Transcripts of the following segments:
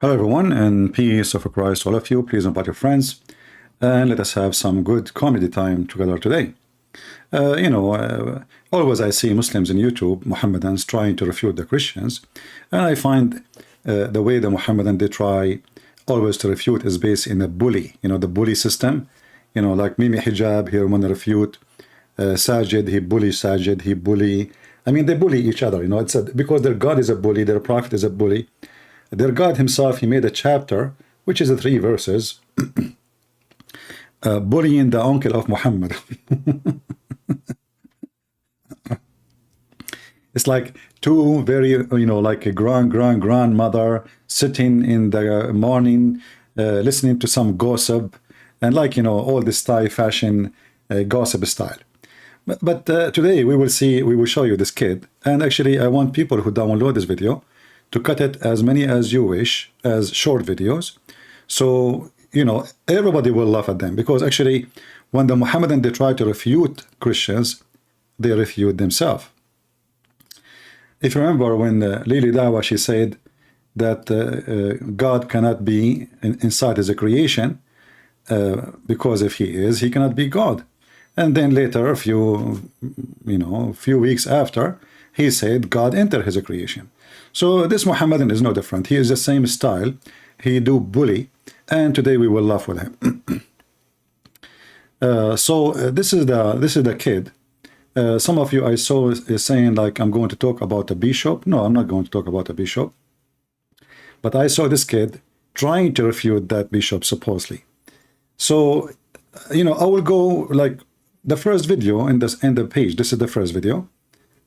Hello everyone, and peace of Christ to all of you. Please invite your friends and let us have some good comedy time together today. Always I see Muslims in YouTube, Mohammedans, trying to refute the Christians, and I find the way the Mohammedan they try always to refute is based in a bully, the bully system. Like Mimi Hijab, he want to refute Sajid, he bully Sajid, he bully. I mean, they bully each other, because their God is a bully, their prophet is a bully. Their God himself, he made a chapter, which is 3 verses, bullying the uncle of Muhammad. It's like two very, like a grandmother sitting in the morning, listening to some gossip, and all this Thai fashion gossip style. But today we will show you this kid, and actually I want people who download this video to cut it as many as you wish as short videos, so everybody will laugh at them, because actually when the Mohammedan they try to refute Christians, they refute themselves. If you remember when Lily Dawa, she said that God cannot be inside his creation, because if he is, he cannot be God. And then later, a few weeks after, he said God entered his creation. So this Mohammedan is no different. He is the same style. He do bully, and today we will laugh with him. This is the kid. Some of you I saw is saying like I'm going to talk about a bishop. No, I'm not going to talk about a bishop. But I saw this kid trying to refute that bishop supposedly. So I will go like the first video in the page. This is the first video.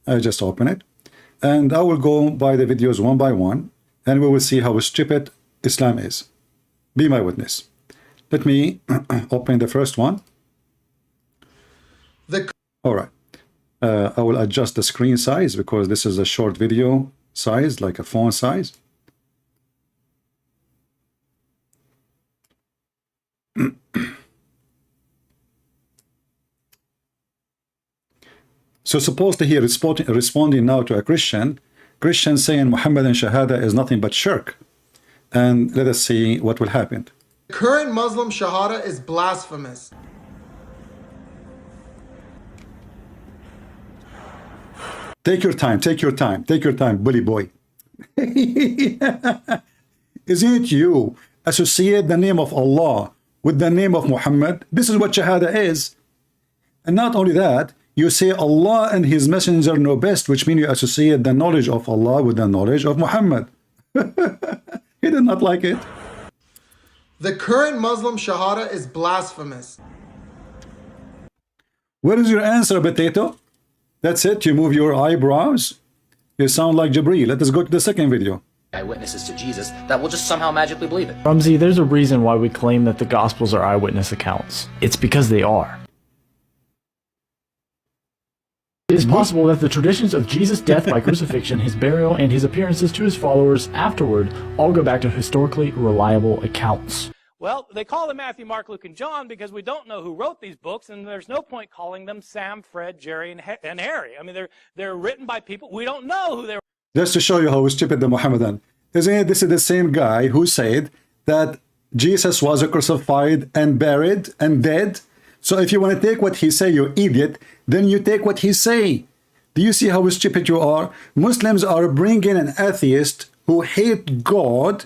I just open it. And I will go by the videos one by one, and we will see how stupid Islam is. Be my witness. Let me open the first one. All right. I will adjust the screen size because this is a short video size, like a phone size. So supposedly he responding now to a Christian saying Muhammadan Shahada is nothing but shirk. And let us see what will happen. Current Muslim Shahada is blasphemous. Take your time, bully boy. Isn't it you associate the name of Allah with the name of Muhammad? This is what Shahada is. And not only that, you say Allah and his messenger know best, which means you associate the knowledge of Allah with the knowledge of Muhammad. He did not like it. The current Muslim Shahada is blasphemous. Where is your answer, potato? That's it, you move your eyebrows. You sound like Jibreel. Let us go to the second video. Eyewitnesses to Jesus that will just somehow magically believe it. Rumsey, there's a reason why we claim that the Gospels are eyewitness accounts. It's because they are. It is possible that the traditions of Jesus' death by crucifixion, his burial, and his appearances to his followers afterward all go back to historically reliable accounts. Well, they call them Matthew, Mark, Luke, and John because we don't know who wrote these books, and there's no point calling them Sam, Fred, Jerry, and Harry. I mean, they're written by people we don't know who they were. Just to show you how stupid the Mohammedan. Isn't it? This is the same guy who said that Jesus was crucified and buried and dead. So if you want to take what he say, you idiot, then you take what he say. Do you see how stupid you are? Muslims are bringing an atheist who hate God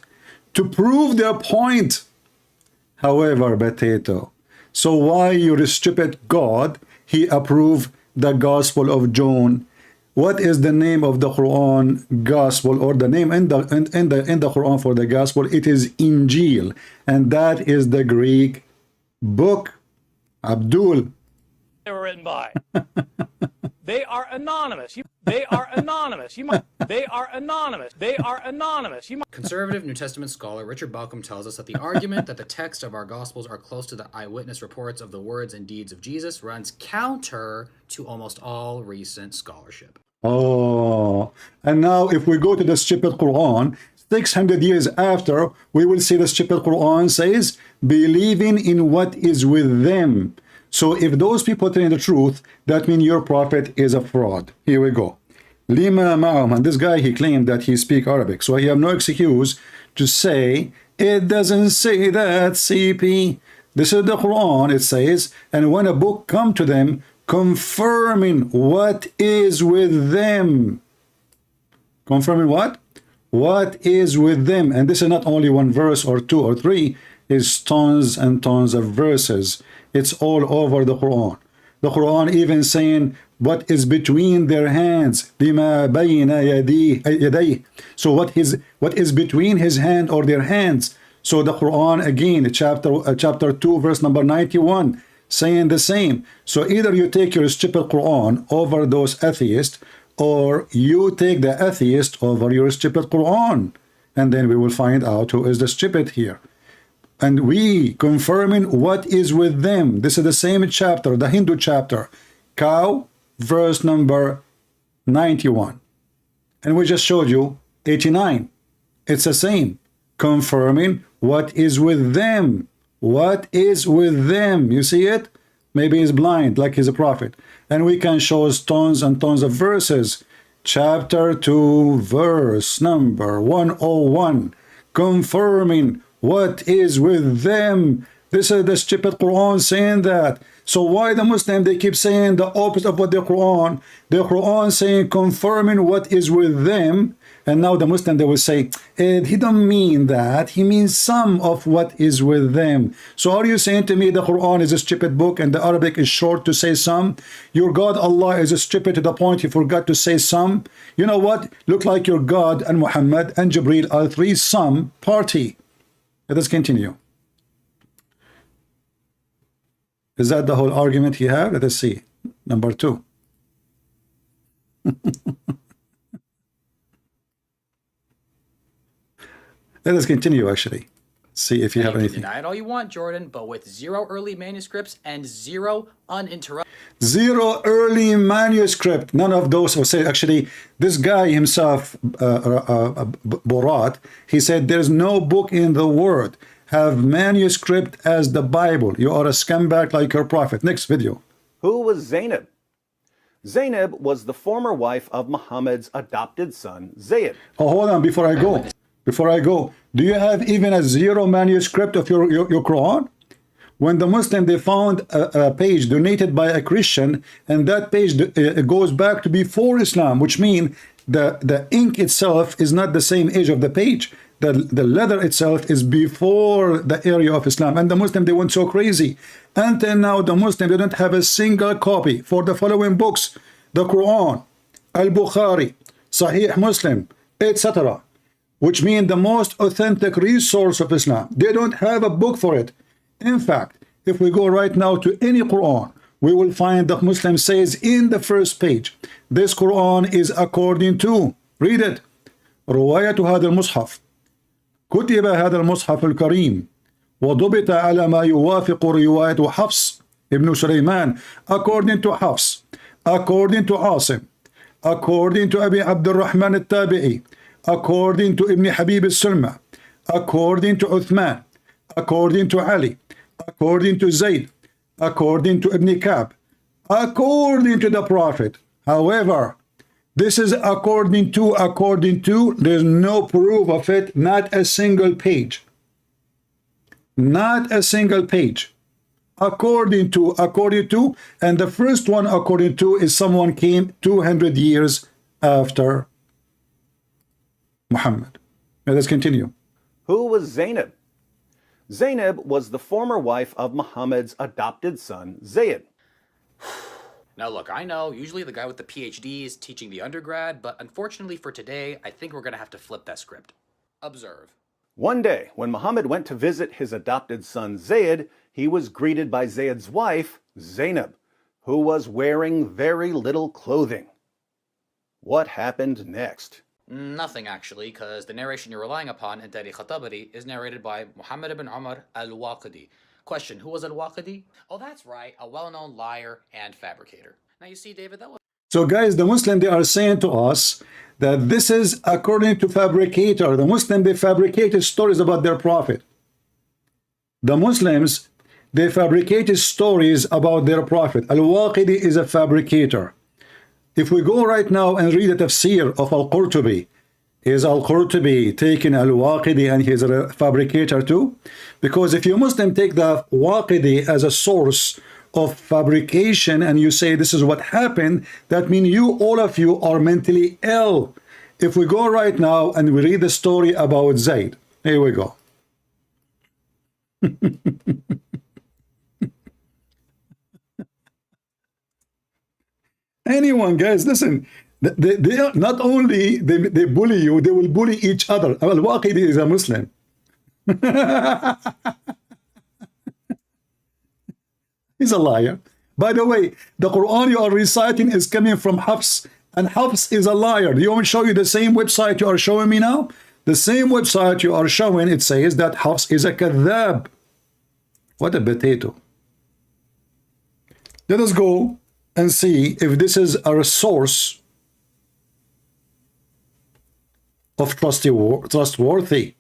to prove their point. However, potato, so why your stupid God, he approved the Gospel of John? What is the name of the Quran Gospel, or the name in the Quran for the Gospel? It is Injil, and that is the Greek book. Abdul. They were written by. They are anonymous. They are anonymous. They are anonymous. They are anonymous. Conservative New Testament scholar Richard Balcom tells us that the argument that the text of our Gospels are close to the eyewitness reports of the words and deeds of Jesus runs counter to almost all recent scholarship. Oh, and now if we go to the stupid Quran, 600 years after, we will see the stupid Quran says, believing in what is with them. So if those people telling the truth, that means your prophet is a fraud. Here we go. Lima ma'ahum. And this guy, he claimed that he speak Arabic, so he have no excuse to say it doesn't say that. CP, this is the Quran, it says, and when a book come to them confirming what is with them, confirming what is with them. And this is not only one verse or two or three, is tons and tons of verses. It's all over the Quran. The Quran even saying what is between their hands. بِمَا بَيْنَ يَدَيْهِ. So what is between his hand or their hands. So the Quran again, chapter 2, verse number 91, saying the same. So either you take your stupid Quran over those atheists, or you take the atheist over your stupid Quran, and then we will find out who is the stupid here. And we confirming what is with them. This is the same chapter, the Hindu chapter, cow, verse number 91. And we just showed you 89. It's the same, confirming what is with them. What is with them? You see it? Maybe he's blind, like he's a prophet. And we can show tons and tons of verses. Chapter 2, verse number 101, confirming what is with them. This is the stupid Quran saying that. So why the Muslim, they keep saying the opposite of what the Quran saying confirming what is with them, and now the Muslim, they will say, he don't mean that, he means some of what is with them. So are you saying to me the Quran is a stupid book and the Arabic is short to say some? Your God Allah is stupid to the point he forgot to say some? You know what? Look like your God and Muhammad and Jibreel are three some party. Let us continue. Is that the whole argument he had? Let us see. Number 2. Let us continue, actually. See if you have anything. Deny it all you want, Jordan, but with 0 early manuscripts and 0 uninterrupted. 0 early manuscript. None of those will say. Actually, this guy himself, Borat, he said there's no book in the world have manuscript as the Bible. You are a scumbag like your prophet. Next video. Who was Zainab? Zainab was the former wife of Muhammad's adopted son, Zayd. Oh, hold on, before I go, do you have even a 0 manuscript of your Quran? When the Muslim, they found a page donated by a Christian, and that page goes back to before Islam, which means the ink itself is not the same age of the page. The leather itself is before the area of Islam. And the Muslim, they went so crazy. Until now, the Muslim, they don't have a single copy for the following books: the Quran, Al-Bukhari, Sahih Muslim, etc., which mean the most authentic resource of Islam. They don't have a book for it. In fact, if we go right now to any Quran, we will find that Muslim says in the first page, this Quran is according to, read it, رواية هذا المصحف كتب هذا المصحف الكريم وضبط على ما يوافق رواية حفص ابن سليمان, according to Hafs, according to Asim, according to Abi Abd al-Rahman al-Tabi'i, according to Ibn Habib al-Sulma, according to Uthman, according to Ali, according to Zayd, according to Ibn Ka'b, according to the Prophet. However, this is according to, there's no proof of it, not a single page. Not a single page. According to, and the first one according to is someone came 200 years after Muhammad. Now let's continue. Who was Zainab? Zainab was the former wife of Muhammad's adopted son, Zayd. Now look, I know, usually the guy with the PhD is teaching the undergrad, but unfortunately for today, I think we're going to have to flip that script. Observe. One day, when Muhammad went to visit his adopted son Zayd, he was greeted by Zayd's wife, Zainab, who was wearing very little clothing. What happened next? Nothing, actually, because the narration you're relying upon in Tarikh al-Tabari is narrated by Muhammad ibn Umar al-Waqidi. Question, who was al-Waqidi? Oh, that's right, a well-known liar and fabricator. Now you see, David, that was... So guys, the Muslim, they are saying to us that this is according to fabricator. The Muslim, they fabricated stories about their prophet. The Muslims, they fabricated stories about their prophet. Al-Waqidi is a fabricator. If we go right now and read the tafsir of Al-Qurtubi, is Al-Qurtubi taking Al-Waqidi and he's a fabricator too? Because if you Muslim take the Waqidi as a source of fabrication and you say this is what happened, that means you, all of you, are mentally ill. If we go right now and we read the story about Zayd, here we go. Anyone, guys, listen. They are not only they bully you, they will bully each other. Al-Waqidi is a Muslim. He's a liar. By the way, the Quran you are reciting is coming from Hafs, and Hafs is a liar. Do you want me to show you the same website you are showing me now? The same website you are showing, it says that Hafs is a kadhab. What a potato. Let us go and see if this is a source of trustworthy.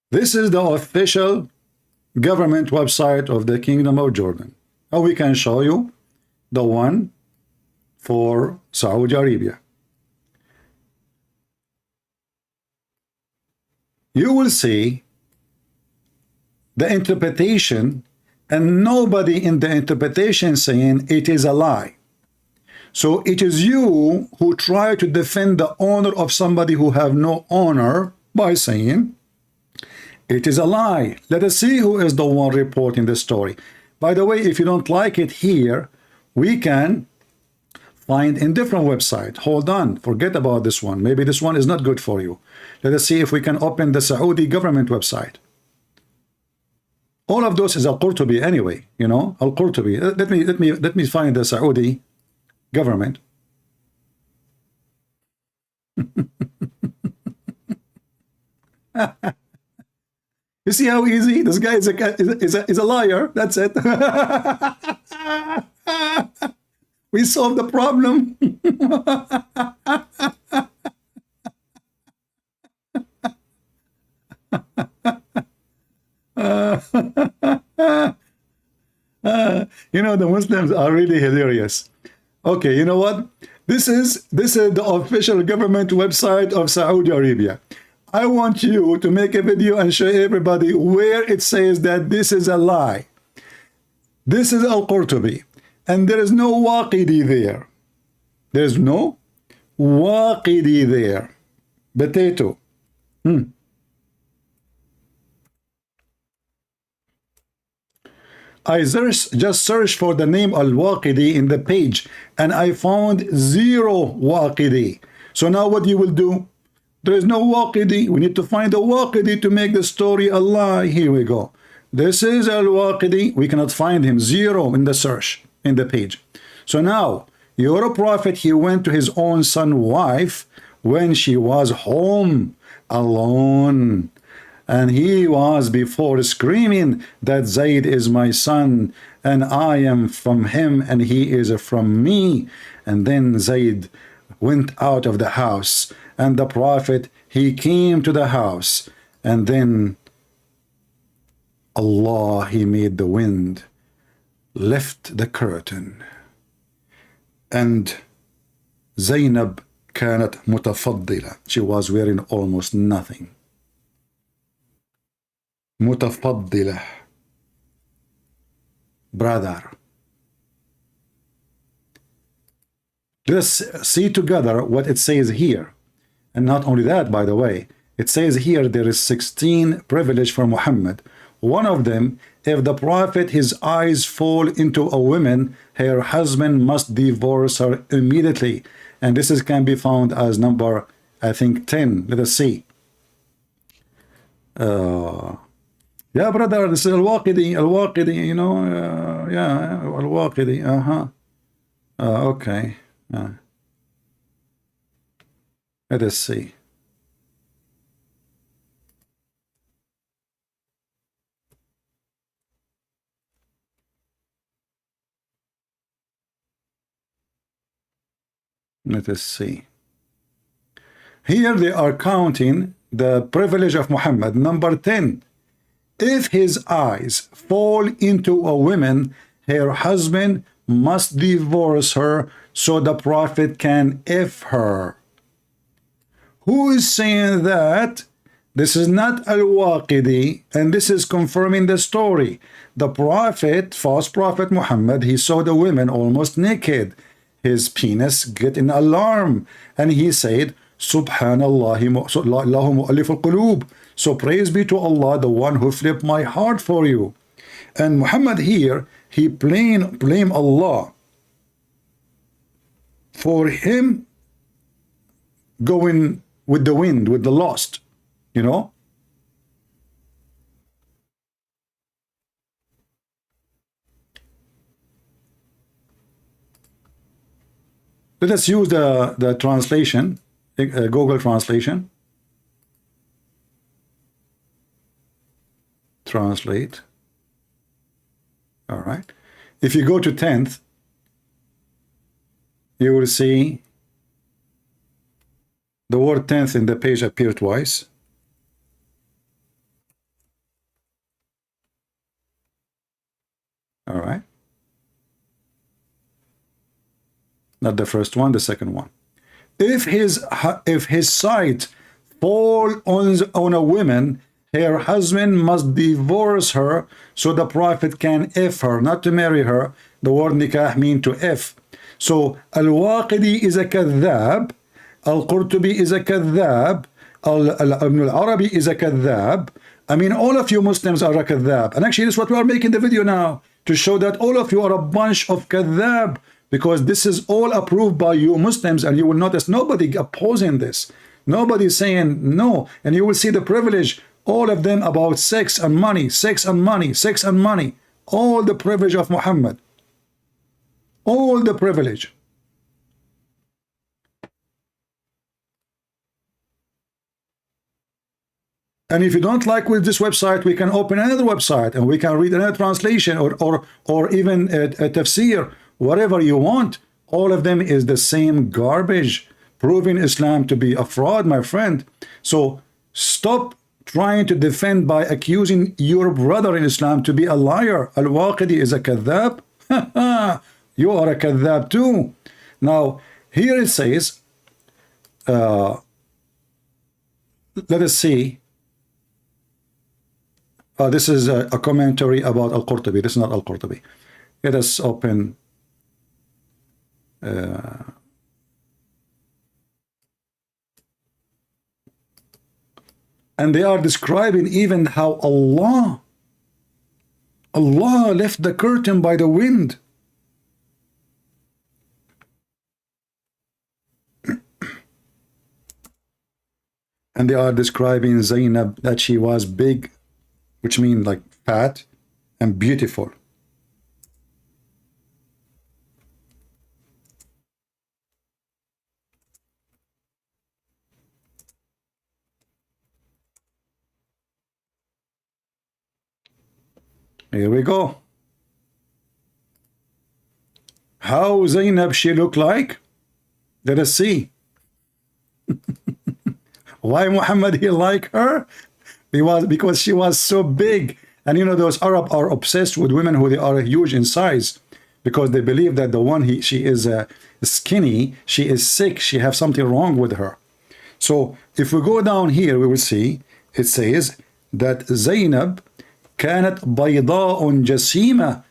This is the official government website of the Kingdom of Jordan. Now we can show you the one for Saudi Arabia. You will see the interpretation, and nobody in the interpretation saying it is a lie. So it is you who try to defend the honor of somebody who have no honor by saying it is a lie. Let us see who is the one reporting the story. By the way, if you don't like it here, we can find in different website. Hold on, forget about this one. Maybe this one is not good for you. Let us see if we can open the Saudi government website. All of those is Al-Qurtubi anyway, you know, Al-Qurtubi. Let me find the Saudi government. You see how easy this guy is a liar. That's it. We solved the problem. You know, the Muslims are really hilarious. Okay, you know what? This is the official government website of Saudi Arabia. I want you to make a video and show everybody where it says that this is a lie. This is Al-Qurtubi, and there is no Waqidi there. There's no Waqidi there. Potato. I just searched for the name Al-Waqidi in the page, and I found 0 Waqidi. So now what you will do? There is no Waqidi. We need to find a Waqidi to make the story a lie. Here we go. This is Al-Waqidi. We cannot find him. 0 in the search, in the page. So now, your prophet, he went to his own son's wife when she was home alone. And he was before screaming that Zayd is my son, and I am from him, and he is from me. And then Zayd went out of the house, and the prophet, he came to the house, and then Allah, he made the wind lift the curtain, and Zainab كانت متفضلة. She was wearing almost nothing. متفضلة. Brother. Let's see together what it says here. And not only that, by the way, it says here there is 16 privilege for Muhammad. One of them, if the prophet, his eyes fall into a woman, her husband must divorce her immediately. And this can be found as number, I think, 10. Let us see. Yeah, brother, this is Al-Waqidi, you know, yeah, Al-Waqidi, okay. Let us see. Let us see. Here they are counting the privilege of Muhammad. Number 10. If his eyes fall into a woman, her husband must divorce her so the Prophet can F her. Who is saying that? This is not Al-Waqidi, and this is confirming the story. The Prophet, false Prophet Muhammad, he saw the women almost naked. His penis get in alarm, and he said, Subhanallah, Allahu mu'allif al-qulub. So praise be to Allah, the one who flipped my heart for you. And Muhammad here, he blame Allah for him going with the wind, with the lost, you know. Let us use the translation, Google translation. Translate. All right. If you go to 10th, you will see the word 10th in the page appear twice. All right. Not the first one, the second one. If his sight fall on a woman, her husband must divorce her so the Prophet can F her, not to marry her. The word nikah mean to F. So Al-Waqidi is a kadhab, Al-Qurtubi is a kadhab, Ibn al-Arabi is a kadhab. I mean, all of you Muslims are a kadhab. And actually, this is what we are making the video now, to show that all of you are a bunch of kadhab, because this is all approved by you Muslims, and you will notice nobody opposing this. Nobody saying no. And you will see the privilege, all of them about sex and money, sex and money, sex and money. All the privilege of Muhammad. All the privilege. And if you don't like with this website, we can open another website and we can read another translation or even a tafsir, whatever you want. All of them is the same garbage, proving Islam to be a fraud, my friend. So stop trying to defend by accusing your brother in Islam to be a liar. Al-Waqidi is a kadhab. You are a kadhab too. Now, here it says, let us see. This is a commentary about Al-Qurtubi. This is not Al-Qurtubi. Let us open. And they are describing even how Allah left the curtain by the wind. And they are describing Zainab that she was big, which means like fat and beautiful. Here we go. How Zainab she look like? Let us see. Why Muhammad he like her? Because she was so big. And you know, those Arab are obsessed with women who they are huge in size, because they believe that the one she is skinny, she is sick, she have something wrong with her. So if we go down here, we will see it says that Zainab كانت بيضاء جسيمة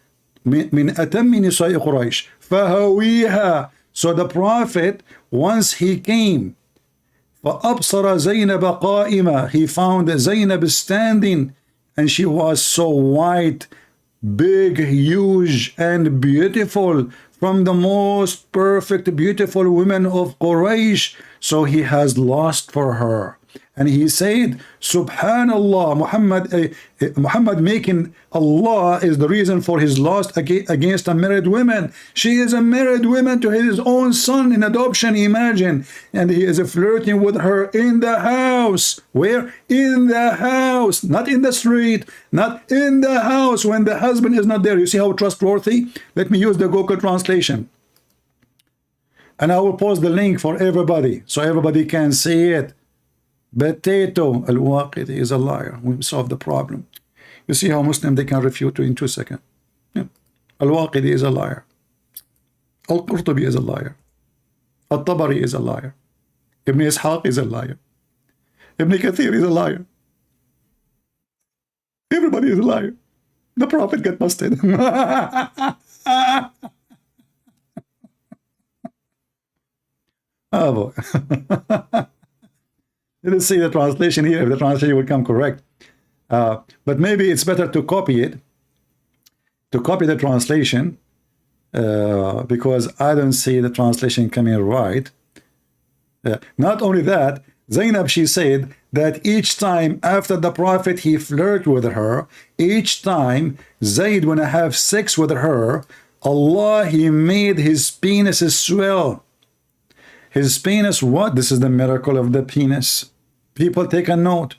من أتم نساء قريش فهويها. So the Prophet, once he came, فأبصر زينب قائمة, he found Zainab standing, and she was so white, big, huge, and beautiful, from the most perfect, beautiful women of Quraysh. So he has lost for her. And he said, Subhanallah, Muhammad making Allah is the reason for his loss against a married woman. She is a married woman to his own son in adoption, imagine. And he is flirting with her in the house. Where? In the house, not in the street, not in the house when the husband is not there. You see how trustworthy? Let me use the Google translation. And I will post the link for everybody so everybody can see it. Potato, Al-Waqidi is a liar. We solved the problem. You see how Muslim they can refute in 2 seconds. Yeah. Al-Waqidi is a liar. Al-Qurtubi is a liar. Al-Tabari is a liar. Ibn Ishaq is a liar. Ibn Kathir is a liar. Everybody is a liar. The Prophet got busted. Oh boy. Let's see the translation here, if the translation will come correct. But maybe it's better to copy it, to copy the translation, because I don't see the translation coming right. Not only that, Zainab, she said that each time after the Prophet he flirted with her, each time Zayd want to have sex with her, Allah, he made his penis swell. His penis, what? This is the miracle of the penis. People take a note.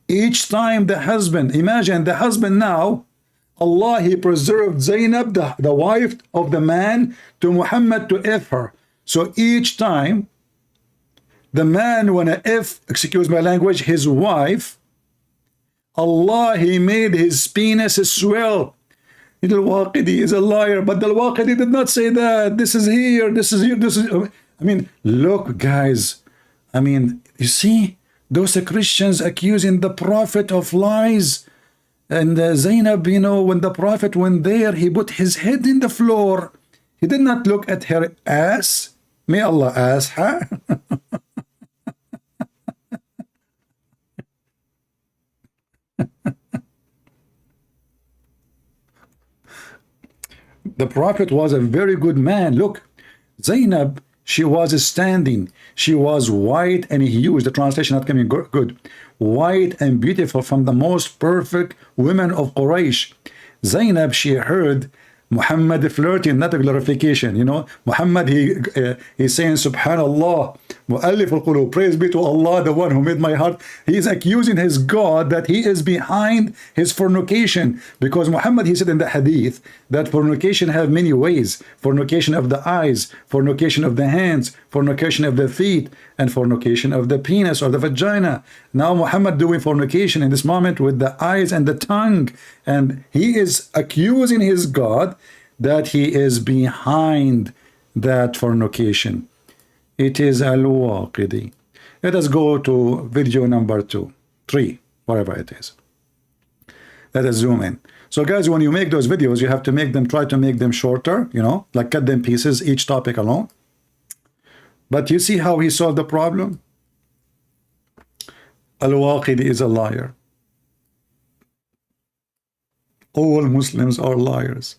Each time the husband, imagine the husband now, Allah, he preserved Zainab, the wife of the man, to Muhammad to F her. So each time the man wanna F, excuse my language, his wife, Allah, he made his penis swell. Al-Waqidi is a liar, but Al-Waqidi did not say that. This is here, this is here, this is... I mean, look, guys. I mean, you see, those Christians accusing the Prophet of lies. And Zainab, you know, when the Prophet went there, he put his head in the floor. He did not look at her ass. May Allah ask her. The Prophet was a very good man. Look, Zainab, she was standing. She was white and huge. The translation not coming good. White and beautiful, from the most perfect women of Quraysh. Zainab, she heard Muhammad flirting, not a glorification. You know, Muhammad, he's saying, Subhanallah, Mu'allif al-Qulub, praise be to Allah, the one who made my heart. He is accusing his God that he is behind his fornication. Because Muhammad, he said in the hadith that fornication have many ways. Fornication of the eyes, fornication of the hands, fornication of the feet, and fornication of the penis or the vagina. Now Muhammad doing fornication in this moment with the eyes and the tongue. And he is accusing his God that he is behind that fornication. It is Al-Waqidi. Let us go to video number 2, 3, whatever it is. Let us zoom in. So guys, when you make those videos, you have to make them, try to make them shorter, you know, like cut them pieces, each topic alone. But you see how he solved the problem? Al-Waqidi is a liar. All Muslims are liars.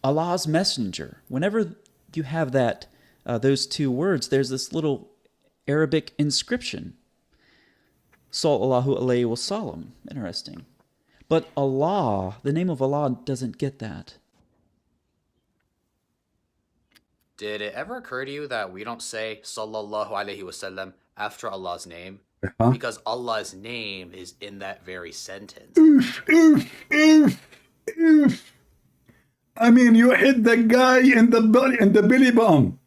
Allah's messenger. Whenever you have that, those two words, there's this little Arabic inscription. Sallallahu alayhi wa sallam. Interesting. But Allah, the name of Allah doesn't get that. Did it ever occur to you that we don't say Sallallahu Alaihi Wasallam after Allah's name? Because Allah's name is in that very sentence. I mean, you hit the guy in the belly button.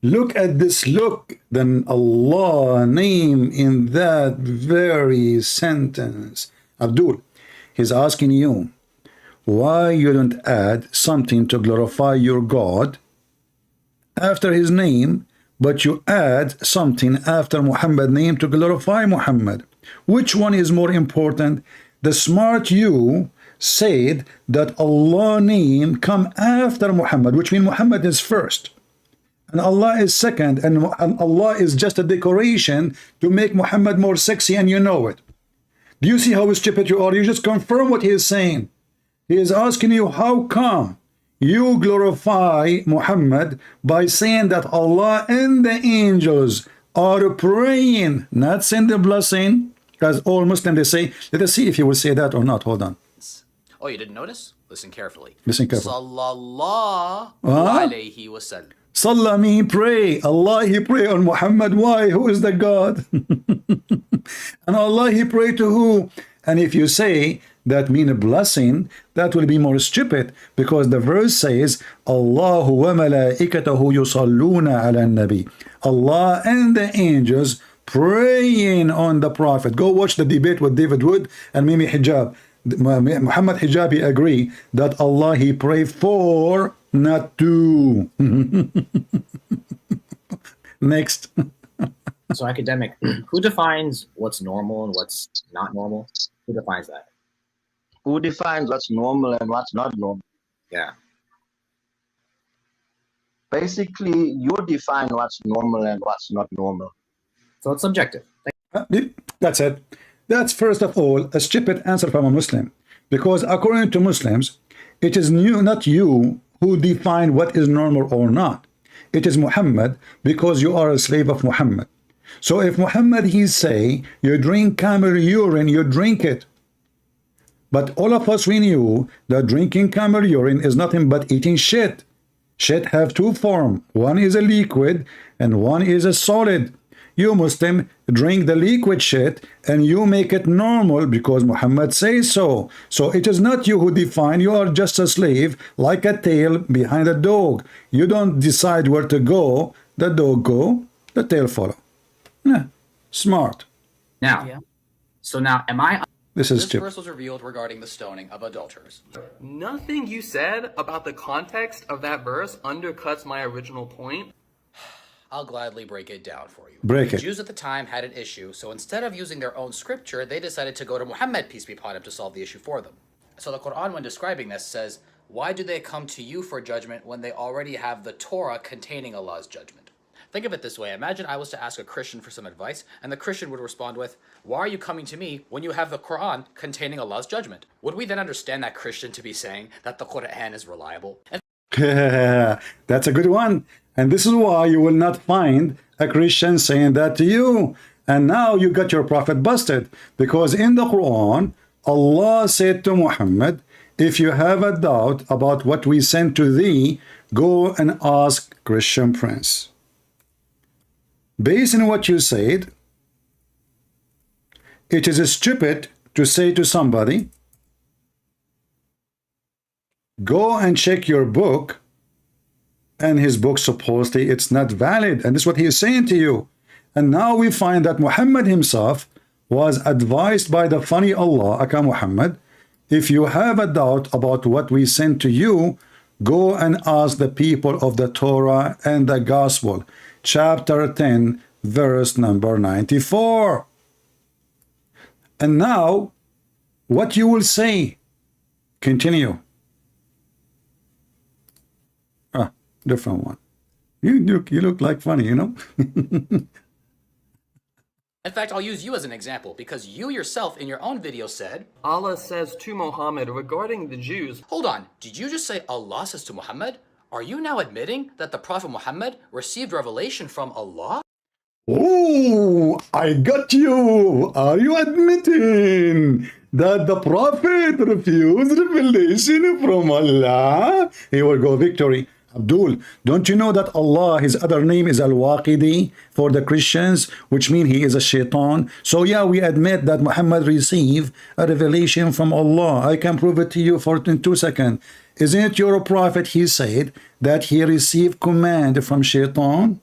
Look at this look. Then Allah name in that very sentence. Abdul, he's asking you, why you don't add something to glorify your God after his name, but you add something after Muhammad's name to glorify Muhammad? Which one is more important? The smart you said that Allah name come after Muhammad, which means Muhammad is first and Allah is second, and Allah is just a decoration to make Muhammad more sexy, and you know it. Do you see how stupid you are? You just confirm what he is saying. He is asking you, how come you glorify Muhammad by saying that Allah and the angels are praying, not sending blessing? Because all Muslims, they say, let us see if he will say that or not. Hold on. Oh, you didn't notice? Listen carefully. Listen carefully. Sallallahu alayhi wa sallam. Sallah mean pray. Allah, he pray on Muhammad. Why? Who is the God? And Allah, he pray to who? And if you say that mean a blessing, that will be more stupid, because the verse says, Allahu wa malaikatahu yusalluna ala nabi. Allah and the angels praying on the Prophet. Go watch the debate with David Wood and Mimi Hijab. Muhammad Hijabi agree that Allah he pray for, not to. Next. So academic, who defines what's normal and what's not normal? Who defines that? Who defines what's normal and what's not normal? Yeah. Basically, you define what's normal and what's not normal. So it's subjective. That's it. That's first of all a stupid answer from a Muslim, because according to Muslims, it is not you who define what is normal or not. It is Muhammad, because you are a slave of Muhammad. So if Muhammad he say you drink camel urine, you drink it. But all of us we knew that drinking camel urine is nothing but eating shit. Shit have two forms. One is a liquid and one is a solid. You Muslim drink the liquid shit and you make it normal because Muhammad says so. So it is not you who define. You are just a slave, like a tail behind a dog. You don't decide where to go. The dog go, the tail follow. Yeah, smart. Now, so now am I? This is This stupid. verse was revealed regarding the stoning of adulterers. Nothing you said about the context of that verse undercuts my original point. I'll gladly break it down for you. Break The it. Jews at the time had an issue, so instead of using their own scripture, they decided to go to Muhammad, peace be upon him, to solve the issue for them. So the Quran, when describing this, says, "Why do they come to you for judgment when they already have the Torah containing Allah's judgment?" Think of it this way. Imagine I was to ask a Christian for some advice, and the Christian would respond with, "Why are you coming to me when you have the Quran containing Allah's judgment?" Would we then understand that Christian to be saying that the Quran is reliable? And That's a good one. And this is why you will not find a Christian saying that to you. And now you got your prophet busted. Because in the Quran, Allah said to Muhammad, if you have a doubt about what we sent to thee, go and ask Christian Prince. Based on what you said, it is stupid to say to somebody, go and check your book, and his book supposedly it's not valid, and this is what he is saying to you. And now we find that Muhammad himself was advised by the funny Allah, Aka Muhammad, if you have a doubt about what we sent to you, go and ask the people of the Torah and the Gospel, chapter 10, verse number 94. And now, what you will say, continue. Different one. You look like funny, you know. in fact, I'll use you as an example, because you yourself in your own video said, Allah says to Muhammad regarding the Jews, hold on, did you just say Allah says to Muhammad? Are you now admitting that the Prophet Muhammad received revelation from Allah? Oh, I got you. Are you admitting that the Prophet refused revelation from Allah? Here we go, victory. Abdul, don't you know that Allah, his other name is Al-Waqidi for the Christians, which means he is a shaitan? So yeah, we admit that Muhammad received a revelation from Allah. I can prove it to you in 2 seconds. Isn't it your prophet, he said, that he received command from shaitan?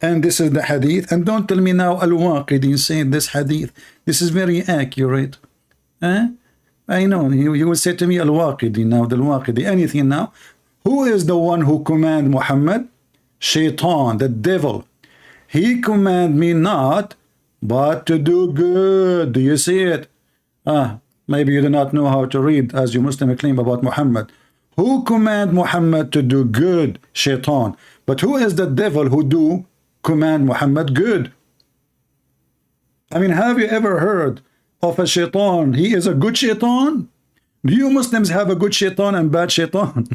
And this is the hadith. And don't tell me now Al-Waqidi saying this hadith. This is very accurate. I know, you will say to me Al-Waqidi now, the Al-Waqidi, anything now. Who is the one who command Muhammad? Shaitan, the devil. He command me not, but to do good. Do you see it? Maybe you do not know how to read, as you Muslim claim about Muhammad. Who command Muhammad to do good? Shaitan. But who is the devil who do command Muhammad good? I mean, have you ever heard of a shaitan? He is a good shaitan? Do you Muslims have a good shaitan and bad shaitan?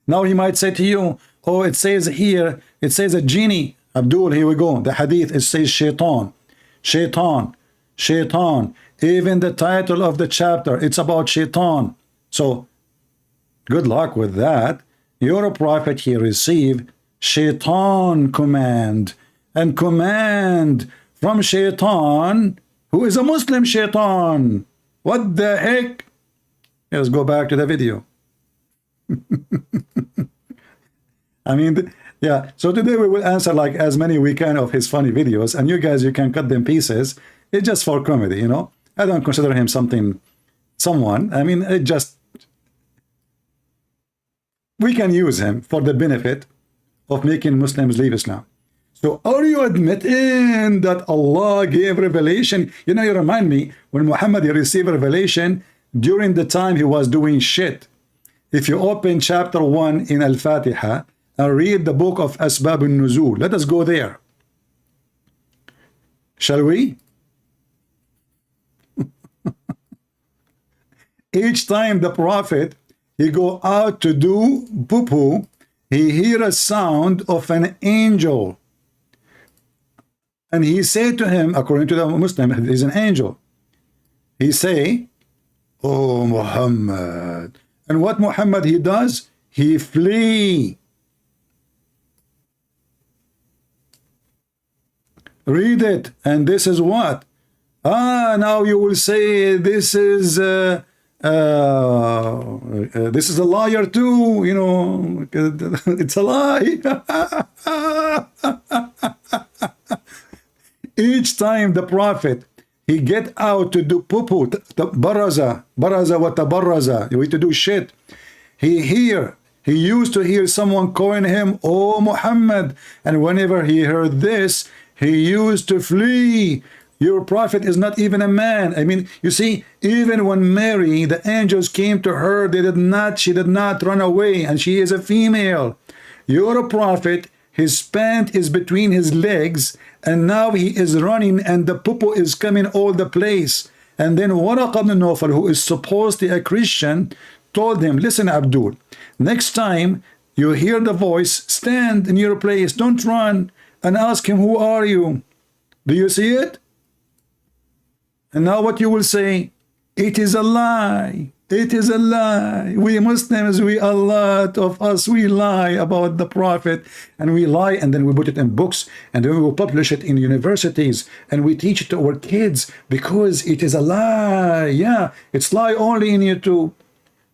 Now he might say to you, oh, it says here, it says a genie. Abdul, here we go. The hadith, it says shaitan. Shaitan. Shaitan. Even the title of the chapter, it's about shaitan. So, good luck with that. Your prophet, he received shaitan command. And command from shaitan, who is a Muslim shaitan. What the heck? Let's go back to the video. I mean, yeah. So today we will answer like as many we can of his funny videos, and you guys, you can cut them pieces. It's just for comedy, you know. I don't consider him someone. I mean, it just, we can use him for the benefit of making Muslims leave Islam. So are you admitting that Allah gave revelation? You know, you remind me when Muhammad received revelation during the time he was doing shit. If you open chapter 1 in Al-Fatiha and read the book of Asbab al-Nuzul, let us go there. Shall we? Each time the Prophet, he go out to do poo-poo, he hear a sound of an angel. And he say to him, according to the Muslim, he's an angel. He say, oh Muhammad. And what Muhammad he does? He flee. Read it. And this is what? Now you will say this is a liar too, you know, it's a lie. Each time the Prophet, he get out to do poo-poo, baraza wa tabaraza, we to do shit. He used to hear someone calling him, oh Muhammad, and whenever he heard this, he used to flee. Your prophet is not even a man. I mean, you see, even when Mary, the angels came to her, she did not run away, and she is a female. You're a prophet, his pant is between his legs, and now he is running, and the poo-poo is coming all the place. And then Waraq ibn Nawfal, who is supposedly a Christian, told him, listen, Abdul, next time you hear the voice, stand in your place, don't run, and ask him, who are you? Do you see it? And now what you will say, it is a lie. It is a lie. We Muslims, a lot of us, we lie about the Prophet, and we lie, and then we put it in books, and then we will publish it in universities, and we teach it to our kids because it is a lie. Yeah, it's lie only in YouTube.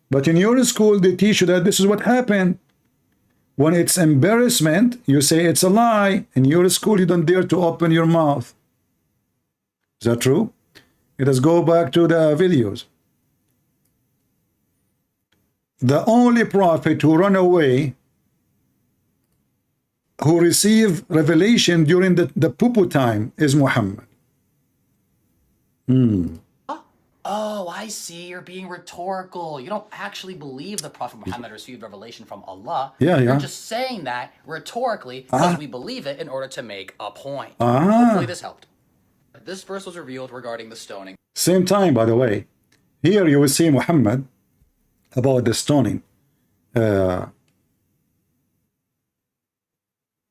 But in your school, they teach you that this is what happened. When it's embarrassment, you say it's a lie. In your school, you don't dare to open your mouth. Is that true? Let us go back to the videos. The only prophet who ran away, who received revelation during the poo-poo time, is Muhammad. Oh, I see. You're being rhetorical. You don't actually believe the Prophet Muhammad received revelation from Allah. Yeah. You're just saying that rhetorically because we believe it in order to make a point. Hopefully this helped. This verse was revealed regarding the stoning. Same time, by the way. Here you will see Muhammad about the stoning. The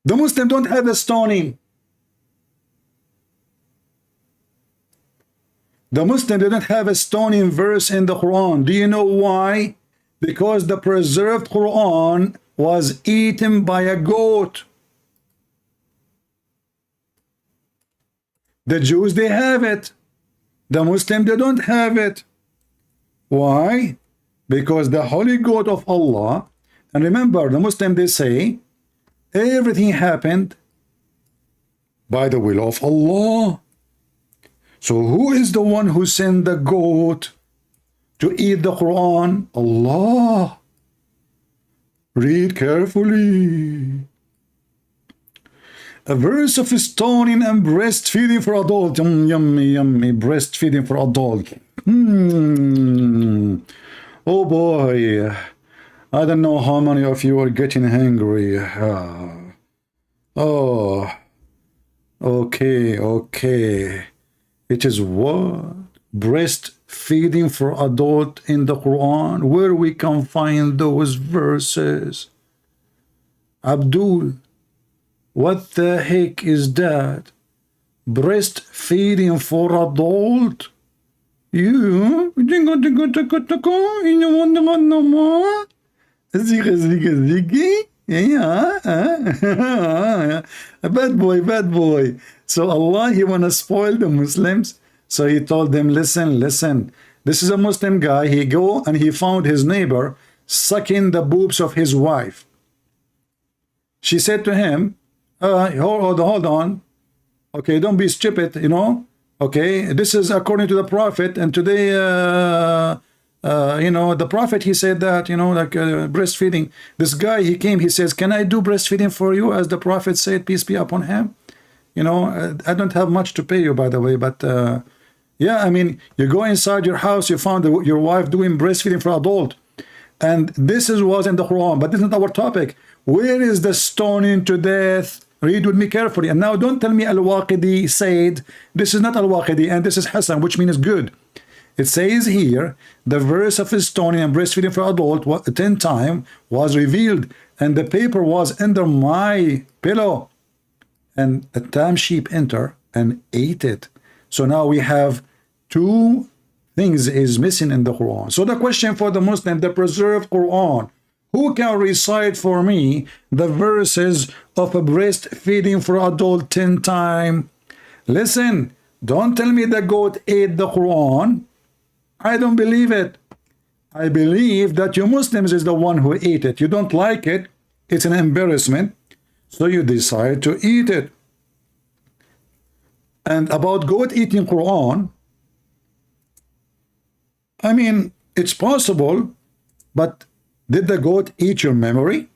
Muslims don't have the stoning. The Muslims didn't have a stoning verse in the Quran. Do you know why? Because the preserved Quran was eaten by a goat. The Jews, they have it. The Muslims, they don't have it. Why? Because the holy goat of Allah, and remember, the Muslims, they say, everything happened by the will of Allah. So who is the one who sent the goat to eat the Quran? Allah. Read carefully. A verse of stoning and breastfeeding for adults. Yummy, yummy. Breastfeeding for adults. Oh boy. I don't know how many of you are getting hungry. Oh. Okay. It is what? Breastfeeding for adult in the Quran. Where we can find those verses? Abdul, what the heck is that? Breastfeeding for adult? You? Yeah. Bad boy. So Allah, he wanna spoil the Muslims. So he told them, listen. This is a Muslim guy. He go and he found his neighbor sucking the boobs of his wife. She said to him, hold on. Okay, don't be stupid, you know. Okay, this is according to the prophet, and today, you know, the prophet, he said that, you know, like breastfeeding. This guy, he came, he says, can I do breastfeeding for you? As the prophet said, peace be upon him. You know, I don't have much to pay you, by the way, but yeah, I mean, you go inside your house, you found your wife doing breastfeeding for adult. And this was in the Quran, but this is not our topic. Where is the stoning to death? Read with me carefully. And now don't tell me Al-Waqidi said, this is not Al-Waqidi, and this is Hassan, which means good. It says here, the verse of stoning and breastfeeding for adult 10 times was revealed, and the paper was under my pillow. And a time sheep entered and ate it. So now we have two things is missing in the Quran. So the question for the Muslim, the preserved Quran, who can recite for me the verses of a breastfeeding for adult 10 times? Listen, don't tell me the goat ate the Quran. I don't believe it. I believe that you Muslims is the one who ate it. You don't like it. It's an embarrassment. So you decide to eat it. And about goat eating Quran, I mean, it's possible, but did the goat eat your memory?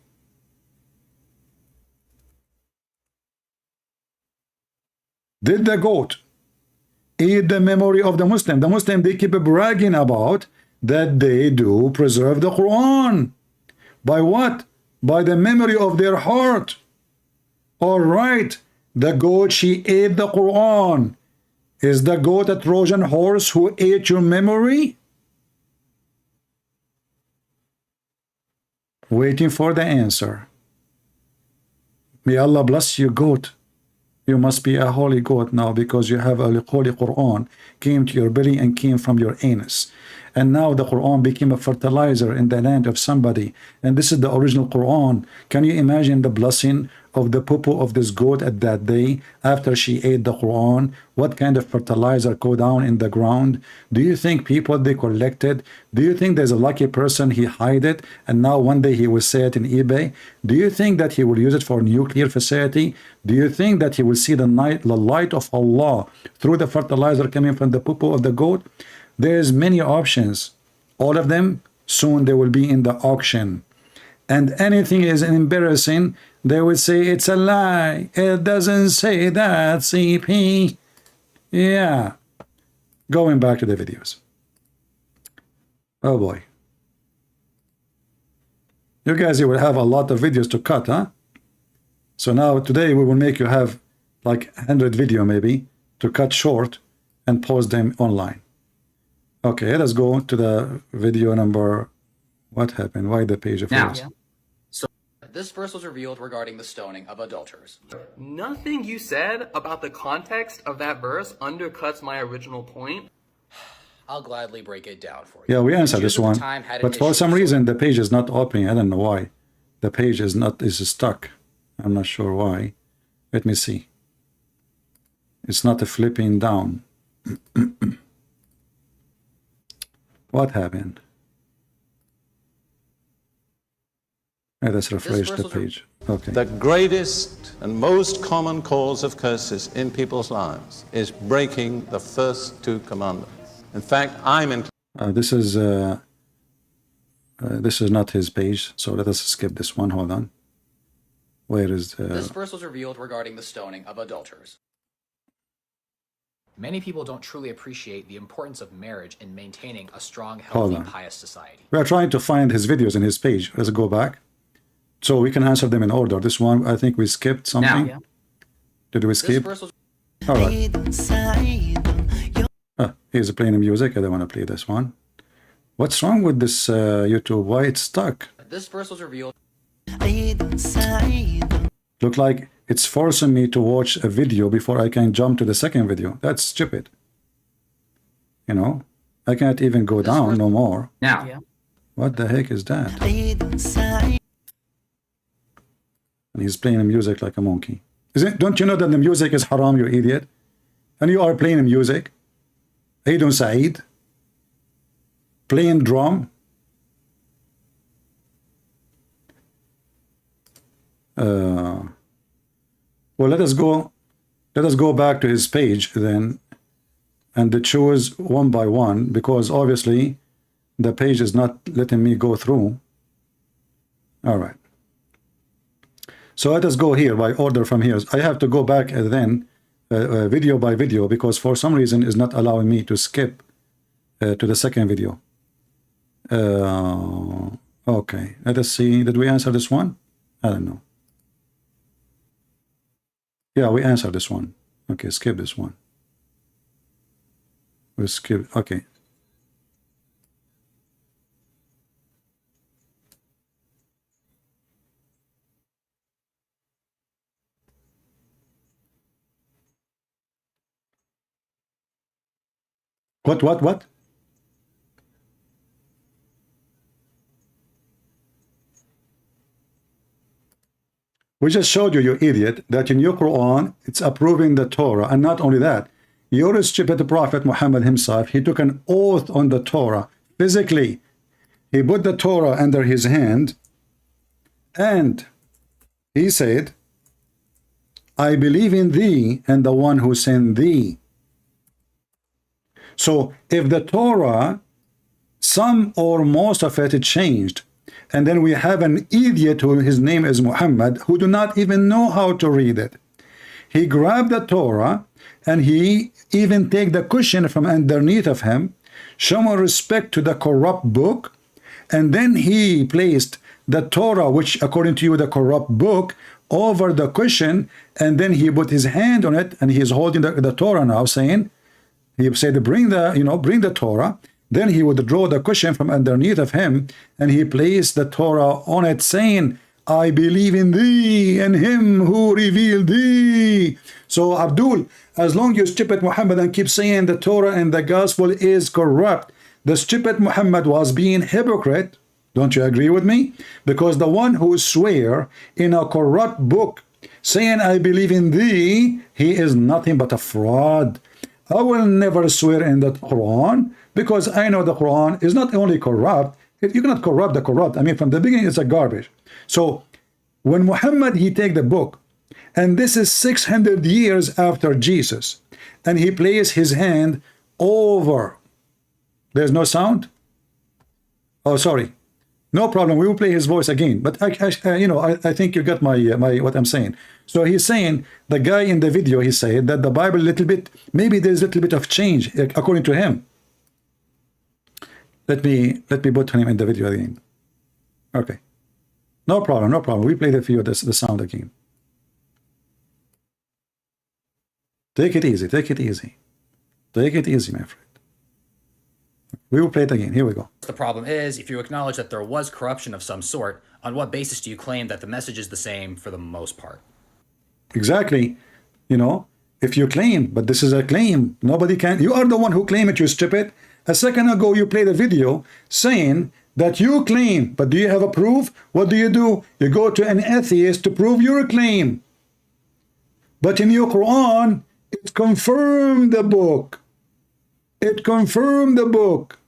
Did the goat eat the memory of the Muslim? The Muslim, they keep bragging about that they do preserve the Quran. By what? By the memory of their heart. All right, the goat, she ate the Quran. Is the goat a Trojan horse who ate your memory? Waiting for the answer. May Allah bless you, goat. You must be a holy goat now, because you have a holy Quran came to your belly and came from your anus. And now the Quran became a fertilizer in the land of somebody. And this is the original Quran. Can you imagine the blessing of the poo-poo of this goat at that day after she ate the Quran? What kind of fertilizer go down in the ground? Do you think people, they collected? Do you think there's a lucky person, he hide it and now one day he will sell it in eBay? Do you think that he will use it for nuclear facility? Do you think that he will see the light of Allah through the fertilizer coming from the poo-poo of the goat? There's many options. All of them, soon they will be in the auction. And anything is embarrassing, they would say it's a lie. It doesn't say that, CP. Yeah. Going back to the videos. Oh boy. You guys, you will have a lot of videos to cut, huh? So now today we will make you have like 100 video maybe to cut short and post them online. Okay, let's go to the video number. What happened? Why the page of now? So this verse was revealed regarding the stoning of adulterers. Nothing you said about the context of that verse undercuts my original point. I'll gladly break it down for you. Yeah, we answered this one, but for some reason the page is not opening. I don't know why. The page is stuck. I'm not sure why. Let me see. It's not flipping down. What happened? Let us refresh the page. Okay. The greatest and most common cause of curses in people's lives is breaking the first two commandments. In fact, this is not his page, so let us skip this one. Hold on. Where is this verse was revealed regarding the stoning of adulterers. Many people don't truly appreciate the importance of marriage in maintaining a strong, healthy, pious society. We are trying to find his videos in his page. Let's go back. So we can answer them in order. This one, I think we skipped something. Now, did we skip? All right. He's playing music. I don't want to play this one. What's wrong with this YouTube? Why it's stuck? This verse was revealed. Look like it's forcing me to watch a video before I can jump to the second video. That's stupid. You know, I can't even go down no more. Now, what the heck is that? And he's playing music like a monkey. Don't you know that the music is haram, you idiot? And you are playing music. Aidun Saeed. Playing drum. Well, let us go back to his page then, and to choose one by one, because obviously the page is not letting me go through. All right. So let us go here by order from here. I have to go back and then video by video, because for some reason is not allowing me to skip to the second video. Okay, let us see. Did we answer this one? I don't know. Yeah, we answered this one. Okay, skip this one. We skip. Okay. What? We just showed you, you idiot, that in your Quran, it's approving the Torah. And not only that, your stupid prophet Muhammad himself, he took an oath on the Torah. Physically, he put the Torah under his hand, and he said, I believe in thee and the one who sent thee. So if the Torah, some or most of it changed, and then we have an idiot who his name is Muhammad, who do not even know how to read it. He grabbed the Torah and he even take the cushion from underneath of him, show more respect to the corrupt book, and then he placed the Torah, which according to you the corrupt book, over the cushion, and then he put his hand on it, and he is holding the Torah now, saying, he said, bring the Torah. Then he would draw the cushion from underneath of him, and he placed the Torah on it, saying, I believe in thee and him who revealed thee. So Abdul, as long as you stupid Muhammad and keep saying the Torah and the gospel is corrupt, the stupid Muhammad was being hypocrite. Don't you agree with me? Because the one who swear in a corrupt book, saying I believe in thee, he is nothing but a fraud. I will never swear in the Quran, because I know the Quran is not only corrupt, you cannot corrupt the corrupt. I mean, from the beginning, it's a garbage. So when Muhammad, he take the book, and this is 600 years after Jesus, and he placed his hand over, there's no sound? Oh, sorry. No problem. We will play his voice again. But I think you got my what I'm saying. So he's saying, the guy in the video, he said that the Bible little bit, maybe there's a little bit of change according to him. Let me put him in the video again. Okay. No problem. We play the video, the sound again. Take it easy. Take it easy, my friend. We will play it again. Here we go. The problem is, if you acknowledge that there was corruption of some sort, on what basis do you claim that the message is the same for the most part? Exactly. If you claim, but this is a claim. Nobody can. You are the one who claim it, you stupid. A second ago, you played a video saying that you claim, but do you have a proof? What do? You go to an atheist to prove your claim. But in your Quran, it confirmed the book. It confirmed the book.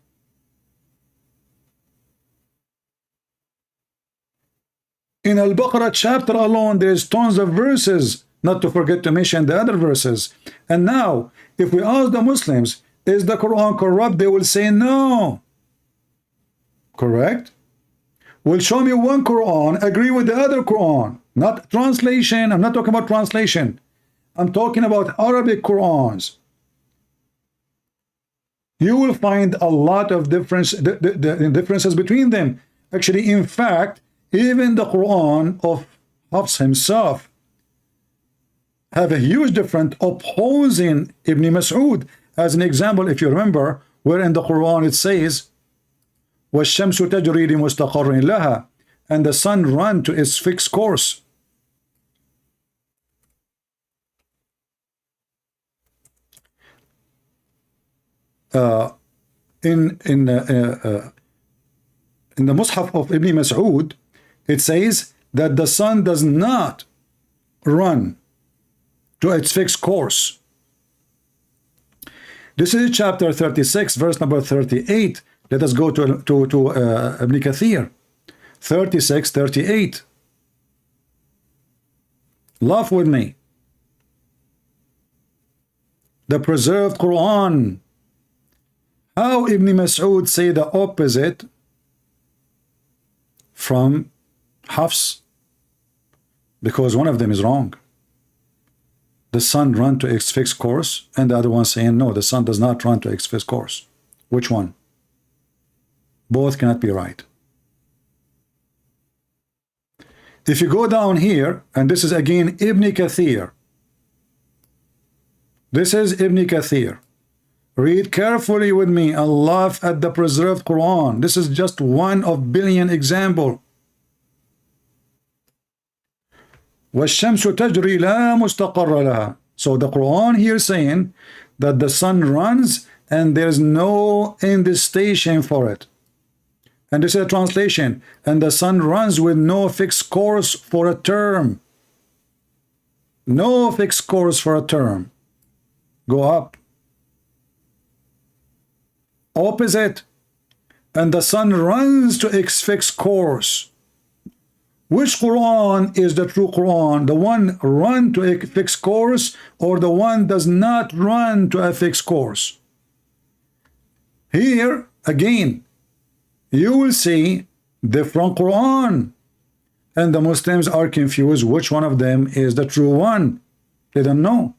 In Al-Baqarah chapter alone, there's tons of verses, not to forget to mention the other verses. And now, if we ask the Muslims, is the Quran corrupt? They will say no. Correct? Well, show me one Quran, agree with the other Quran. Not translation. I'm not talking about translation. I'm talking about Arabic Qurans. You will find a lot of differences between them. Actually, in fact, even the Quran of Hafs himself have a huge difference opposing Ibn Mas'ud. As an example, if you remember, where in the Quran it says, وَالشَّمْسُ تَجْرِي لِمُسْتَقَرٍ لَهَا, and the sun ran to its fixed course. In the Mus'haf of Ibn Mas'ud, it says that the sun does not run to its fixed course. This is chapter 36, verse number 38. Let us go to Ibn Kathir, 36:38. Laugh with me. the preserved Quran. How Ibn Mas'ud say the opposite from Hafs? Because one of them is wrong. The sun run to its fixed course, and the other one saying no, the sun does not run to its fixed course. Which one? Both cannot be right. If you go down here, and this is again Ibn Kathir. This is Ibn Kathir. Read carefully with me and laugh at the preserved Quran. This is just one of billion example. وَالشَّمْسُ تَجْرِي لَا مُسْتَقَرَّ لَهَا. So the Quran here saying that the sun runs and there's no end station for it. And this is a translation. And the sun runs with no fixed course for a term. No fixed course for a term. Go up. Opposite. And the sun runs to its fixed course. Which Quran is the true Quran? The one run to a fixed course, or the one does not run to a fixed course? Here, again, you will see different Quran. And the Muslims are confused which one of them is the true one. They don't know.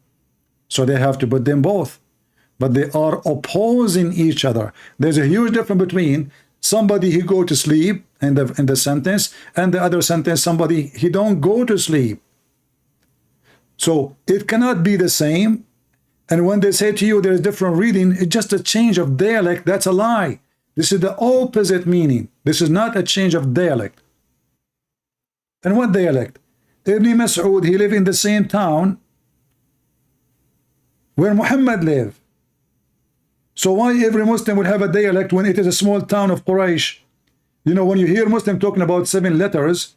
So they have to put them both. But they are opposing each other. There's a huge difference between somebody who go to sleep in the sentence, and the other sentence, somebody he don't go to sleep. So it cannot be the same. And when they say to you there is different reading, it's just a change of dialect. That's a lie. This is the opposite meaning. This is not a change of dialect. And what dialect? Ibn Mas'ud, he lived in the same town where Muhammad lived. So why every Muslim would have a dialect when it is a small town of Quraysh? You know, when you hear Muslim talking about 7 letters,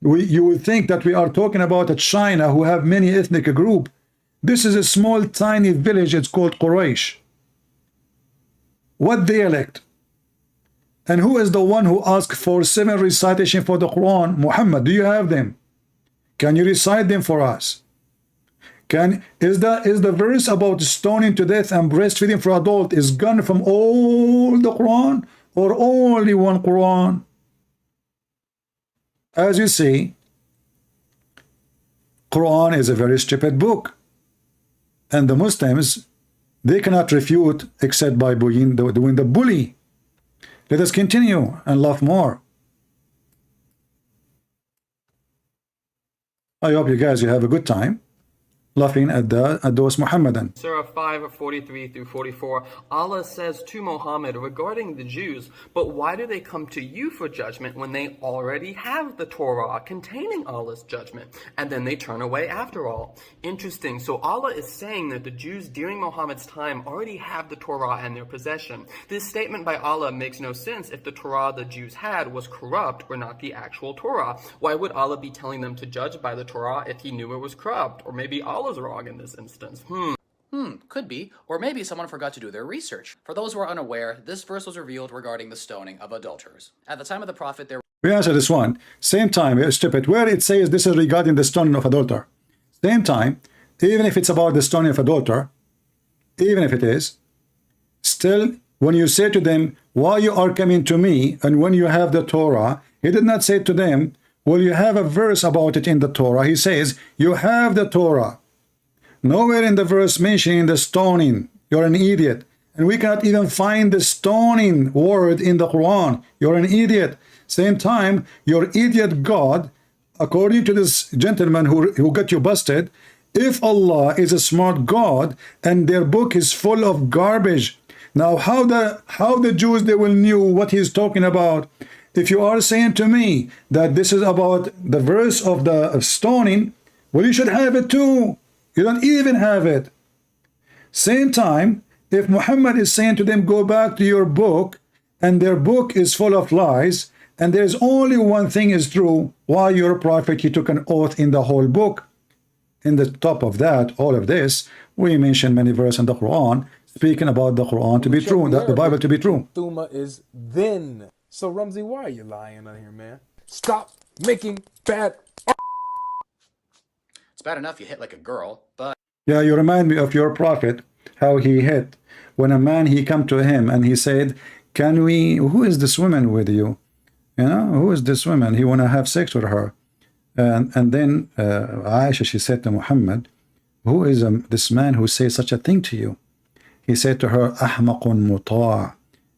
you will think that we are talking about a China who have many ethnic group. This is a small tiny village. It's called Quraysh. What dialect? And who is the one who asked for 7 recitation for the Quran? Muhammad. Do you have them? Can you recite them for us? Is the verse about stoning to death and breastfeeding for adult is gone from all the Quran, or only one Quran? As you see, Quran is a very stupid book, and the Muslims, they cannot refute except by doing the bully. Let us continue and laugh more. I hope you guys have a good time laughing at those Muhammadan. Surah 5:43 through 44, Allah says to Muhammad regarding the Jews, but why do they come to you for judgment when they already have the Torah containing Allah's judgment, and then they turn away after all? Interesting. So Allah is saying that the Jews during Muhammad's time already have the Torah in their possession. This statement by Allah makes no sense if the Torah the Jews had was corrupt or not the actual Torah. Why would Allah be telling them to judge by the Torah if he knew it was corrupt? Or maybe Allah's wrong in this instance. Could be. Or maybe someone forgot to do their research. For those who are unaware, this verse was revealed regarding the stoning of adulterers. At the time of the Prophet, there we answer this one. Same time, stupid. Where it says this is regarding the stoning of adulterer. Same time, even if it's about the stoning of adulterer, even if it is, still, when you say to them, why you are coming to me, and when you have the Torah, he did not say to them, well, you have a verse about it in the Torah. He says, you have the Torah. Nowhere in the verse mentioning the stoning. You're an idiot. And we cannot even find the stoning word in the Quran. You're an idiot. Same time, your idiot God, according to this gentleman who got you busted, if Allah is a smart God and their book is full of garbage, now how the Jews, they will knew what he's talking about? If you are saying to me that this is about the verse of the stoning, well, you should have it too. You don't even have it. Same time, if Muhammad is saying to them, go back to your book, and their book is full of lies, and there's only one thing is true, why your prophet, he took an oath in the whole book. In the top of that, all of this, we mention many verses in the Quran, speaking about the Quran to be true, the Bible to be true. Thuma is then. So, Rumsey, why are you lying on here, man? Stop making bad art. It's bad enough you hit like a girl, but... Yeah, you remind me of your prophet how he hit when a man he come to him and he said, can we, who is this woman with you? You know, who is this woman? He want to have sex with her. And then Aisha, she said to Muhammad, who is this man who says such a thing to you? He said to her, Ahmaqun muta'.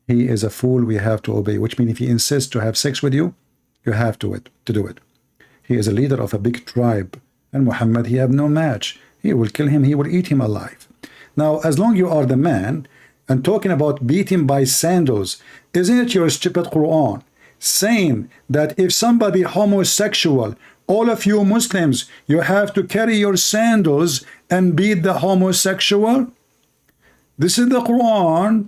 He is a fool we have to obey, which means if he insists to have sex with you, you have to do it. He is a leader of a big tribe. And Muhammad, he have no match. He will kill him, he will eat him alive. Now, as long you are the man, and talking about beating by sandals, isn't it your stupid Quran saying that if somebody homosexual, all of you Muslims, you have to carry your sandals and beat the homosexual? This is the Quran.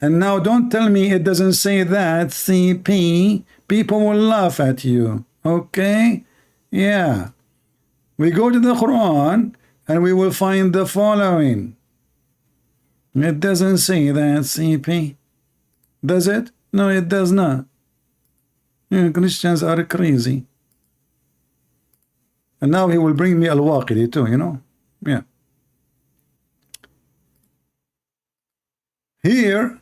And now don't tell me it doesn't say that, CP. People will laugh at you. Okay? Yeah. We go to the Quran and we will find the following. It doesn't say that, CP. Does it? No, it does not. Yeah, Christians are crazy. And now he will bring me Al-Waqidi too, you know? Yeah. Here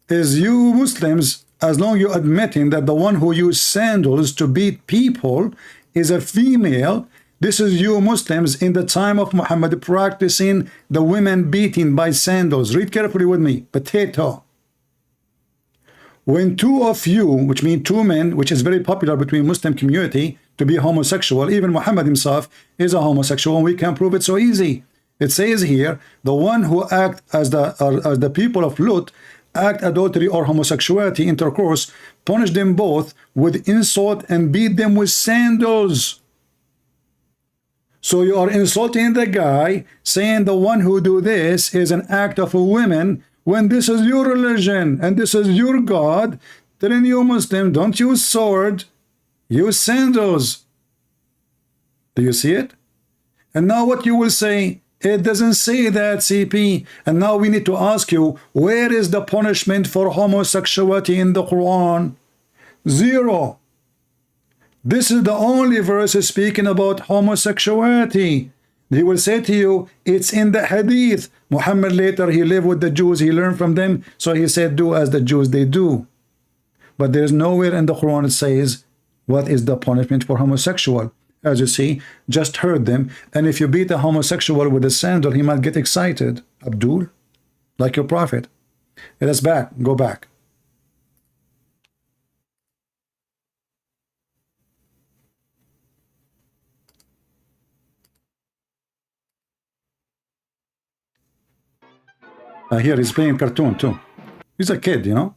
is you Muslims, as long you admitting that the one who used sandals to beat people is a female. This is you Muslims in the time of Muhammad practicing the women beating by sandals. Read carefully with me. Potato. When two of you, which mean two men, which is very popular between Muslim community to be homosexual, even Muhammad himself is a homosexual, and we can prove it so easy. It says here, the one who act as the people of Lut act adultery or homosexuality intercourse, punish them both with insult and beat them with sandals. So you are insulting the guy, saying the one who do this is an act of a woman, when this is your religion and this is your God, telling you Muslim, don't use sword, use sandals. Do you see it? And now what you will say, it doesn't say that, CP. And now we need to ask you, where is the punishment for homosexuality in the Quran? Zero. This is the only verse speaking about homosexuality. He will say to you, it's in the hadith. Muhammad later, he lived with the Jews, he learned from them, so he said, do as the Jews they do. But there's nowhere in the Quran it says, what is the punishment for homosexual? As you see, just heard them. And if you beat a homosexual with a sandal, he might get excited. Abdul, like your prophet. Let us back, go back. Here he's playing cartoon too. He's a kid, you know.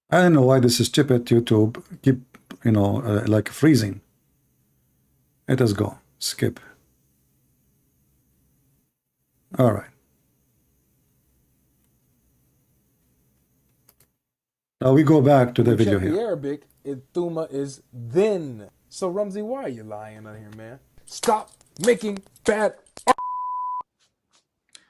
I don't know why this is stupid YouTube keep, you know, like freezing. Let us go. Skip. All right. Now we go back to the video Check here. the Arabic, Thumma is then. So Rumsey, why are you lying on here, man? Stop making bad.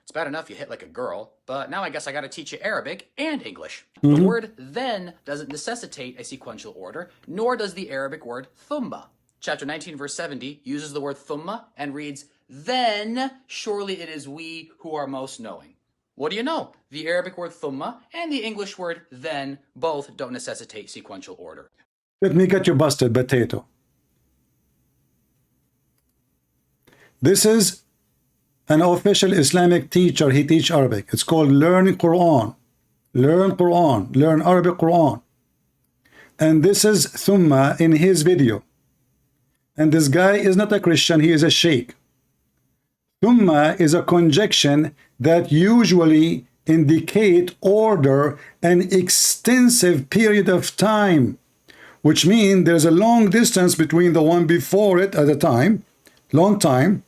It's bad enough you hit like a girl, but now I guess I gotta teach you Arabic and English. Mm-hmm. The word then doesn't necessitate a sequential order, nor does the Arabic word thumma. Chapter 19, verse 70 uses the word thumma and reads, then surely it is we who are most knowing. What do you know? The Arabic word thumma and the English word then both don't necessitate sequential order. Let me get you busted, potato. This is an official Islamic teacher. He teaches Arabic. It's called Learn Quran. Learn Quran. Learn Arabic Quran. And this is Thumma in his video. And this guy is not a Christian. He is a sheikh. Thumma is a conjunction that usually indicate order and extensive period of time, which means there's a long distance between the one before it at a time, long time,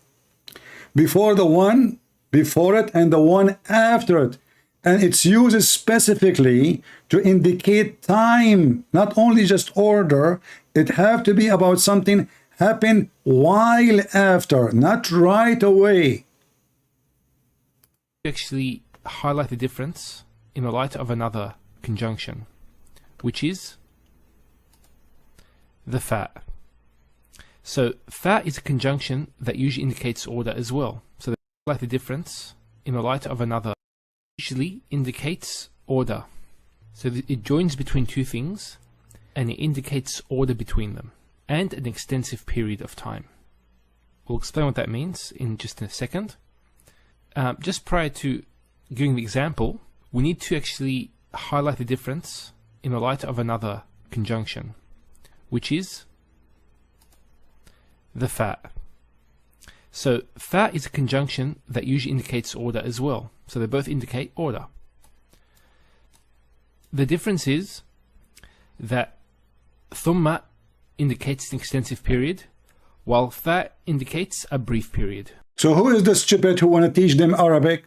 before the one before it and the one after it. And it's used specifically to indicate time, not only just order. It have to be about something happen while after, not right away. Actually highlight the difference in the light of another conjunction, which is the fa. So fa is a conjunction that usually indicates order as well. So the like the difference in the light of another usually indicates order. So it joins between two things and it indicates order between them and an extensive period of time. We'll explain what that means in just a second. Just prior to giving the example, we need to actually highlight the difference in the light of another conjunction, which is the fa. So fa is a conjunction that usually indicates order as well. So they both indicate order. The difference is that thumma indicates an extensive period, while fa indicates a brief period. So who is the stupid who want to teach them Arabic?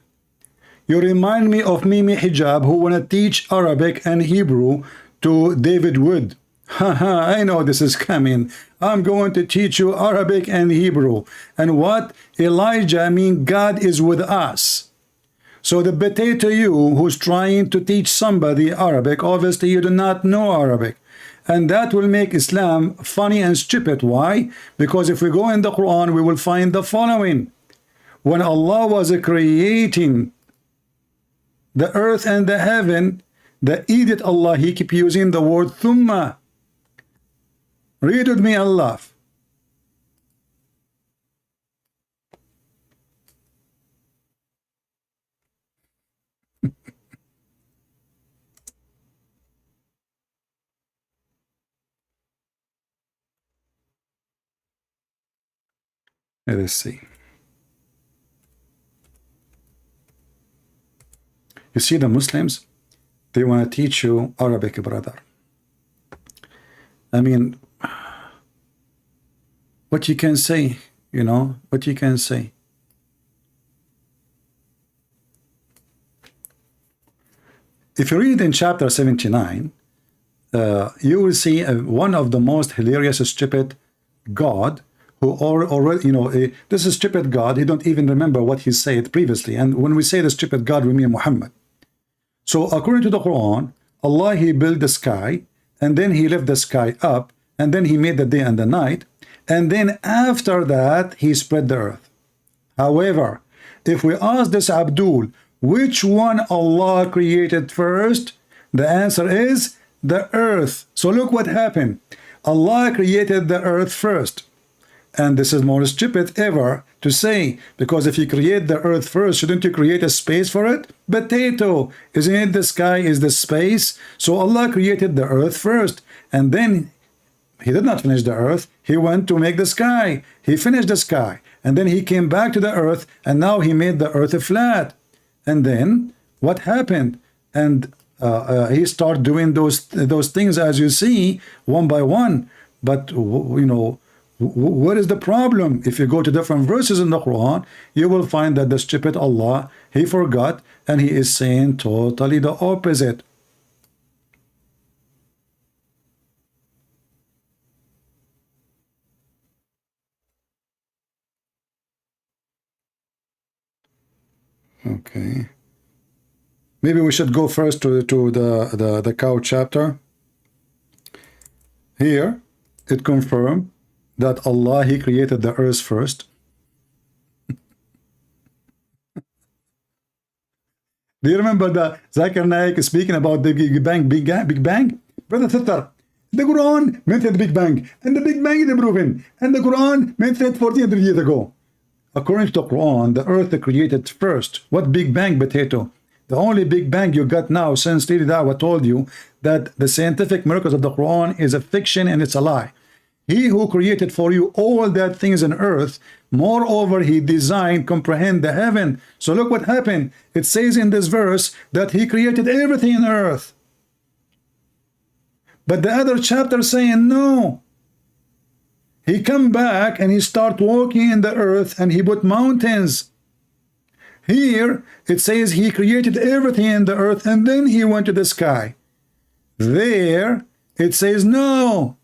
You remind me of Mimi Hijab, who want to teach Arabic and Hebrew to David Wood. Haha, I know this is coming. I'm going to teach you Arabic and Hebrew. And what? Elijah mean God is with us. So the potato you who's trying to teach somebody Arabic, obviously you do not know Arabic. And that will make Islam funny and stupid. Why? Because if we go in the Quran, we will find the following. When Allah was creating the earth and the heaven, the idiot Allah, he keep using the word thumma. Read with me and laugh. Let us see. You see, the Muslims, they want to teach you Arabic, brother. I mean, what you can say, you know, what you can say. If you read in chapter 79, you will see one of the most hilarious, stupid God who already, you know, this is stupid God. He don't even remember what he said previously. And when we say the stupid God, we mean Muhammad. So according to the Quran, Allah, he built the sky, and then he left the sky up, and then he made the day and the night, and then after that, he spread the earth. However, if we ask this Abdul, which one Allah created first? The answer is the earth. So look what happened. Allah created the earth first. And this is more stupid ever to say, because if you create the earth first, shouldn't you create a space for it? Potato, isn't it the sky is the space? So Allah created the earth first, and then he did not finish the earth. He went to make the sky. He finished the sky, and then he came back to the earth, and now he made the earth flat. And then what happened? And he started doing those things as you see, one by one. But you know, what is the problem? If you go to different verses in the Quran, you will find that the stupid Allah, he forgot, and he is saying totally the opposite. Okay. Maybe we should go first to the cow chapter. Here, it confirmed that Allah, he created the earth first. Do you remember the Zakir Naik speaking about the Big Bang? Brother sister, the Quran mentioned the Big Bang, and the Big Bang is proven, and the Quran mentioned 1400 years ago. According to the Quran, the earth created first. What Big Bang, potato? The only Big Bang you got now, since Lady Dawah told you that the scientific miracles of the Quran is a fiction and it's a lie. He who created for you all that things on earth, moreover, he designed, comprehend the heaven. So look what happened. It says in this verse that he created everything on earth. But the other chapter saying no. He come back and he start walking in the earth and he put mountains. Here it says he created everything in the earth and then he went to the sky. There it says no.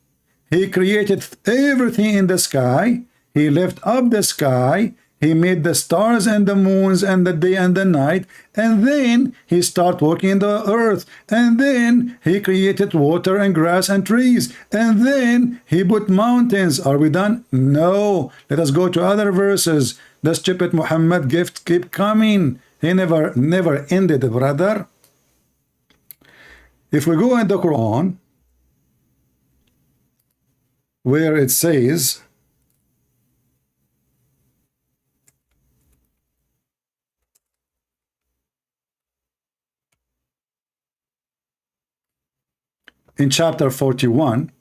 He created everything in the sky. He left up the sky. he made the stars and the moons and the day and the night, and then he started working the earth, and then he created water and grass and trees, and then he put mountains. Are we done? No. Let us go to other verses. The stupid Muhammad gift keep coming. He never ended, brother. If we go in the Quran, where it says, in chapter 41,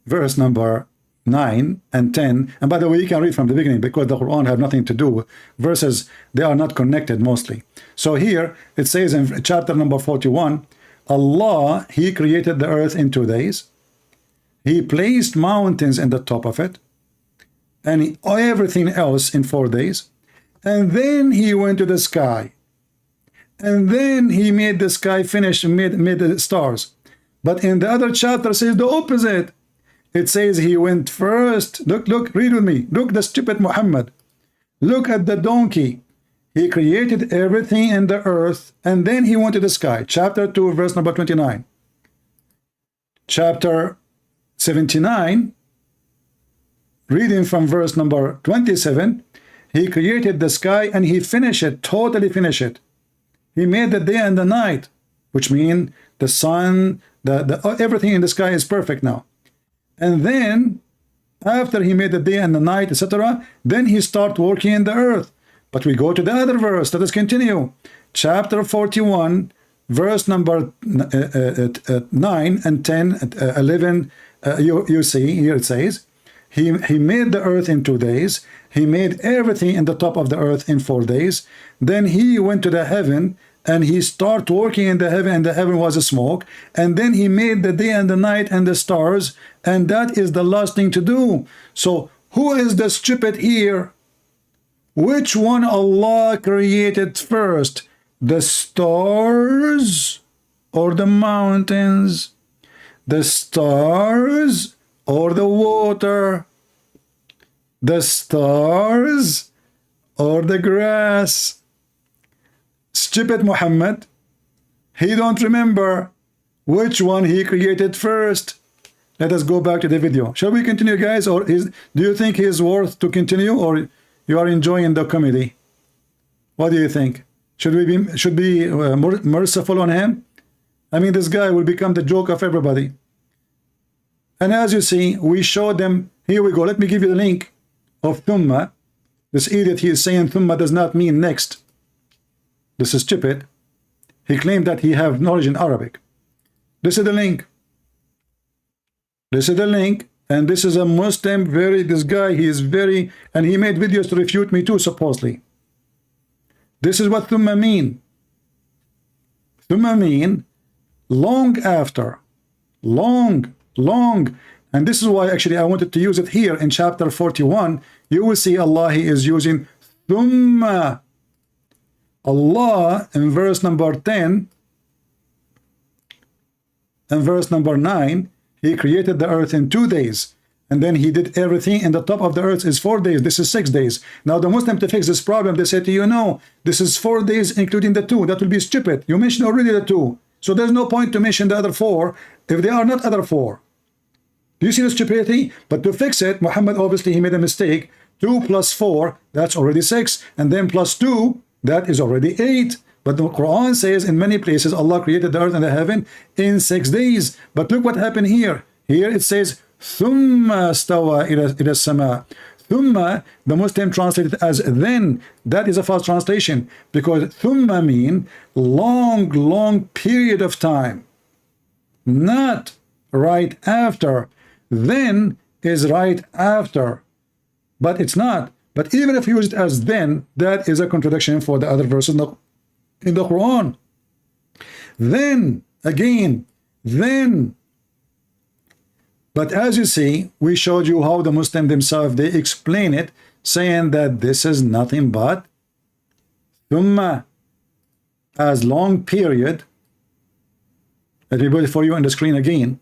verse number 9 and 10, and by the way, you can read from the beginning because the Quran have nothing to do with verses, they are not connected mostly. So here it says in chapter number 41, Allah, he created the earth in 2 days. He placed mountains in the top of it, and everything else in 4 days. And then he went to the sky, and then he made the sky finish and made the stars. But in the other chapter says the opposite. It says he went first. Look, read with me. Look, the stupid Muhammad. Look at the donkey. He created everything in the earth, and then he went to the sky. Chapter 2, verse number 29. Chapter 79, reading from verse number 27, he created the sky and he finished it, totally finished it. He made the day and the night, which means the sun, everything in the sky is perfect now. And then, after he made the day and the night, etc., then he started working in the earth. But we go to the other verse. Let us continue. Chapter 41, verse number 9 and 10, 11, you see, here it says, he made the earth in 2 days. He made everything in the top of the earth in 4 days. Then he went to the heaven, and he started working in the heaven, and the heaven was a smoke. And then he made the day and the night and the stars, and that is the last thing to do. So who is the stupid here? Which one Allah created first? The stars or the mountains? The stars or the water? The stars or the grass? Stupid Muhammad, he don't remember which one he created first. Let us go back to the video. Shall we continue, guys, or do you think he is worth to continue, or you are enjoying the comedy? What do you think? Should we be more merciful on him? I mean, this guy will become the joke of everybody. And as you see, we showed them. Here we go. Let me give you the link of Thumma. This idiot, he is saying Thumma does not mean next. This is stupid. He claimed that he have knowledge in Arabic. This is the link. This is the link. And this is a Muslim, this guy, he is very, and he made videos to refute me too, supposedly. This is what Thumma mean. Thumma mean long after. Long. And this is why actually I wanted to use it here in chapter 41. You will see Allah, he is using Thumma. Allah in verse number 10 and verse number 9, he created the earth in 2 days, and then he did everything in the top of the earth is 4 days. This is 6 days. Now the Muslim, to fix this problem, they say to you, no, this is 4 days including the 2. That will be stupid. You mentioned already the 2, so there's no point to mention the other 4 if they are not other 4. Do you see the stupidity? But to fix it, Muhammad obviously he made a mistake. 2 plus 4, that's already 6, and then plus 2, that is already 8. But the Quran says in many places Allah created the earth and the heaven in 6 days. But look what happened here. Here it says Thumma stawa ila sama. Thumma, the Muslim translated as then. That is a false translation, because Thumma mean long period of time, not right after. Then is right after, but it's not. But even if you use it as then, that is a contradiction for the other verses in the Quran. Then, again, then. But as you see, we showed you how the Muslim themselves, they explain it, saying that this is nothing but Thumma, as long period. Let me put it for you on the screen again.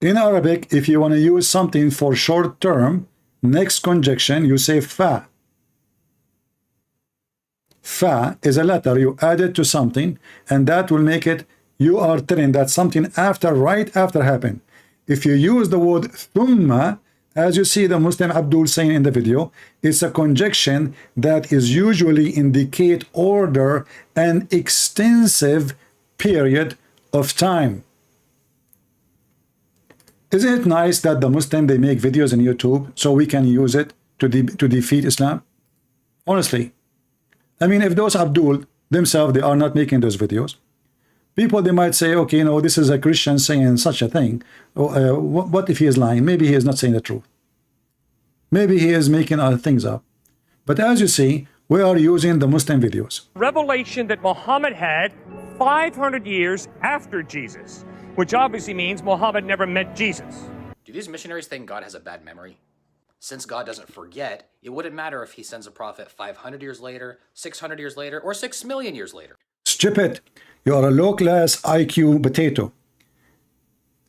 In Arabic, if you want to use something for short term, Next conjunction, you say fa. Fa is a letter you add it to something, and that will make it, you are telling that something after, right after happened. If you use the word thumma, as you see the Muslim Abdul saying in the video, it's a conjunction that is usually indicate order and extensive period of time. Isn't it nice that the Muslim, they make videos on YouTube so we can use it to defeat Islam? Honestly. I mean, if those Abdul themselves, they are not making those videos, people, they might say, okay, no, this is a Christian saying such a thing. What if he is lying? Maybe he is not saying the truth. Maybe he is making other things up. But as you see, we are using the Muslim videos. Revelation that Muhammad had 500 years after Jesus, which obviously means Muhammad never met Jesus. Do these missionaries think God has a bad memory? Since God doesn't forget, it wouldn't matter if he sends a prophet 500 years later, 600 years later, or 6 million years later. Stupid. You are a low-class IQ potato.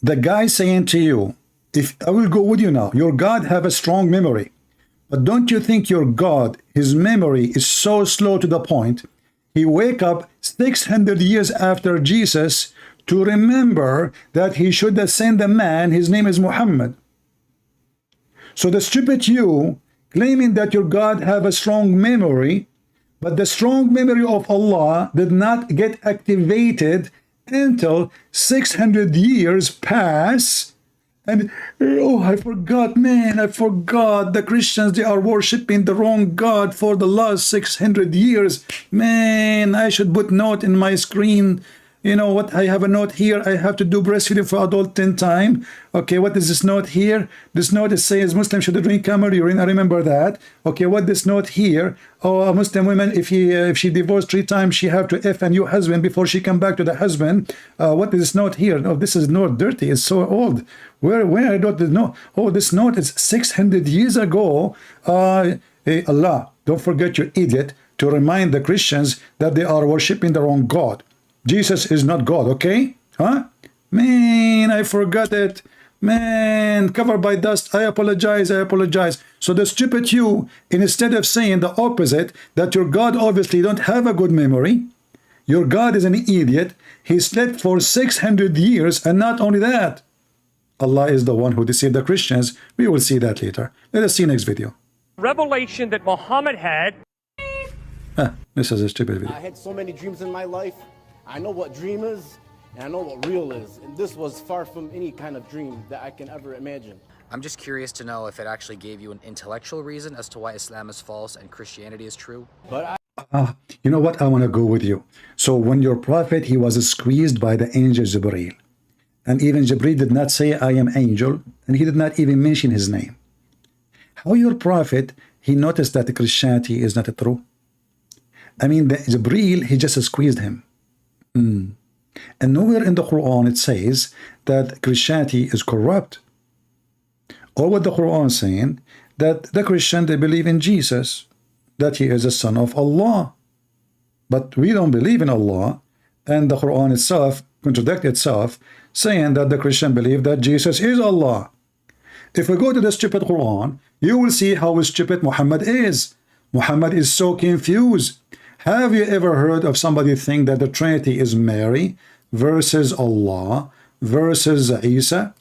The guy saying to you, if I will go with you now, your God have a strong memory. But don't you think your God, his memory is so slow to the point, he wake up 600 years after Jesus to remember that he should have sent a man, his name is Muhammad. So the stupid you, claiming that your God have a strong memory, but the strong memory of Allah did not get activated until 600 years pass. And, oh, I forgot, man, I forgot. The Christians, they are worshiping the wrong God for the last 600 years. Man, I should put note in my screen. You know what? I have a note here. I have to do breastfeeding for adult 10 times. Okay, what is this note here? This note is says Muslim should drink camel urine. I remember that. Okay, what this note here? Oh, a Muslim woman, if she divorced 3 times, she have to F a new husband before she come back to the husband. What is this note here? Oh, this is note dirty. It's so old. Where I don't know. Oh, this note is 600 years ago. Hey, Allah, don't forget, you idiot, to remind the Christians that they are worshiping the wrong God. Jesus is not God, okay? Huh? Man, I forgot it. Man, covered by dust. I apologize, I apologize. So the stupid you, instead of saying the opposite, that your God obviously don't have a good memory, your God is an idiot, he slept for 600 years, and not only that, Allah is the one who deceived the Christians. We will see that later. Let us see next video. Revelation that Muhammad had. This is a stupid video. I had so many dreams in my life. I know what dream is, and I know what real is. And this was far from any kind of dream that I can ever imagine. I'm just curious to know if it actually gave you an intellectual reason as to why Islam is false and Christianity is true. But you know what? I want to go with you. So when your prophet, he was squeezed by the angel Jibreel. And even Jibreel did not say, I am angel. And he did not even mention his name. How your prophet, he noticed that Christianity is not true? I mean, the Jibreel, he just squeezed him. And nowhere in the Quran it says that Christianity is corrupt. Or what the Quran is saying, that the Christian, they believe in Jesus, that he is a son of Allah. But we don't believe in Allah, and the Quran itself contradicts itself, saying that the Christian believe that Jesus is Allah. If we go to the stupid Quran, you will see how stupid Muhammad is. Muhammad is so confused. Have you ever heard of somebody think that the Trinity is Mary versus Allah versus Isa?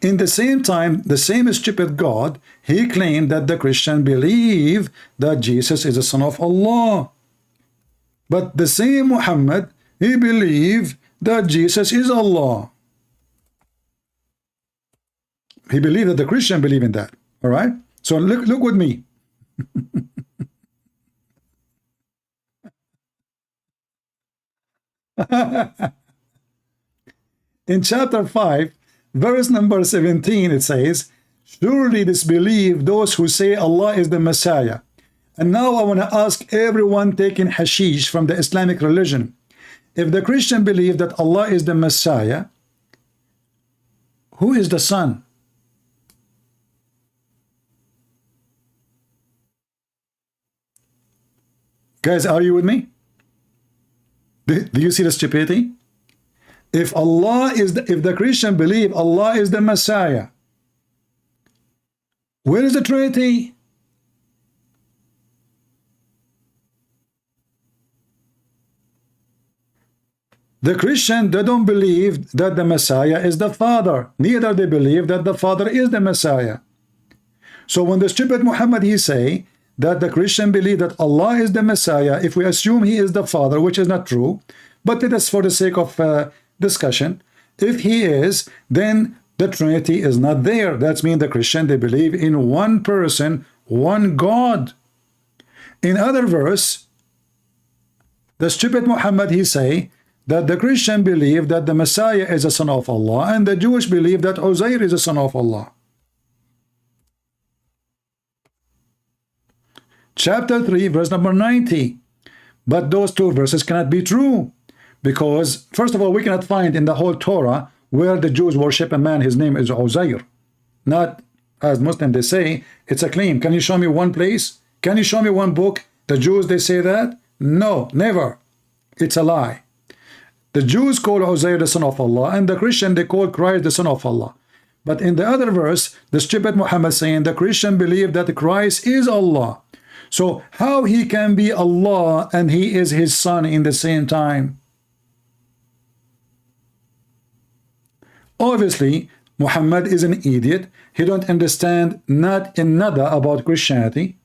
In the same time, the same stupid God, he claimed that the Christian believe that Jesus is the son of Allah. But the same Muhammad, he believed that Jesus is Allah. He believed that the Christian believe in that. All right? So look with me. In chapter 5, verse number 17, it says, surely disbelieve those who say Allah is the Messiah. And now I want to ask everyone taking hashish from the Islamic religion, if the Christian believe that Allah is the Messiah, who is the Son? Guys, are you with me? Do you see the stupidity? If Allah is if the Christian believe Allah is the Messiah, Where is the Trinity? The Christian, they don't believe that the Messiah is the Father. Neither they believe that the Father is the Messiah. So when the stupid Muhammad, he say that the Christian believe that Allah is the Messiah, if we assume he is the Father, which is not true, but it is for the sake of discussion, if he is, then the Trinity is not there. That means the Christian, they believe in one person, one God. In other verse, the stupid Muhammad, he say that the Christian believe that the Messiah is a son of Allah, and the Jewish believe that Uzair is a son of Allah. Chapter 3, verse number 90. But those two verses cannot be true, because first of all, we cannot find in the whole Torah where the Jews worship a man, his name is Uzair. Not as Muslims they say, it's a claim. Can you show me one place? Can you show me one book? The Jews, they say that? No, never. It's a lie. The Jews call Uzair the son of Allah, and the Christian, they call Christ the son of Allah. But in the other verse, the stupid Muhammad saying the Christian believe that Christ is Allah. So how he can be Allah and he is his son in the same time? Obviously, Muhammad is an idiot. He don't understand not another about Christianity.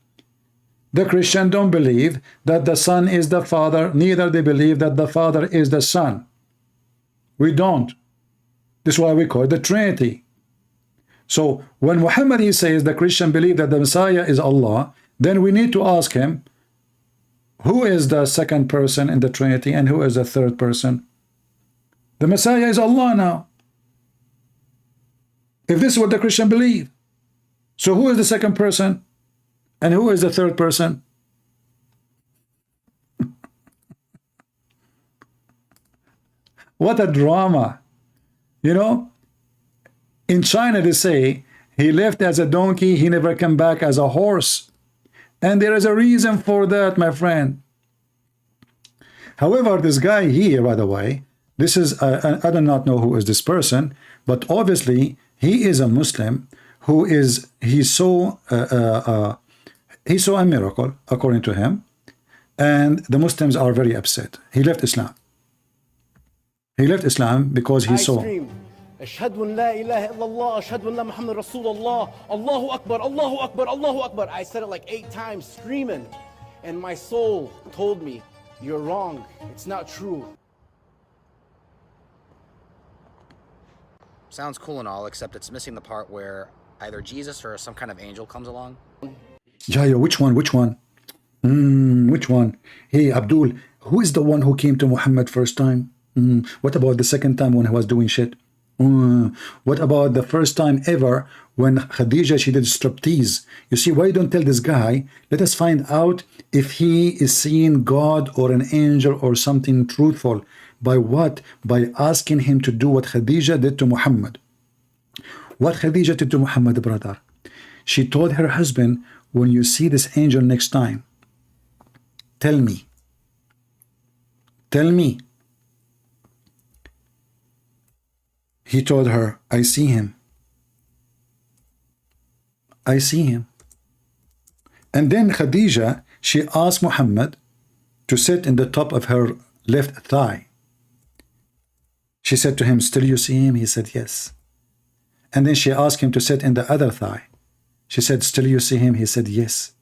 The Christian don't believe that the Son is the Father, neither they believe that the Father is the Son. We don't. This is why we call it the Trinity. So when Muhammad he says the Christian believe that the Messiah is Allah, then we need to ask him, who is the second person in the Trinity and who is the third person? The Messiah is Allah now. If this is what the Christian believe, so who is the second person and who is the third person? What a drama. You know, in China they say he left as a donkey, he never came back as a horse. And there is a reason for that, my friend. However, this guy here, by the way, this is, I do not know who is this person, but obviously he is a Muslim who is, he saw a miracle, according to him, and the Muslims are very upset. He left Islam. He left Islam because he saw. أشهد أن لا إله إلا الله أشهد أن محمد رسول الله الله أكبر الله أكبر الله أكبر. I said it like 8 times screaming, and my soul told me, you're wrong, it's not true. Sounds cool and all, except it's missing the part where either Jesus or some kind of angel comes along. Yeah, which one? Which one? Which one? Hey, Abdul, who is the one who came to Muhammad first time? What about the second time when he was doing shit? What about the first time ever when Khadija, she did striptease? You see, why don't tell this guy? Let us find out if he is seeing God or an angel or something truthful. By what? By asking him to do what Khadija did to Muhammad. What Khadija did to Muhammad, brother? She told her husband, when you see this angel next time, tell me. Tell me. He told her, I see him. I see him. And then Khadija, she asked Muhammad to sit in the top of her left thigh. She said to him, still you see him? He said, yes. And then she asked him to sit in the other thigh. She said, still you see him? He said, yes.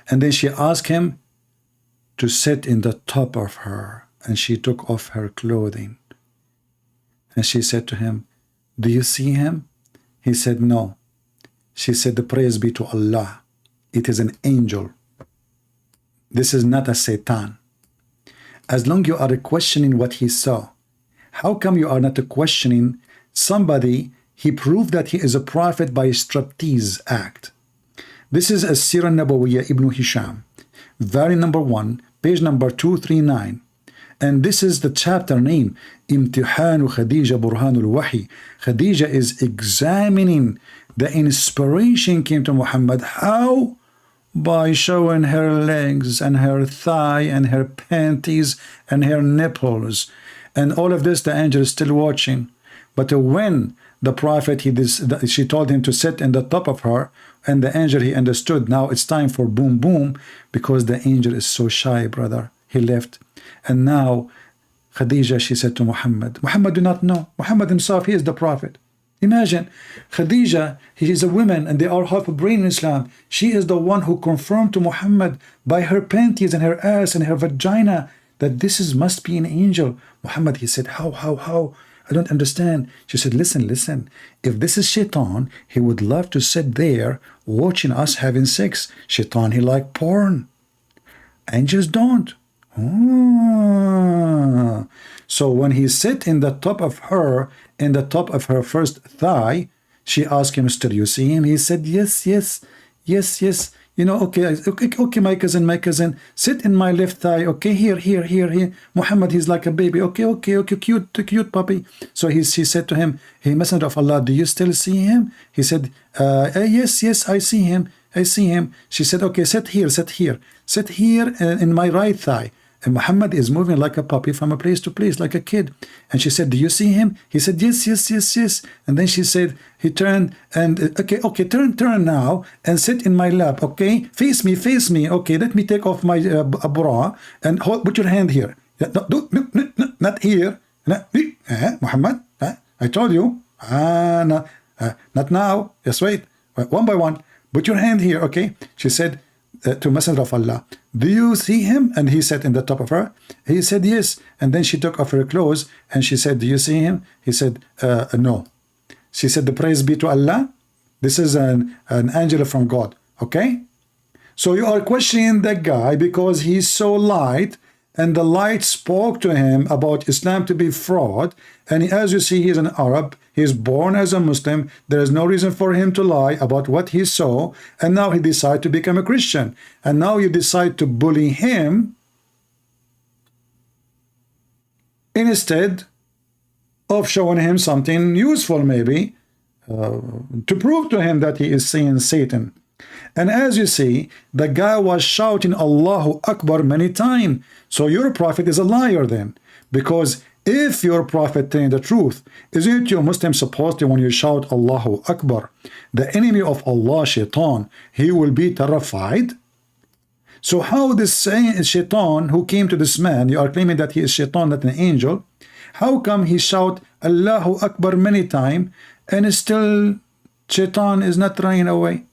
And then she asked him to sit in the top of her, and she took off her clothing. And she said to him, do you see him? He said, no. She said, the praise be to Allah. It is an angel. This is not a Satan. As long you are questioning what he saw, how come you are not questioning somebody? He proved that he is a prophet by a striptease act. This is a Sirah Nabawiyya Ibn Hisham, volume number 1, page number 239. And this is the chapter name, Imtihanu Khadija Burhanul Wahi. Khadija is examining the inspiration came to Muhammad. How? By showing her legs and her thigh and her panties and her nipples. And all of this, the angel is still watching. But when the prophet, she told him to sit in the top of her, and the angel, he understood. Now it's time for boom boom, because the angel is so shy, brother. He left. And now Khadija, she said to Muhammad do not know. Muhammad himself, he is the prophet. Imagine, Khadija, he is a woman, and they are half a brain in Islam. She is the one who confirmed to Muhammad by her panties and her ass and her vagina that this must be an angel. Muhammad, he said, how? I don't understand. She said, listen. If this is Shaitan, he would love to sit there watching us having sex. Shaitan, he like porn. Angels don't. Oh. So when he sat in the top of her first thigh, she asked him, "Do you see him?" He said, yes. You know, okay, my cousin, sit in my left thigh. Okay, here. Muhammad, he's like a baby. Okay, cute puppy. So he said to him, "Hey, Messenger of Allah, do you still see him?" He said, yes, I see him. She said, okay, sit here in my right thigh. And Muhammad is moving like a puppy from a place to place, like a kid. And she said, "Do you see him?" He said, yes. And then she said, he turned and, okay, turn now and sit in my lap, okay? Face me. Okay, let me take off my bra and put your hand here. No, not here. Muhammad, I told you. Not now. Just wait. One by one. Put your hand here, okay? She said, to Messenger of Allah, "Do you see him?" And he sat in the top of her. He said yes. And then she took off her clothes and she said, "Do you see him?" He said, no. She said, "The praise be to Allah. This is an angel from God." Okay? So you are questioning that guy because he's so light, and the light spoke to him about Islam to be fraud. And as you see, he's an Arab. He's born as a Muslim. There is no reason for him to lie about what he saw. And now he decided to become a Christian. And now you decide to bully him instead of showing him something useful, maybe, to prove to him that he is seeing Satan. And as you see, the guy was shouting Allahu Akbar many times. So your prophet is a liar then. Because if your prophet telling the truth, isn't your Muslim supposed to, when you shout Allahu Akbar, the enemy of Allah, Shaitan, he will be terrified? So how this Shaitan who came to this man, you are claiming that he is Shaitan, not an angel, how come he shout Allahu Akbar many times and still Shaitan is not running away?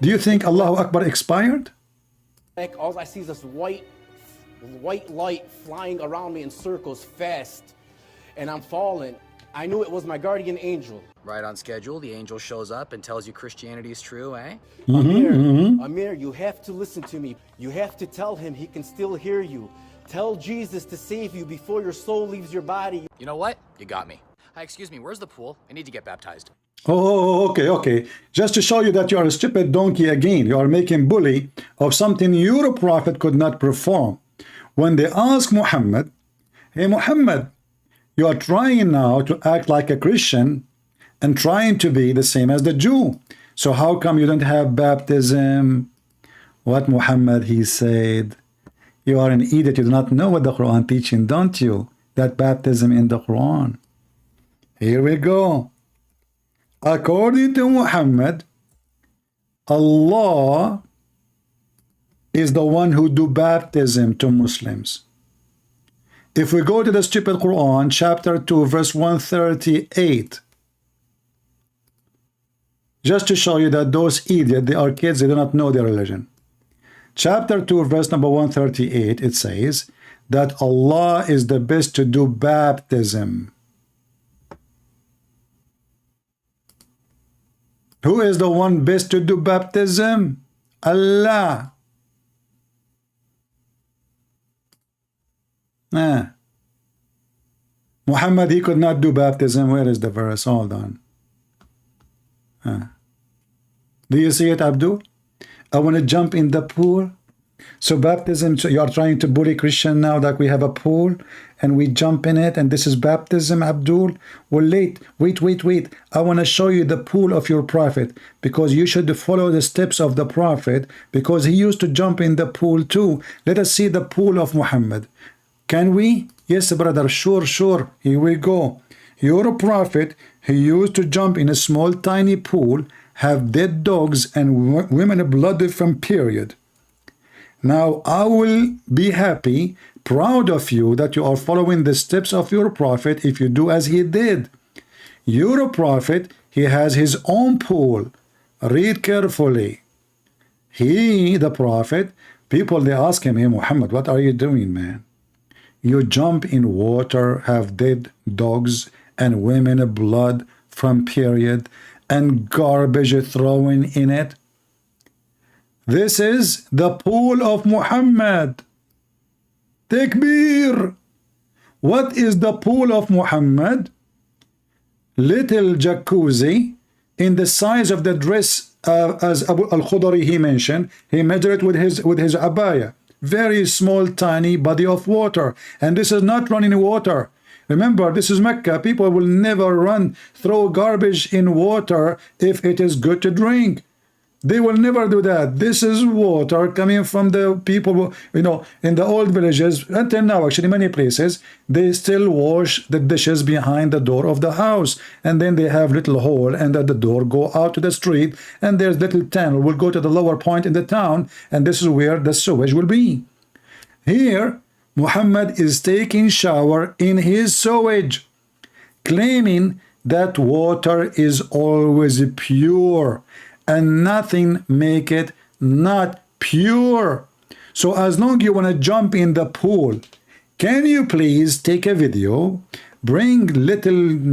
Do you think Allahu Akbar expired? Like, all I see is this white light flying around me in circles fast, and I'm falling. I knew it was my guardian angel. Right on schedule, the angel shows up and tells you Christianity is true, eh? Amir, you have to listen to me. You have to tell him he can still hear you. Tell Jesus to save you before your soul leaves your body. You know what? You got me. Hi, excuse me, where's the pool? I need to get baptized. Oh, okay. Just to show you that you are a stupid donkey again. You are making bully of something your prophet could not perform. When they ask Muhammad, "Hey Muhammad, you are trying now to act like a Christian and trying to be the same as the Jew. So how come you don't have baptism?" What Muhammad, he said, "You are an idiot. You do not know what the Quran teaching, don't you? That baptism in the Quran." Here we go. According to Muhammad, Allah is the one who do baptism to Muslims. If we go to the stupid Quran, chapter 2, verse 138, just to show you that those idiots, they are kids, they do not know their religion. Chapter 2, verse number 138, it says that Allah is the best to do baptism. Who is the one best to do baptism? Allah. Muhammad, he could not do baptism. Where is the verse? Hold on. Do you see it, Abdul? I want to jump in the pool. So baptism, so you are trying to bully Christian now that we have a pool and we jump in it and this is baptism, Abdul? Well, wait. I want to show you the pool of your prophet, because you should follow the steps of the prophet, because he used to jump in the pool too. Let us see the pool of Muhammad. Can we? Yes, brother, sure. Here we go. Your prophet, he used to jump in a small tiny pool, have dead dogs and women blood from period. Now I will be happy, proud of you that you are following the steps of your prophet if you do as he did. Your prophet, he has his own pool. Read carefully. He, the prophet, people, they ask him, hey Muhammad, what are you doing, man? You jump in water, have dead dogs and women blood from period and garbage thrown in it. This is the pool of Muhammad. Takbir. What is the pool of Muhammad? Little jacuzzi in the size of the dress, as Abu al-Khudari he mentioned. He measured it with his abaya. Very small tiny body of water, and this is not running water. Remember, this is Mecca. People will never throw garbage in water if it is good to drink. They will never do that. This is water coming from the people, you know, in the old villages. Until now, actually, many places, they still wash the dishes behind the door of the house. And then they have little hole, and at the door go out to the street. And there's little tunnel will go to the lower point in the town. And this is where the sewage will be. Here, Muhammad is taking shower in his sewage, claiming that water is always pure and nothing make it not pure. So as long you want to jump in the pool, can you please take a video, bring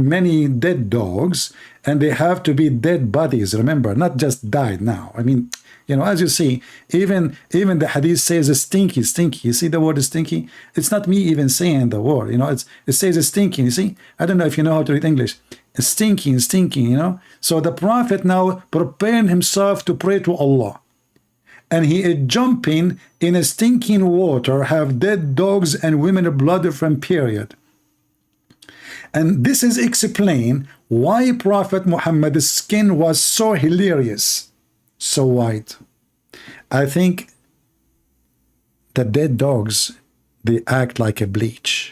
many dead dogs, and they have to be dead bodies, remember, not just died now. I mean, you know, as you see, even the hadith says stinky. You see the word stinky? It's not me even saying the word, you know, it says stinky, you see? I don't know if you know how to read English. Stinking, you know? So the prophet now preparing himself to pray to Allah. And he is jumping in a stinking water, have dead dogs and women blood from period. And this is explain why Prophet Muhammad's skin was so hilarious, so white. I think the dead dogs, they act like a bleach.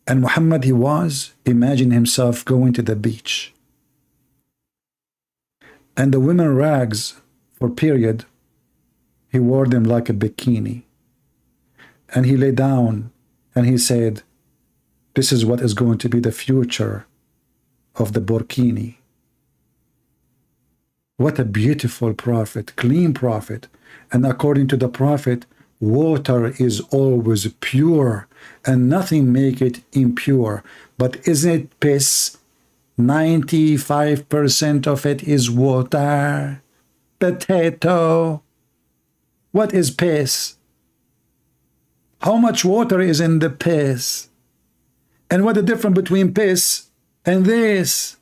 And Muhammad, he was, imagine himself going to the beach. And the women rags for period, he wore them like a bikini. And he lay down and he said, this is what is going to be the future of the burkini. What a beautiful prophet, clean prophet. And according to the prophet, water is always pure and nothing make it impure. But isn't it piss? 95% of it is water. Potato. What is piss? How much water is in the piss? And what the difference between piss and this?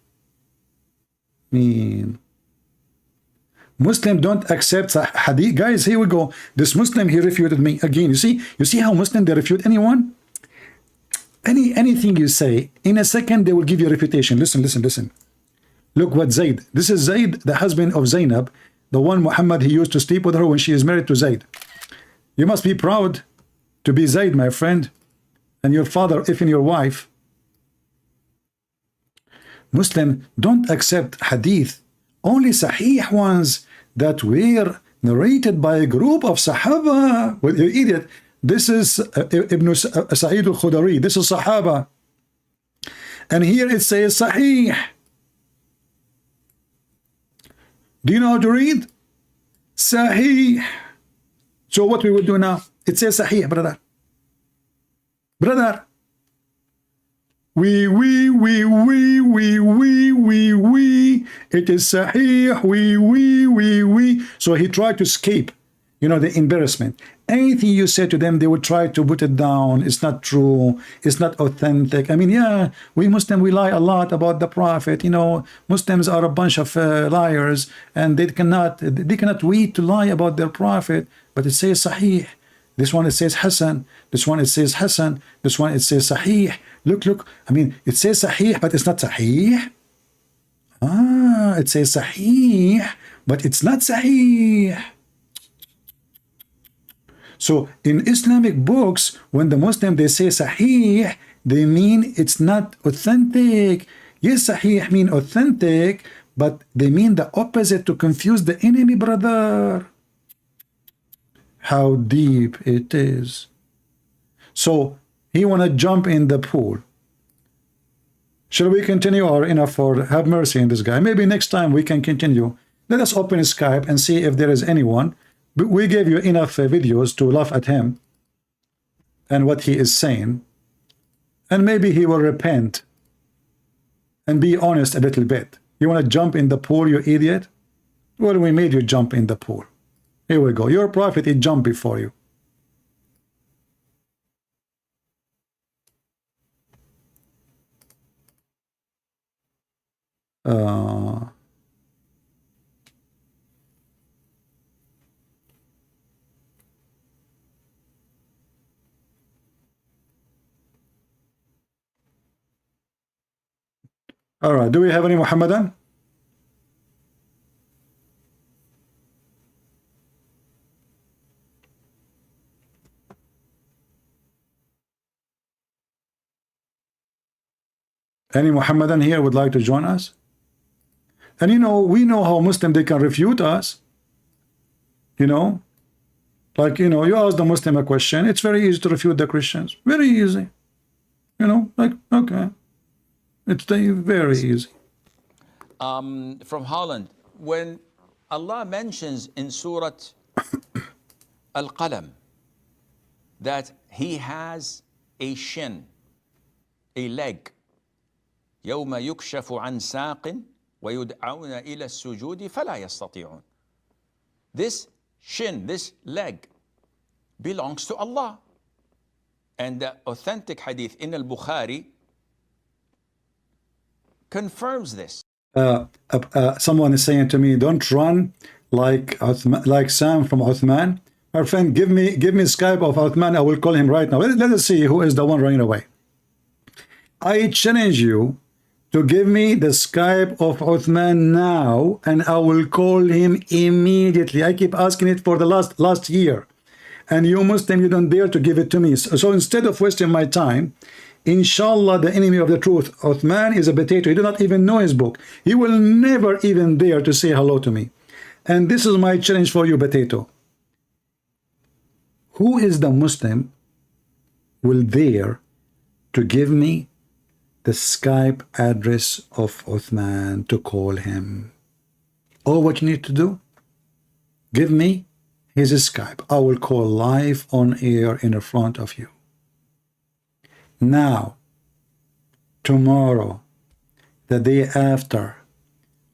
Muslim don't accept hadith. Guys, here we go. This Muslim, he refuted me again. You see how Muslim, they refute anyone? Anything you say, in a second, they will give you a refutation. Listen. Look what Zayd. This is Zayd, the husband of Zainab, the one Muhammad, he used to sleep with her when she is married to Zayd. You must be proud to be Zayd, my friend, and your father, even your wife. Muslim don't accept hadith, only sahih ones that were narrated by a group of Sahaba. Well, you idiot. This is Ibn Sa'id al-Khudari. This is Sahaba. And here it says Sahih. Do you know how to read? Sahih. So what we will do now? It says Sahih, brother. We. It is Sahih. We. So he tried to escape, you know, the embarrassment. Anything you say to them, they would try to put it down. It's not true. It's not authentic. I mean, yeah, we Muslims, we lie a lot about the Prophet. You know, Muslims are a bunch of liars, and they cannot wait to lie about their Prophet. But it says Sahih. This one, it says Hassan. This one, it says Hassan. This one, it says Sahih. Look. I mean, it says Sahih, but it's not Sahih. It says Sahih, but it's not Sahih. So in Islamic books, when the Muslim, they say Sahih, they mean it's not authentic. Yes, sahih mean authentic, but they mean the opposite to confuse the enemy, brother. How deep it is. So he wanna jump in the pool. Shall we continue or enough for have mercy in this guy? Maybe next time we can continue. Let us open Skype and see if there is anyone. But we gave you enough videos to laugh at him and what he is saying. And maybe he will repent and be honest a little bit. You want to jump in the pool, you idiot? Well, we made you jump in the pool. Here we go. Your prophet, he jumped before you. All right. Do we have any Muhammadan? Any Muhammadan here would like to join us? And you know, we know how Muslim they can refute us. You know, like, you know, you ask the Muslim a question, it's very easy to refute the Christians. Very easy. You know, like, okay. It's very easy. From Holland, when Allah mentions in Surah Al-Qalam that He has a shin, a leg, يوم يكشف عن ساق ويدعون إلى السجود فلا يستطيعون. This shin, this leg, belongs to Allah. And the authentic hadith in Al-Bukhari confirms this. Someone is saying to me, don't run like Sam from Uthman. My friend, give me Skype of Uthman. I will call him right now. Let us see who is the one running away. I challenge you to give me the Skype of Uthman now, and I will call him immediately. I keep asking it for the last year, and you Muslim, you don't dare to give it to me. So instead of wasting my time, inshallah, the enemy of the truth, Uthman, is a potato. You do not even know his book. He will never even dare to say hello to me. And this is my challenge for you, potato. Who is the Muslim will dare to give me the Skype address of Uthman to call him? All what you need to do, give me his Skype. I will call live on air in front of you. Now, tomorrow, the day after,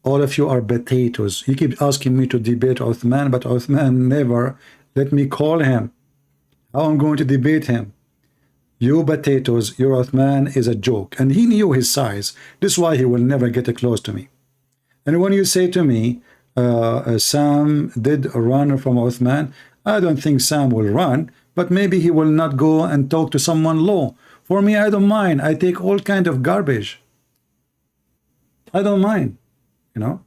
all of you are potatoes. You keep asking me to debate Uthman, but Uthman never let me call him. How I'm going to debate him? You potatoes, your Uthman is a joke. And he knew his size. This is why he will never get close to me. And when you say to me, Sam did run from Uthman, I don't think Sam will run, but maybe he will not go and talk to someone low. For me, I don't mind. I take all kind of garbage. I don't mind, you know.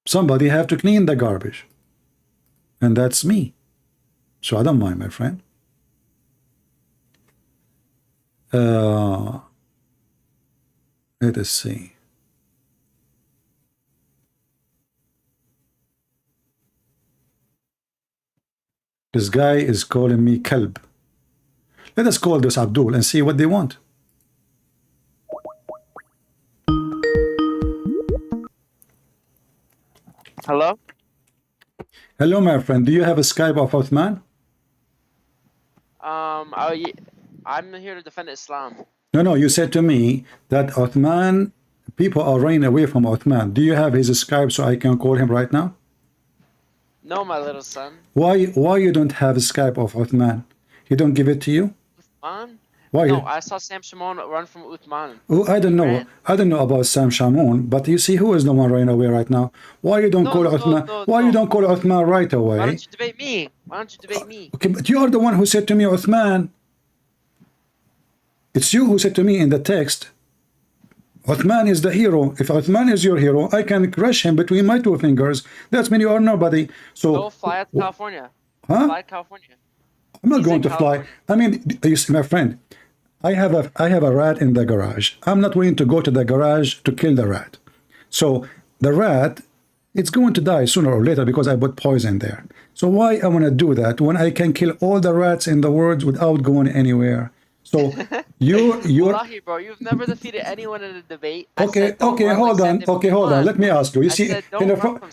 Somebody have to clean the garbage. And that's me. So I don't mind, my friend. Let us see. This guy is calling me Kalb. Let us call this Abdul and see what they want. Hello? Hello, my friend. Do you have a Skype of Uthman? I'm here to defend Islam. No, you said to me that Uthman, people are running away from Uthman. Do you have his Skype so I can call him right now? No, my little son. Why you don't have a Skype of Uthman? He don't give it to you? Uthman? Why? No, I saw Sam Shimon run from Uthman. Oh, I don't know. I don't know about Sam Shamoun, but you see who is the one running away right now? Why you don't call Uthman? Why you don't call Uthman right away? Why don't you debate me? Why don't you debate me? Okay, but you are the one who said to me, Uthman. It's you who said to me in the text, Uthman is the hero. If Uthman is your hero, I can crush him between my two fingers. That's mean you are nobody. So Go fly out to California. Huh? Fly to California. I'm not going to fly. I mean, you see, my friend, I have a rat in the garage. I'm not willing to go to the garage to kill the rat. So the rat, it's going to die sooner or later because I put poison there. So why I want to do that when I can kill all the rats in the world without going anywhere? So Wallahi, bro, you've never defeated anyone in a debate. okay, hold on. Let me ask you. You see, in the front,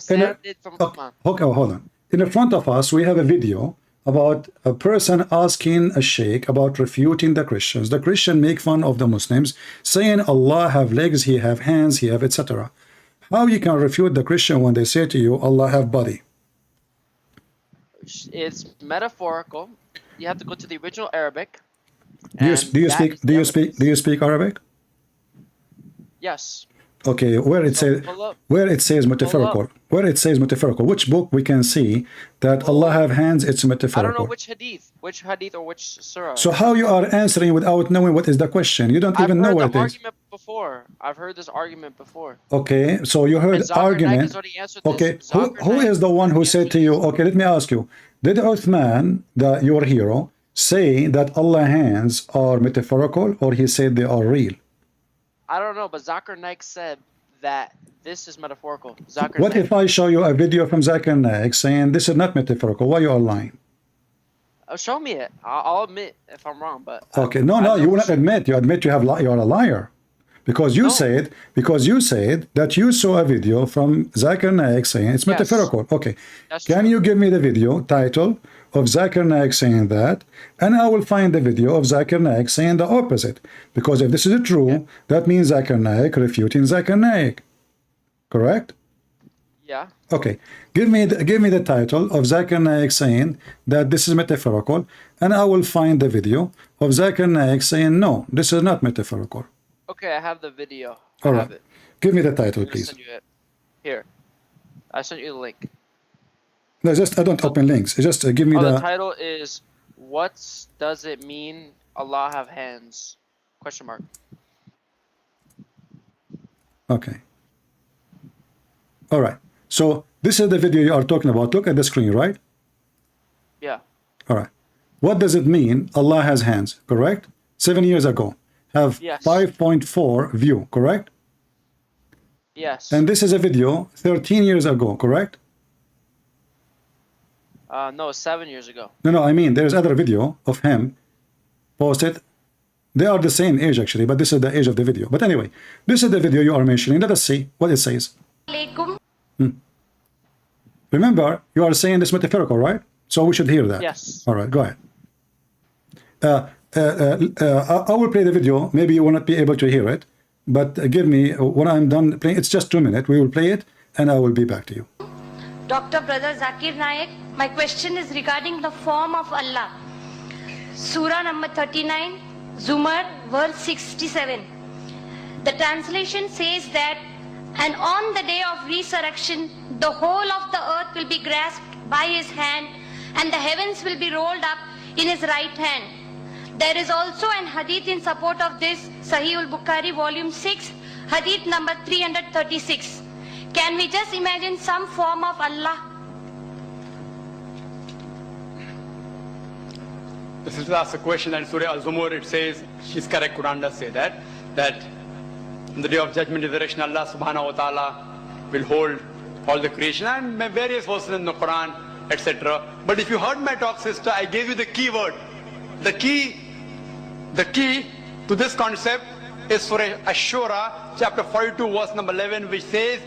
okay, hold on. In the front of us, we have a video about a person asking a sheikh about refuting the Christians. The Christian make fun of the Muslims, saying Allah have legs, He have hands, He have etc. How you can refute the Christian when they say to you, Allah have body? It's metaphorical. You have to go to the original Arabic. Do you speak Arabic? Yes. Okay, where it says metaphorical, which book we can see that Allah have hands, it's metaphorical. I don't know which hadith or which surah. So how you are answering without knowing what is the question? You don't even know what it is. I've heard this argument before. Okay, so you heard argument. Okay, who is the one who said to you, okay, let me ask you, did Uthman, your hero, say that Allah hands are metaphorical, or he said they are real? I don't know, but Zakir Naik said that this is metaphorical. What if I show you a video from Zakir Naik saying this is not metaphorical? Why you are lying? Show me it. I'll admit if I'm wrong, but okay, no, you will not admit. You admit you are a liar, because you said that you saw a video from Zakir Naik saying it's metaphorical. Okay, can you give me the video title of Zakir Naik saying that, and I will find the video of Zakir Naik saying the opposite, because if this is true, that means Zakir Naik refuting Zakir Naik, correct? Yeah. Okay, give me the title of Zakir Naik saying that this is metaphorical, and I will find the video of Zakir Naik saying no, this is not metaphorical. Okay, I have the video. All right, give me the title, please. Send you it. Here, I sent you the link. No, I don't open links. Just give me the title is "What does it mean Allah have hands?" Question mark. Okay. All right. So this is the video you are talking about. Look at the screen, right? Yeah. All right. What does it mean Allah has hands? Correct. 7 years ago, have 5.4 view. Correct. Yes. And this is a video 13 years ago. Correct. No, 7 years ago. No, I mean, there's other video of him posted. They are the same age, actually, but this is the age of the video. But anyway, this is the video you are mentioning. Let us see what it says. Remember, you are saying this metaphorical, right? So we should hear that. Yes. All right, go ahead. I will play the video. Maybe you will not be able to hear it, but give me, when I'm done playing, it's just 2 minutes. We will play it, and I will be back to you. Dr. Brother Zakir Naik, my question is regarding the form of Allah. Surah number 39, Zumar, verse 67. The translation says that, and on the day of resurrection, the whole of the earth will be grasped by His hand, and the heavens will be rolled up in His right hand. There is also an hadith in support of this, Sahih al-Bukhari, volume 6, hadith number 336. Can we just imagine some form of Allah? The sister asked a question in Surah Al-Zumur. It says, she's correct, Quran does say that on the day of judgment, resurrection, Allah subhanahu wa ta'ala will hold all the creation, and various verses in the Quran, etc. But if you heard my talk, sister, I gave you the key word. The key to this concept is Surah Ash-Shura, chapter 42, verse number 11, which says,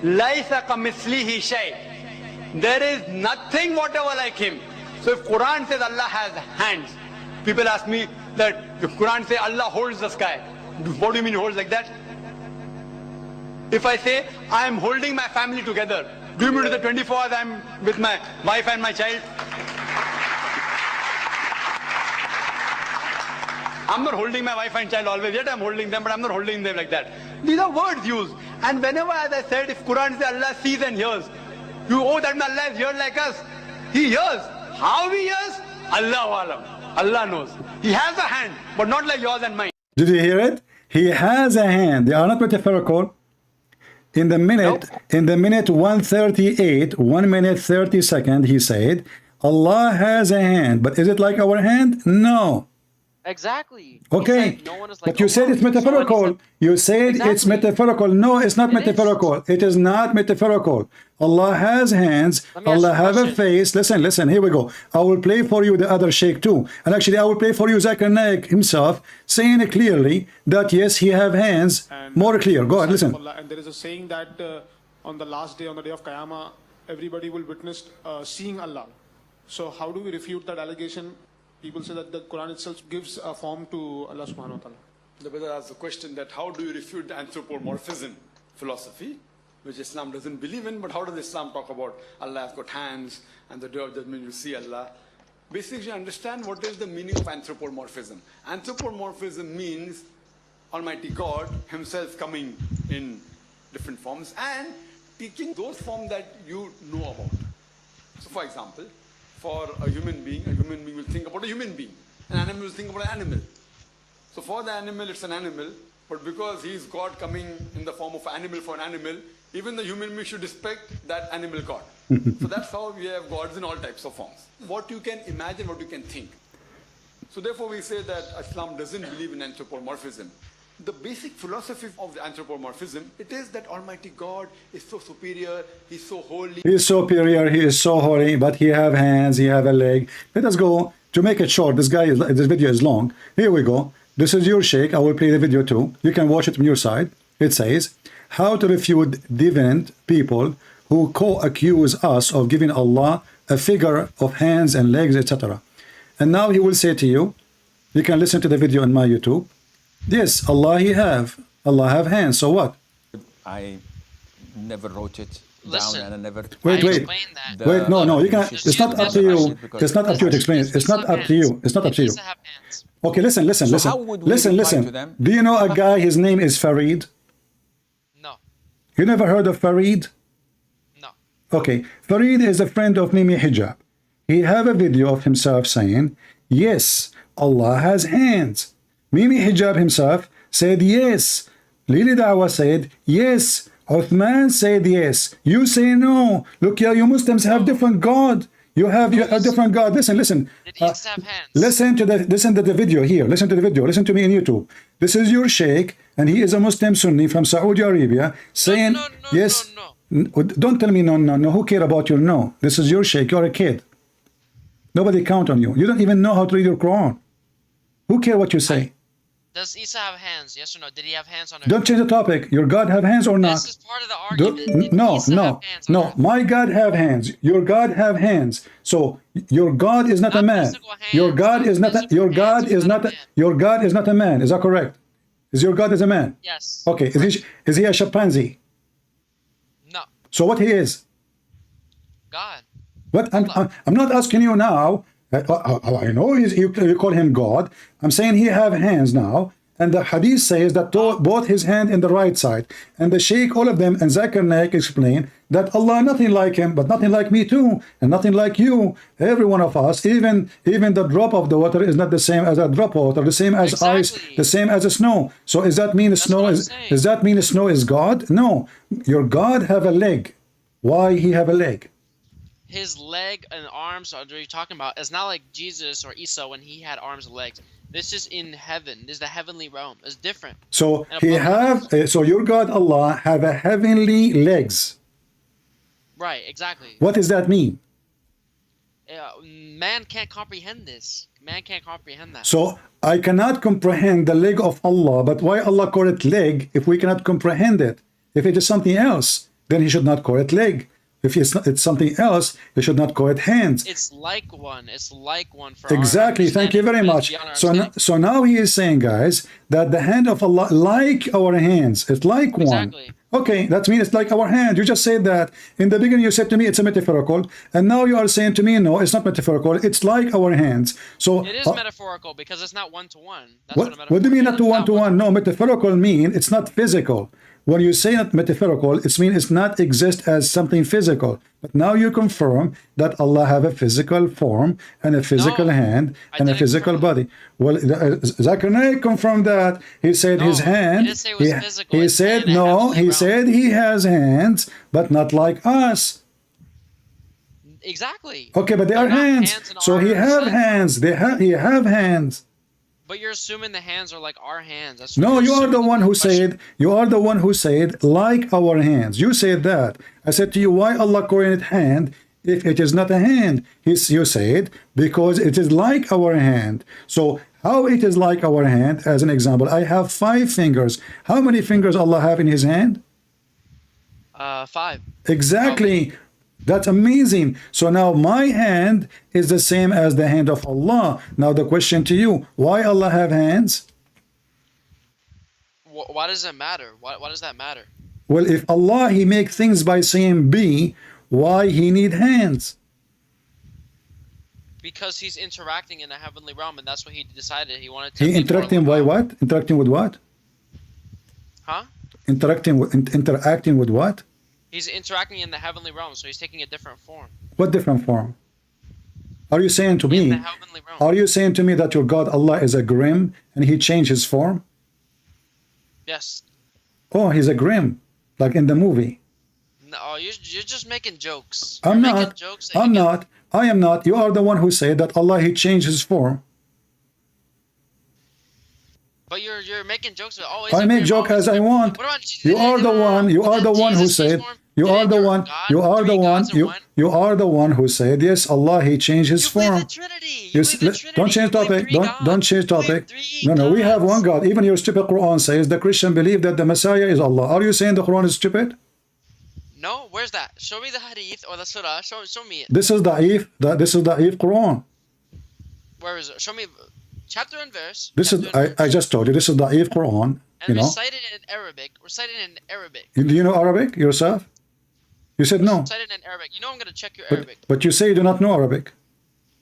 Laisa kamithlihi shay. There is nothing whatever like Him. So if Quran says Allah has hands, people ask me that if Quran says Allah holds the sky, what do you mean He holds like that? If I say I am holding my family together, do you mean to the 24 hours I am with my wife and my child? I'm not holding my wife and child always, yet I'm holding them, but I'm not holding them like that. These are words used. And whenever, as I said, if Quran says Allah sees and hears, that means Allah is here like us. He hears. How He hears? Allahu Alam. Allah knows. He has a hand, but not like yours and mine. Did you hear it? He has a hand. They are not metaphorical. In the minute 138, 1 minute 30 seconds, he said, Allah has a hand, but is it like our hand? No. Exactly. Okay, No one is like but you said it's metaphorical. You said it's metaphorical. No, it's not metaphorical. It is not metaphorical. Allah has hands. Allah have a face. Listen, listen. Here we go. I will play for you the other sheikh too. And actually, I will play for you Zakir Naik himself, saying clearly that yes, he have hands. More clear. Go ahead, listen. And there is a saying that on the last day, on the day of Qiyamah, everybody will witness seeing Allah. So how do we refute that allegation? People say that the Quran itself gives a form to Allah subhanahu wa ta'ala. The brother asked the question that how do you refute the anthropomorphism philosophy, which Islam doesn't believe in, but how does Islam talk about Allah has got hands and the day of judgment you see Allah? Basically, understand what is the meaning of anthropomorphism. Anthropomorphism means Almighty God himself coming in different forms and taking those forms that you know about. So for example, for a human being will think about a human being. An animal will think about an animal. So for the animal, it's an animal, but because he is God coming in the form of an animal for an animal, even the human being should respect that animal God. So that's how we have gods in all types of forms. What you can imagine, what you can think. So therefore we say that Islam doesn't believe in anthropomorphism. The basic philosophy of the anthropomorphism, it is that Almighty God is so superior, He's so holy. He is superior, he is so holy, but he have hands, he have a leg. Let us go, to make it short, this video is long. Here we go. This is your sheikh. I will play the video too. You can watch it from your side. It says, how to refute deviant people who co-accuse us of giving Allah a figure of hands and legs, etc. And now he will say to you, you can listen to the video on my YouTube. Yes, Allah Allah have hands, so what? I never wrote it down and I never... Wait, no, you can, it's not up to you. It's not up to you to explain it. It's not up to you. It's not up to you. Okay, listen. Listen. Do you know a guy, his name is Farid? No. You never heard of Farid? No. Okay, Farid is a friend of Mimi Hijab. He have a video of himself saying, yes, Allah has hands. Mimi Hijab himself said yes. Lili Dawah said yes. Uthman said yes. You say no. Look here, you Muslims have different God. You have a different God. Listen. Listen to the video here. Listen to the video. Listen to me in YouTube. This is your sheikh, and he is a Muslim Sunni from Saudi Arabia saying yes. Don't tell me no. Who care about your no? This is your sheikh. You're a kid. Nobody count on you. You don't even know how to read your Quran. Who care what you say? Does Isa have hands? Yes or no? Did he have hands on earth? Don't change the topic. Your God have hands or not? This is part of the argument. No. My God have hands. Your God have hands. So your God is not a man. Your God is not a man. Is that correct? Is your God is a man? Yes. Okay. Is he a chimpanzee? No. So what he is? God. What I'm not asking you now. I know you call him God. I'm saying he have hands now, and the hadith says that both his hand in the right side, and the sheikh, all of them, and Zakir Naik explain that Allah nothing like him, but nothing like me too, and nothing like you. Every one of us, even the drop of the water is not the same as a drop of water, the same as ice, the same as a snow. So is that mean the snow is? Does that mean the snow is God? No, your God have a leg. Why he have a leg? His leg and arms, are you talking about? It's not like Jesus or Isa when he had arms and legs. This is in heaven. This is the heavenly realm. It's different. So so your God Allah have a heavenly legs. Right, exactly. What does that mean? Man can't comprehend this. Man can't comprehend that. So I cannot comprehend the leg of Allah, but why Allah call it leg if we cannot comprehend it? If it is something else, then he should not call it leg. If it's something else, you should not call it hands. It's like one. It's like one for exactly. Thank you very much. So now he is saying, guys, that the hand of Allah, like our hands, it's like one. Okay, that means it's like our hand. You just said that. In the beginning, you said to me it's a metaphorical, and now you are saying to me, no, it's not metaphorical. It's like our hands. So it is metaphorical because it's not one-to-one. What do you mean not to one-to-one? No, metaphorical mean it's not physical. When you say not metaphorical, it means it's not exist as something physical. But now you confirm that Allah have a physical form and a physical hand and a physical body. Well, Zakir Naik confirmed that. He said his hand. He said no. He said he has hands, but not like us. Exactly. Okay, but they are hands. So he have hands. He have hands. But you're assuming the hands are like our hands. That's No, you are assuming the one who said, like our hands. You said that. I said to you, why Allah calling it hand if it is not a hand? You said, because it is like our hand. So how it is like our hand, as an example, I have 5 fingers. How many fingers Allah have in his hand? 5. Exactly. That's amazing. So now my hand is the same as the hand of Allah. Now the question to you, why Allah have hands? Why does it matter? Why does that matter? Well, if Allah, he make things by saying be, why he need hands? Because he's interacting in a heavenly realm, and that's what he decided he wanted to. He interacting by what? Interacting with what? Huh? Interacting with what? He's interacting in the heavenly realm, so he's taking a different form. What different form? Are you saying to me? Are you saying to me that your God Allah is a grim and he changed his form? Yes. Oh, he's a grim, like in the movie. No, you're just making jokes. I am not. You are the one who said that Allah, he changed his form. But you're making jokes. Oh, I make joke as I want. You are the one who said. You are the one who said, yes, Allah, he changed his form. Don't change topic. Don't change topic. No, we have one God. Even your stupid Quran says the Christian believe that the Messiah is Allah. Are you saying the Quran is stupid? No, where's that? Show me the hadith or the surah. Show me it. This is da'if. This is da'if Quran. Where is it? Show me chapter and verse. I just told you, this is da'if Quran. And recite it in Arabic. Recite it in Arabic. Do you know Arabic yourself? You said no. Recite it in Arabic. You know I'm going to check your Arabic. But you say you do not know Arabic.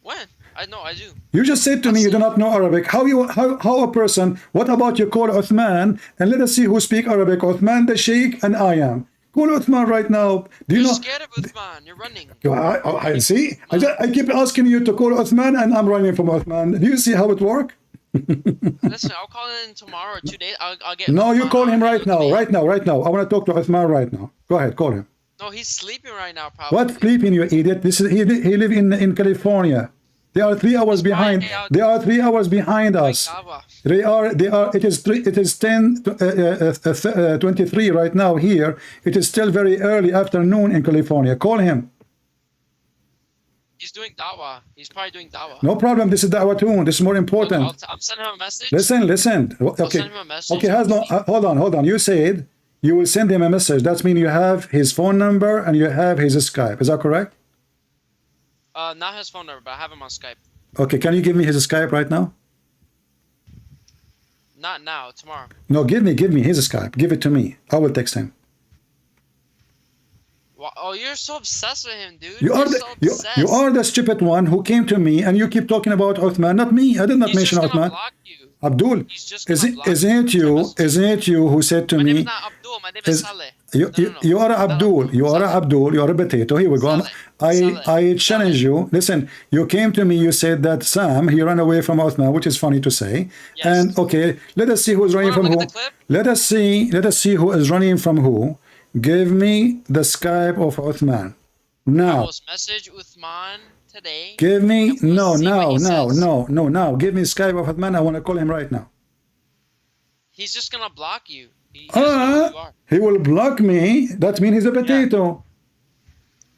When? I know, I do. You just said to me you do not know Arabic. How a person, what about you call Uthman, and let us see who speak Arabic. Uthman the sheikh and I am. Call Uthman right now. Do you know? You're scared of Uthman. You're running. I see. I keep asking you to call Uthman and I'm running from Uthman. Do you see how it works? Listen, I'll call in tomorrow or 2 days. I'll get. No, you call him right now. Right now. I want to talk to Uthman right now. Go ahead, call him. No, he's sleeping right now, probably. What sleeping, you idiot? He live in California. They are 3 hours behind. They are 3 hours behind us. They are. It is 10:23 right now here. It is still very early afternoon in California. Call him. He's doing da'wah. He's probably doing da'wah. No problem. This is da'wah too. This is more important. I'm sending him a message. Listen. Okay. I'll send him a message. Okay. Hold on. You said you will send him a message. That means you have his phone number and you have his Skype. Is that correct? Not his phone number, but I have him on Skype. Okay, can you give me his Skype right now? Not now, tomorrow. No, give me his Skype. Give it to me. I will text him. Oh, you're so obsessed with him, dude. You are the stupid one who came to me and you keep talking about Uthman, not me. I did not mention Uthman. Abdul, isn't it you who said to me? My name is Saleh. You are Abdul. You are Abdul. You are a potato. Here we go. I challenge you. Listen, you came to me. You said that Sam, he ran away from Uthman, which is funny to say. Yes. And okay, let us see who is running from who. Let us see who is running from who. Give me the Skype of Uthman now. Message Uthman today. Give me now. Give me Skype of Uthman. I want to call him right now. He's just gonna block you. He will block me. That means he's a potato. Yeah.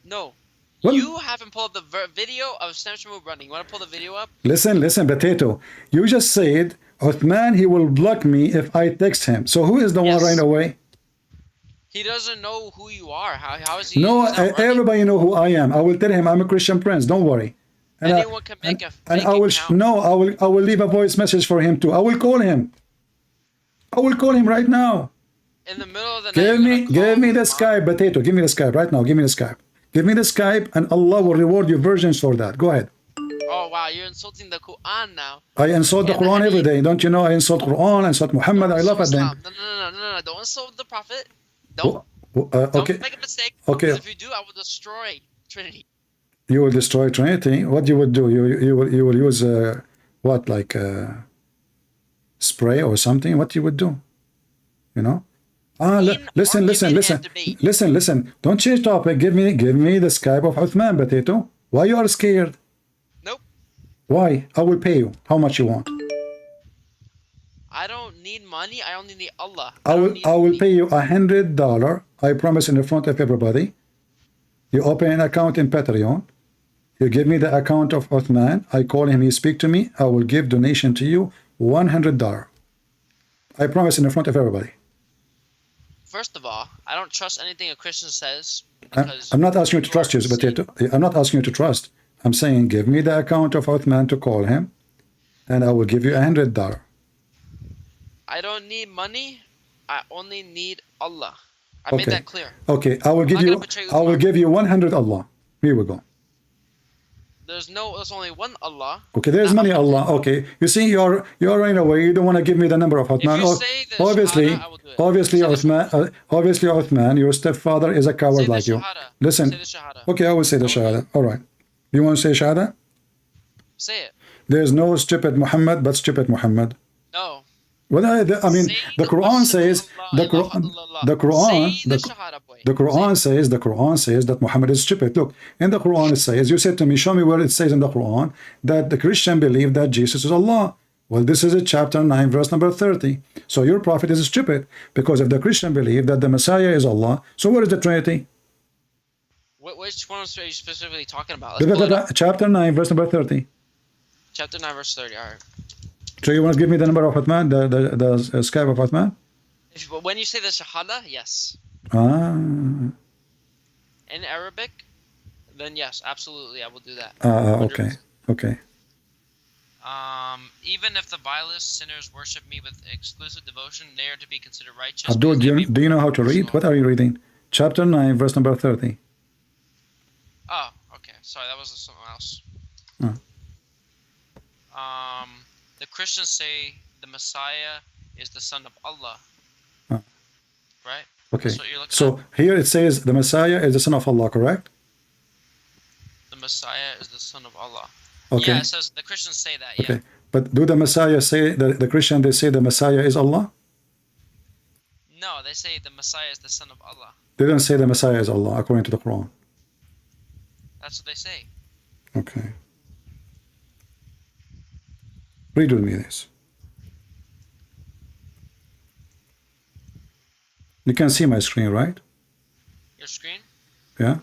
No. What? You haven't pulled up the video of Snapchat running. You want to pull the video up? Listen, potato. You just said, Uthman, he will block me if I text him. So who is the one running away? He doesn't know who you are. How is he? No, everybody know who I am. I will tell him I'm a Christian prince. Don't worry. And anyone can make a fake account. I will leave a voice message for him too. I will call him. I will call him right now. In the middle of the night. Give me the Skype, potato. Give me the Skype right now. Give me the Skype. Give me the Skype, and Allah will reward you virgins for that. Go ahead. Oh wow, you're insulting the Quran now. I insult the Quran every day. Don't you know? I insult Quran, I insult Muhammad. I laugh at them. No. Don't insult the Prophet. Don't. Okay. Don't make a mistake. Okay. Because if you do, I will destroy Trinity. You will destroy Trinity. What you would do? You will use what, like spray or something? What you would do? You know? Listen. Don't change topic. Give me the Skype of Uthman, potato. Why you are scared? Nope. Why? I will pay you. How much you want? I don't need money. I only need Allah. I will pay you $100. I promise in the front of everybody. You open an account in Patreon. You give me the account of Uthman. I call him. He speak to me. I will give donation to you $100. I promise in the front of everybody. First of all, I don't trust anything a Christian says. I'm not asking you to trust you, but I'm not asking you to trust. I'm saying give me the account of Uthman to call him, and I will give you $100. I don't need money. I only need Allah. I made that clear. Okay, I will give you 100 Allah. Here we go. There's only one Allah. Okay, there's many Allah. Okay, you see, you're running away. You don't want to give me the number of Uthman. Obviously, Uthman, your stepfather is a coward like you. Listen. Okay, I will say the Shahada. All right. You want to say Shahada? Say it. There's no stupid Muhammad but stupid Muhammad. No. Well, I mean, the Quran says the Quran says that Muhammad is stupid. Look, in the Quran it says, you said to me, show me where it says in the Quran that the Christian believe that Jesus is Allah. Well, this is a chapter 9, verse number 30. So your prophet is stupid, because if the Christian believe that the Messiah is Allah, so where is the Trinity? Which one are you specifically talking about? Chapter 9, verse number 30. Chapter 9, verse 30. All right. So you want to give me the number of Uthman, the Skype of Uthman? When you say the Shahada, yes. In Arabic, then yes, absolutely, I will do that. Okay. Even if the vilest sinners worship me with exclusive devotion, they are to be considered righteous. Abdul, do you know how to read? What are you reading? Chapter 9, verse number 30. Oh, okay. Sorry, that was something else. The Christians say the Messiah is the son of Allah. Right? Okay. So here it says the Messiah is the son of Allah, correct? The Messiah is the son of Allah. Okay. Yeah, it says the Christians say that. Okay. But do the Messiah say, the Christian, they say the Messiah is Allah? No, they say the Messiah is the son of Allah. They don't say the Messiah is Allah, according to the Quran. That's what they say. Okay. Read with me this. You can see my screen, right? Your screen? Yeah?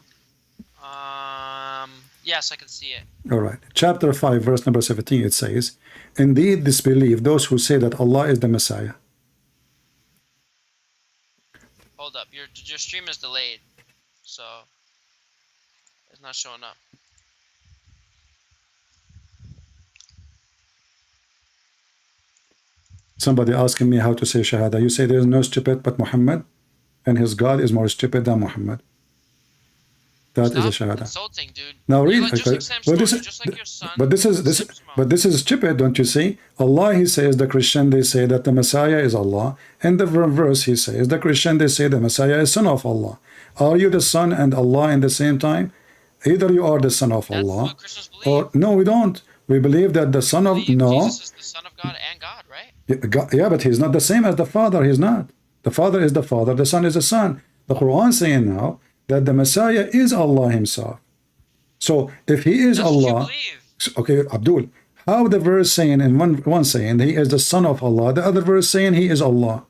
Yes, I can see it. All right. Chapter 5, verse number 17, it says, indeed disbelieve those who say that Allah is the Messiah. Hold up. Your stream is delayed, so it's not showing up. Somebody asking me how to say Shahada. You say there is no stupid but Muhammad, and his God is more stupid than Muhammad. That is a Shahada. Insulting, dude. Now read. But this is stupid, don't you see? Allah, he says the Christian, they say that the Messiah is Allah. And the verse he says the Christian, they say the Messiah is son of Allah. Are you the son and Allah in the same time? Either you are the son of Allah, or no, we don't. We believe that the son of Jesus is the son of God and God, right? Yeah, but he's not the same as the Father. He's not. The Father is the Father. The Son is the Son. The Quran saying now that the Messiah is Allah himself. So if he is Allah, okay, Abdul, how the verse saying in one saying he is the son of Allah, the other verse saying he is Allah?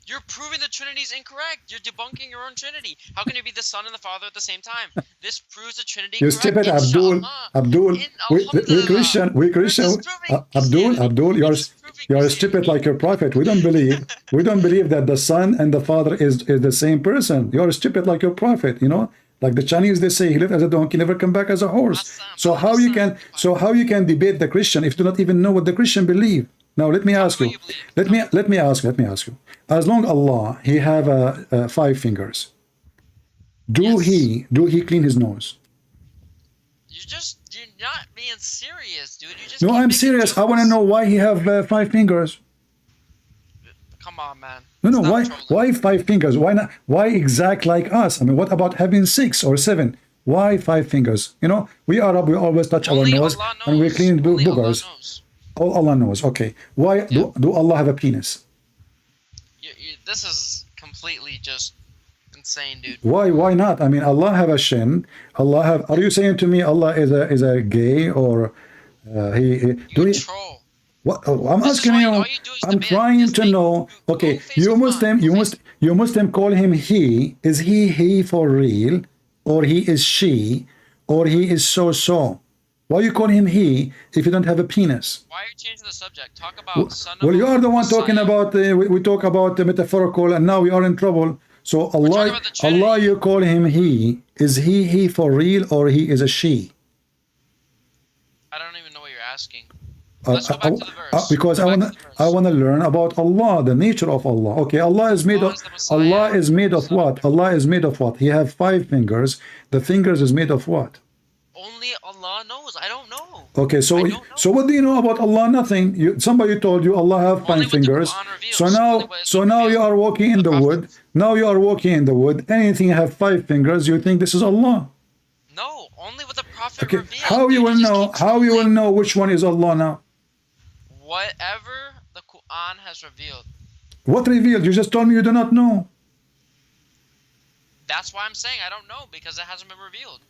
You're proving the Trinity is incorrect. You're debunking your own Trinity. How can it be the Son and the Father at the same time? This proves the Trinity. You stupid Abdul. We Christian. Abdul, you're stupid like your prophet. We don't believe that the Son and the Father is the same person. You're stupid like your prophet. You know, like the Chinese, they say he lived as a donkey, never come back as a horse. So how you can debate the Christian if you do not even know what the Christian believe? Now let me ask you. Let me ask you. As long Allah, he have 5 fingers. Do he clean his nose? You're not being serious, dude. You just no, I'm serious. Jokes. I want to know why he have 5 fingers. Come on, man. No. Why 5 fingers? Why not? Why exact like us? I mean, what about having 6 or 7? Why 5 fingers? You know, we Arab, we always touch our nose and we clean boogers. All Allah knows. Okay. Why do Allah have a penis? This is completely just insane, dude. Why not? I mean, Allah have a shin. Allah have. Are you saying to me Allah is a gay or he do he? What? Oh, I'm asking you. I'm trying to know. Okay, you Muslim call him he. Is he for real, or he is she, or he is so? Why you call him he if you don't have a penis? Why are you changing the subject? Talk about son Well, of you are the one talking about we talk about the metaphorical, and now we are in trouble. So Allah, you call him he. Is he for real, or he is a she? I don't even know what you're asking. Let's go back to the verse. Because I wanna learn about Allah, the nature of Allah. Okay, Allah is made of what? Allah is made of what? He have 5 fingers. The fingers is made of what? Only Allah knows. I don't know. Okay, so what do you know about Allah? Nothing. Somebody told you Allah have 5 fingers. So now you are walking in the wood. Now you are walking in the wood. Anything have 5 fingers, you think this is Allah? No, only what the Prophet revealed. How you will know? How you will know which one is Allah now? Whatever the Quran has revealed. What revealed? You just told me you do not know. That's why I'm saying I don't know, because it hasn't been revealed.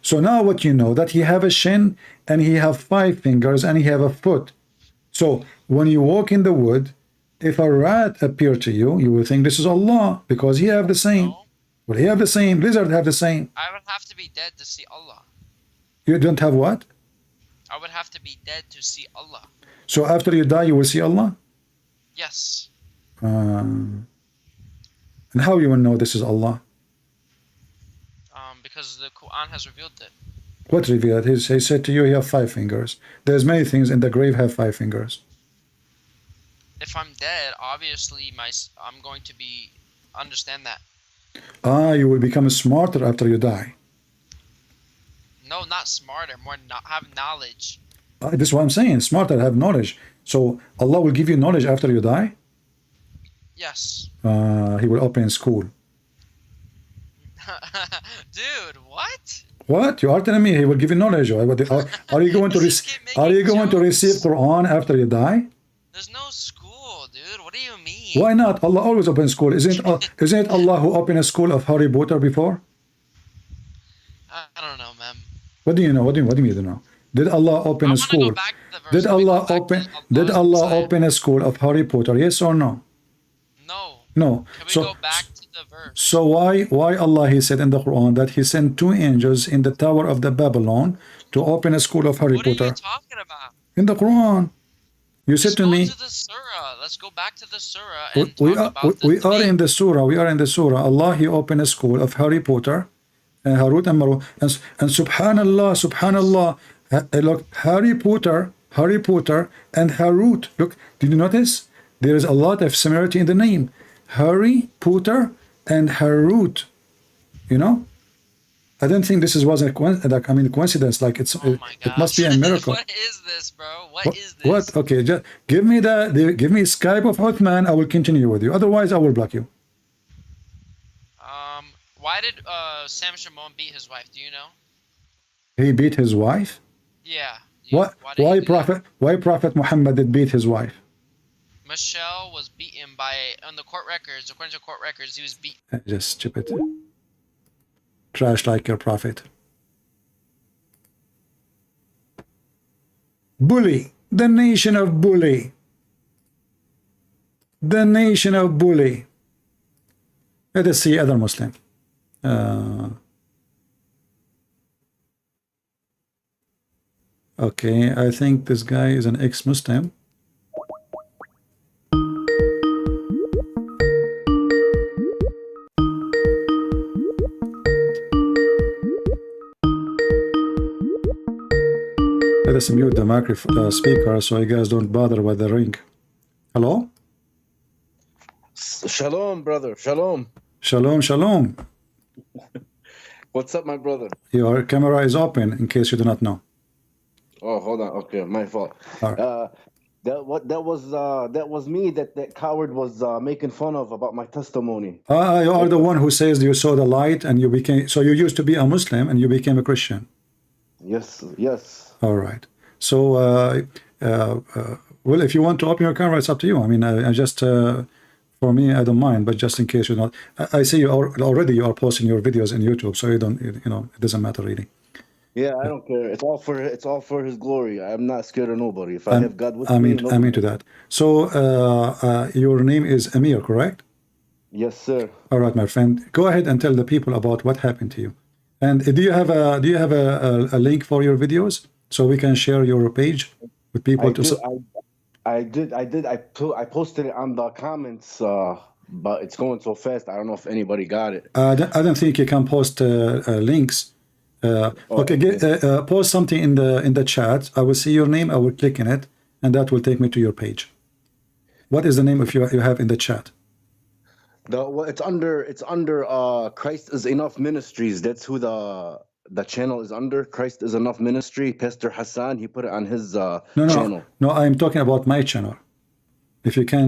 So now what you know, that he have a shin and he have 5 fingers and he have a foot. So when you walk in the wood, if a rat appear to you, you will think this is Allah because he have the same. No. Well, he have the same. Lizard have the same. I would have to be dead to see Allah. You don't have what? I would have to be dead to see Allah. So after you die, you will see Allah? Yes. And how you will know this is Allah? Because the Quran has revealed it. What revealed? He said to you, you have 5 fingers. There's many things in the grave have 5 fingers. If I'm dead, obviously I'm going to be understand that. You will become smarter after you die. No, not smarter, more have knowledge. This is what I'm saying. Smarter, have knowledge. So Allah will give you knowledge after you die? Yes. He will open school. Dude, what? What? You are telling me he will give you knowledge? Are you going to receive Quran after you die? There's no school, dude. What do you mean? Why not? Allah always opens school. Isn't it Allah who opened a school of Harry Potter before? I don't know, man. What do you know? What do you know? Did Allah open a school? Did Allah open a school of Harry Potter? Yes or no? No. Can we go back to the verse? So why Allah, he said in the Quran that he sent 2 angels in the Tower of the Babylon to open a school of Harry Potter? What are you talking about? In the Quran. You said to me. Let's go to the surah. Let's go back to the surah and talk about we are in the surah. We are in the surah. Allah, he opened a school of Harry Potter, Harut and Marut, and subhanallah, look, Harry Potter and Harut. Look, did you notice? There is a lot of similarity in the name. Harry Potter and Harut. You know? I don't think this was a coincidence. Like it must be a miracle. What is this, bro? What is this? What? Okay, just give me Skype of Uthman. I will continue with you. Otherwise, I will block you. Why did Sam Shimon beat his wife? Do you know? He beat his wife? Yeah. Why Prophet Muhammad did beat his wife? Michelle was beaten on the court records. According to court records, he was beaten. Just stupid. Trash like your prophet. Bully. The nation of bully. The nation of bully. Let us see other Muslim. Okay, I think this guy is an ex-Muslim. Let us mute the microphone speaker so you guys don't bother with the ring. Hello? Shalom, brother. Shalom. Shalom, shalom. What's up, my brother? Your camera is open, in case you do not know. Oh, hold on. Okay, my fault. Right. That was me that coward was making fun of about my testimony. You are the one who says you saw the light and you became. So you used to be a Muslim and you became a Christian. Yes, yes. All right. So, well, if you want to open your camera, it's up to you. I mean, I just For me, I don't mind, but just in case you're not, I see you already. You are posting your videos in YouTube, so you don't, you know, it doesn't matter really. Yeah, I don't care. It's all for His glory. I'm not scared of nobody. If I have God with me, I mean to that. So your name is Amir, correct? Yes, sir. All right, my friend. Go ahead and tell the people about what happened to you. And do you have a link for your videos so we can share your page with people I posted it on the comments, but it's going so fast. I don't know if anybody got it. I don't think you can post links. Okay, post something in the chat. I will see your name. I will click in it, and that will take me to your page. What is the name of you have in the chat? It's under Christ is Enough Ministries. That's who the channel is under. Christ is Enough Ministry. Pastor Hassan, he put it on his channel. No, I'm talking about my channel. If you can,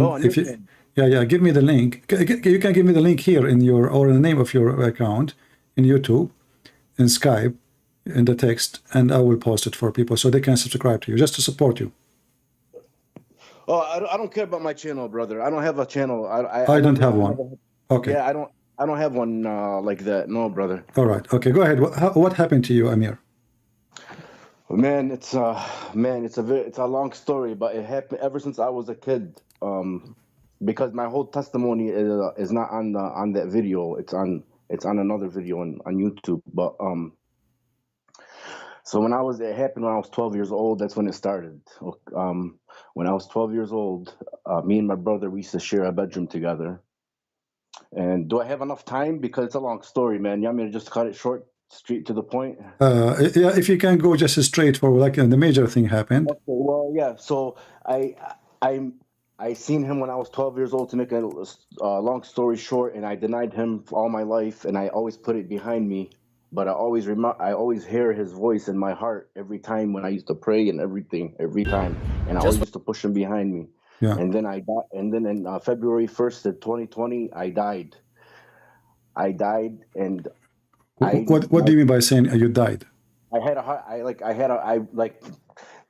yeah, give me the link. You can give me the link here in your, or the name of your account in YouTube, in Skype, in the text, and I will post it for people so they can subscribe to you, just to support you. Oh, I don't care about my channel, brother. I don't have a channel. I don't have one. Okay. Yeah, I don't have one like that. No, brother. All right. Okay, go ahead. What happened to you, Amir? Man, it's a long story, but it happened ever since I was a kid. Because my whole testimony is not on that video. It's on another video on YouTube. But so it happened when I was 12 years old. That's when it started. When I was 12 years old, me and my brother, we used to share a bedroom together. And do I have enough time? Because it's a long story, man. You want me to just cut it short, straight to the point? Yeah, if you can go just straight for like the major thing happened. Okay, well, yeah. So I seen him when I was 12 years old. To make a long story short, and I denied him for all my life, and I always put it behind me. But I always hear his voice in my heart every time when I used to pray and everything, every time, and I always used to push him behind me. Yeah. And then I died. And then in February 1st of 2020, I died. And What do you mean by saying you died? I had a heart.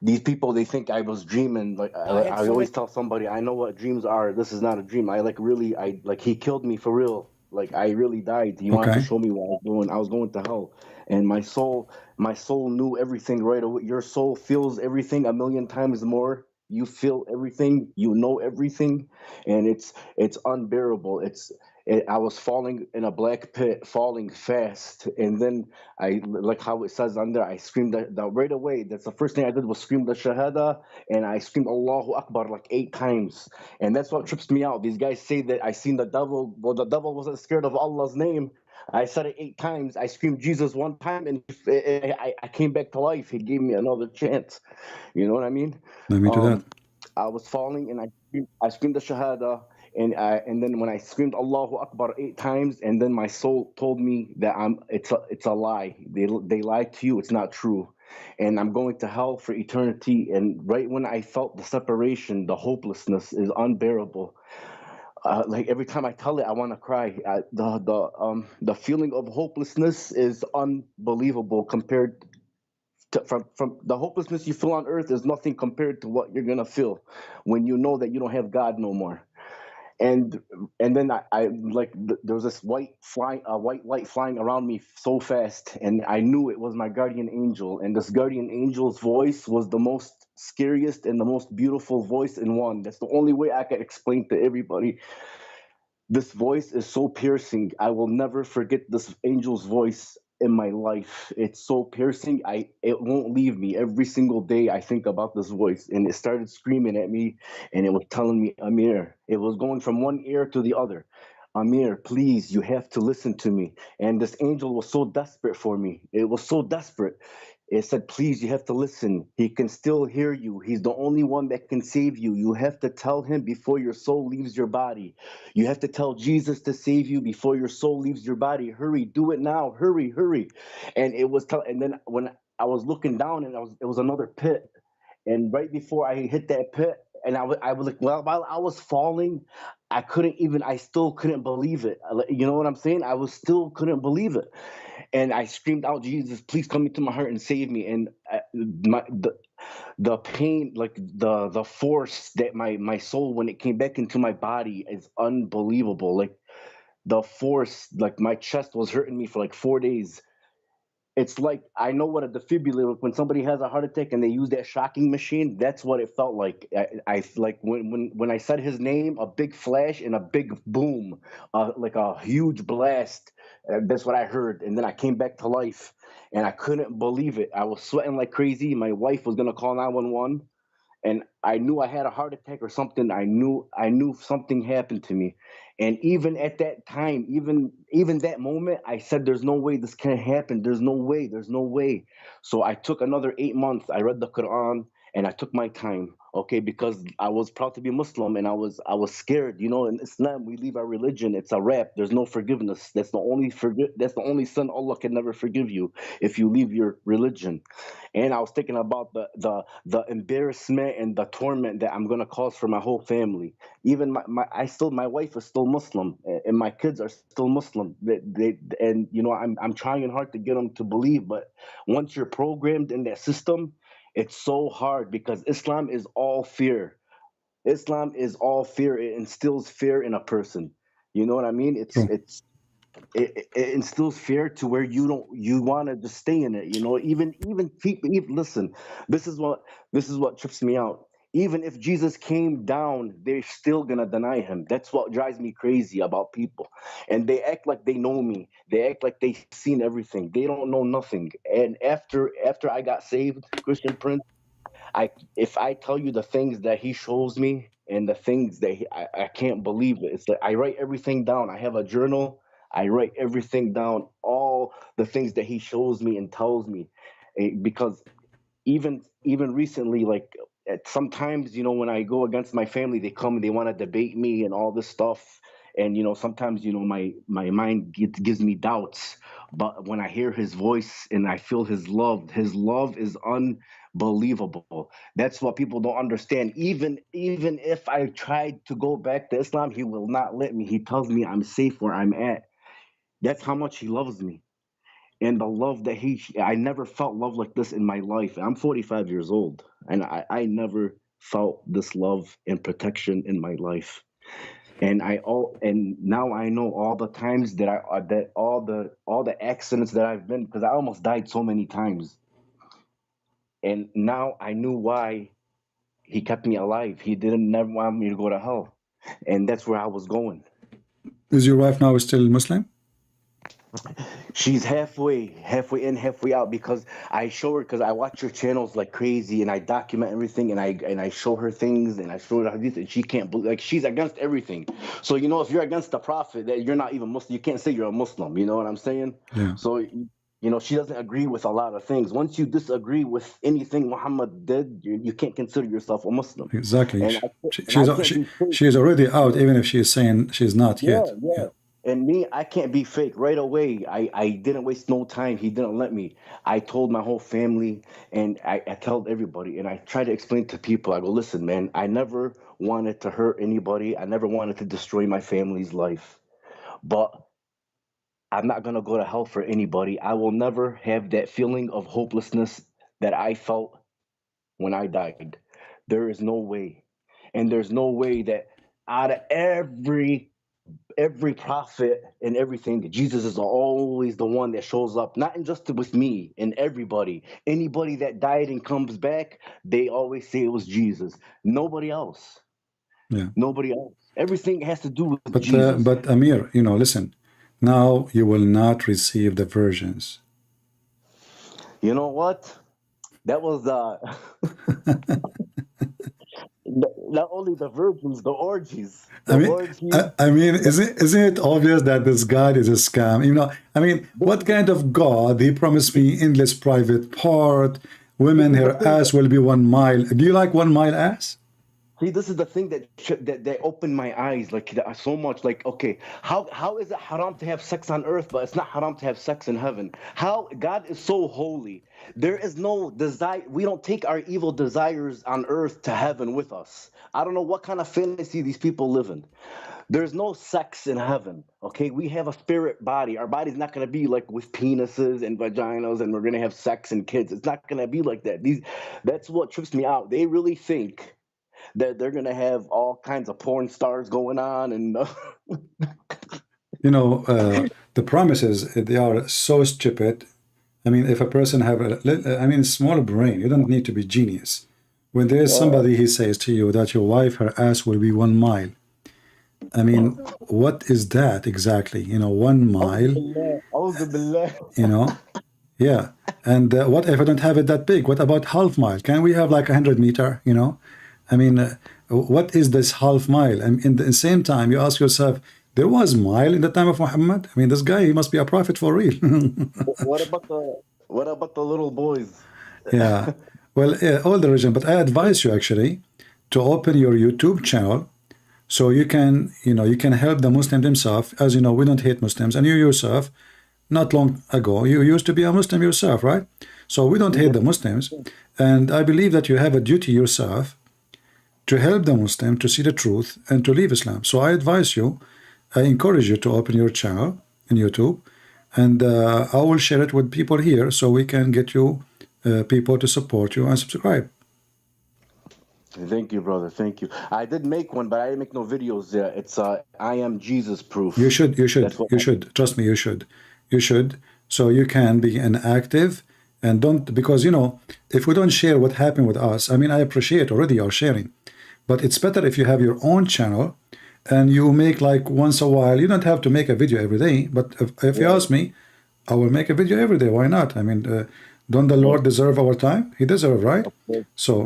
These people, they think I was dreaming. Like I always tell somebody, I know what dreams are. This is not a dream. He killed me for real. Like I really died. He wanted to show me what I was doing. I was going to hell, and my soul knew everything right away. Your soul feels everything a million times more. You feel everything. You know everything, and it's unbearable. I was falling in a black pit, falling fast, and then like how it says on there, I screamed that right away. That's the first thing I did was scream the Shahada, and I screamed Allahu Akbar like 8 times, and that's what trips me out. These guys say that I seen the devil. Well, the devil wasn't scared of Allah's name. I said it 8 times. I screamed Jesus 1 time, and I came back to life. He gave me another chance. You know what I mean? Let me do that. I was falling, and I screamed the Shahada. And then when I screamed Allahu Akbar 8 times, and then my soul told me that it's a lie. They lied to you. It's not true, and I'm going to hell for eternity. And right when I felt the separation, the hopelessness is unbearable. Like every time I tell it, I want to cry. The feeling of hopelessness is unbelievable compared to, from the hopelessness you feel on earth is nothing compared to what you're gonna feel when you know that you don't have God no more. And then there was this white light flying around me so fast, and I knew it was my guardian angel. And this guardian angel's voice was the most scariest and the most beautiful voice in one. That's the only way I can explain to everybody. This voice is so piercing. I will never forget this angel's voice in my life. It's so piercing. It won't leave me. Every single day I think about this voice, and it started screaming at me, and it was telling me, Amir. It was going from one ear to the other. Amir, please, you have to listen to me. And this angel was so desperate for me. It was so desperate. It said, please, you have to listen. He can still hear you. He's the only one that can save you. You have to tell him before your soul leaves your body. You have to tell Jesus to save you before your soul leaves your body. Hurry, do it now. Hurry, hurry. And it was and then when I was looking down, and it was another pit. And right before I hit that pit, and I was like, well, while I was falling, I still couldn't believe it. You know what I'm saying? I still couldn't believe it. And I screamed out, Jesus, please come into my heart and save me. And the pain, like the force that my soul, when it came back into my body, is unbelievable. Like the force, like my chest was hurting me for like 4 days. It's like, I know what a defibrillator, when somebody has a heart attack and they use that shocking machine, that's what it felt like. I like when I said his name, a big flash and a big boom, like a huge blast. That's what I heard, and then I came back to life, and I couldn't believe it. I was sweating like crazy. My wife was gonna call 911, and I knew I had a heart attack or something. I knew something happened to me. And even at that time, even that moment, I said, there's no way this can happen. There's no way. There's no way. So I took another 8 months. I read the Quran and I took my time, okay, because I was proud to be Muslim, and I was scared. You know, in Islam, we leave our religion, it's a wrap. There's no forgiveness. That's the only sin Allah can never forgive you, if you leave your religion. And I was thinking about the embarrassment and the torment that I'm gonna cause for my whole family. Even my wife is still Muslim, and my kids are still Muslim. And you know, I'm trying hard to get them to believe, but once you're programmed in that system, it's so hard, because Islam is all fear. Islam is all fear. It instills fear in a person. You know what I mean? It instills fear to where you want to just stay in it. You know, even people. Listen, this is what trips me out. Even if Jesus came down, they're still gonna deny him. That's what drives me crazy about people. And they act like they know me. They act like they've seen everything. They don't know nothing. And after I got saved, Christian Prince, if I tell you the things that he shows me and the things that I can't believe it. It's like I write everything down. I have a journal. I write everything down, all the things that he shows me and tells me, because even recently, like sometimes, you know, when I go against my family, they come and they want to debate me and all this stuff. And you know, sometimes, you know, my mind gives me doubts. But when I hear his voice and I feel his love is unbelievable. That's what people don't understand. Even if I tried to go back to Islam, he will not let me. He tells me I'm safe where I'm at. That's how much he loves me. And the love that I never felt love like this in my life. I'm 45 years old, and I never felt this love and protection in my life. And now I know all the times that all the accidents that I've been, because I almost died so many times. And now I knew why he kept me alive. He didn't never want me to go to hell. And that's where I was going. Is your wife now still Muslim? She's halfway in, halfway out, because I show her, because I watch her channels like crazy, and I document everything, and I show her things, and I show her hadith, and she can't believe, like, she's against everything. So you know, if you're against the Prophet, that you're not even Muslim. You can't say you're a Muslim. You know what I'm saying? Yeah. So you know, she doesn't agree with a lot of things. Once you disagree with anything Muhammad did, you can't consider yourself a Muslim. Exactly. And She's already out, even if she's saying she's not yet. yeah. And me, I can't be fake. Right away, I didn't waste no time. He didn't let me. I told my whole family, and I told everybody, and I try to explain to people. I go, listen, man, I never wanted to hurt anybody. I never wanted to destroy my family's life. But I'm not going to go to hell for anybody. I will never have that feeling of hopelessness that I felt when I died. There is no way. And there's no way that out of every prophet and everything, Jesus is always the one that shows up, not just with me and everybody. Anybody that died and comes back, they always say it was Jesus. Nobody else. Yeah. Nobody else. Everything has to do with Jesus. But Amir, you know, listen. Now you will not receive the virgins. You know what? That was not only the virgins, the orgies. I mean, isn't it obvious that this God is a scam? You know, I mean, what kind of God? He promised me endless private part. Women, her ass will be 1 mile. Do you like 1 mile ass? See, this is the thing that opened my eyes like so much. Like, okay, how is it haram to have sex on earth, but it's not haram to have sex in heaven? How God is so holy. There is no desire. We don't take our evil desires on earth to heaven with us. I don't know what kind of fantasy these people live in. There's no sex in heaven. Okay, we have a spirit body. Our body's not gonna be like with penises and vaginas, and we're gonna have sex and kids. It's not gonna be like that. That's what trips me out. They really think that they're gonna have all kinds of porn stars going on, and You know, the promises, they are so stupid. I mean, if a person have a small brain, you don't need to be genius. When there is somebody, he says to you that your wife, her ass will be 1 mile. I mean, what is that exactly? You know, 1 mile, you know? Yeah. And what if I don't have it that big? What about half mile? Can we have like 100 meter, you know? I mean, what is this half mile? And in the same time, you ask yourself, there was mile in the time of Muhammad? I mean, this guy, he must be a prophet for real. what about the little boys? Yeah. Well, all the religion, but I advise you actually to open your YouTube channel so you can, you can help the Muslim themselves. As you know, we don't hate Muslims, and you yourself, not long ago, you used to be a Muslim yourself, right? So we don't hate the Muslims, and I believe that you have a duty yourself to help the Muslim to see the truth and to leave Islam. So I advise you, I encourage you to open your channel in YouTube, and I will share it with people here so we can get you people to support you and subscribe. Thank you, brother. Thank you. I did make one, but I didn't make no videos. It's I am Jesus proof. You should. Trust me, you should. So you can be an active and don't, because if we don't share what happened with us, I mean, I appreciate already your sharing, but it's better if you have your own channel and you make like once a while. You don't have to make a video every day, but if you ask me, I will make a video every day. Why not? I mean, don't the Lord deserve our time? He deserves, right? So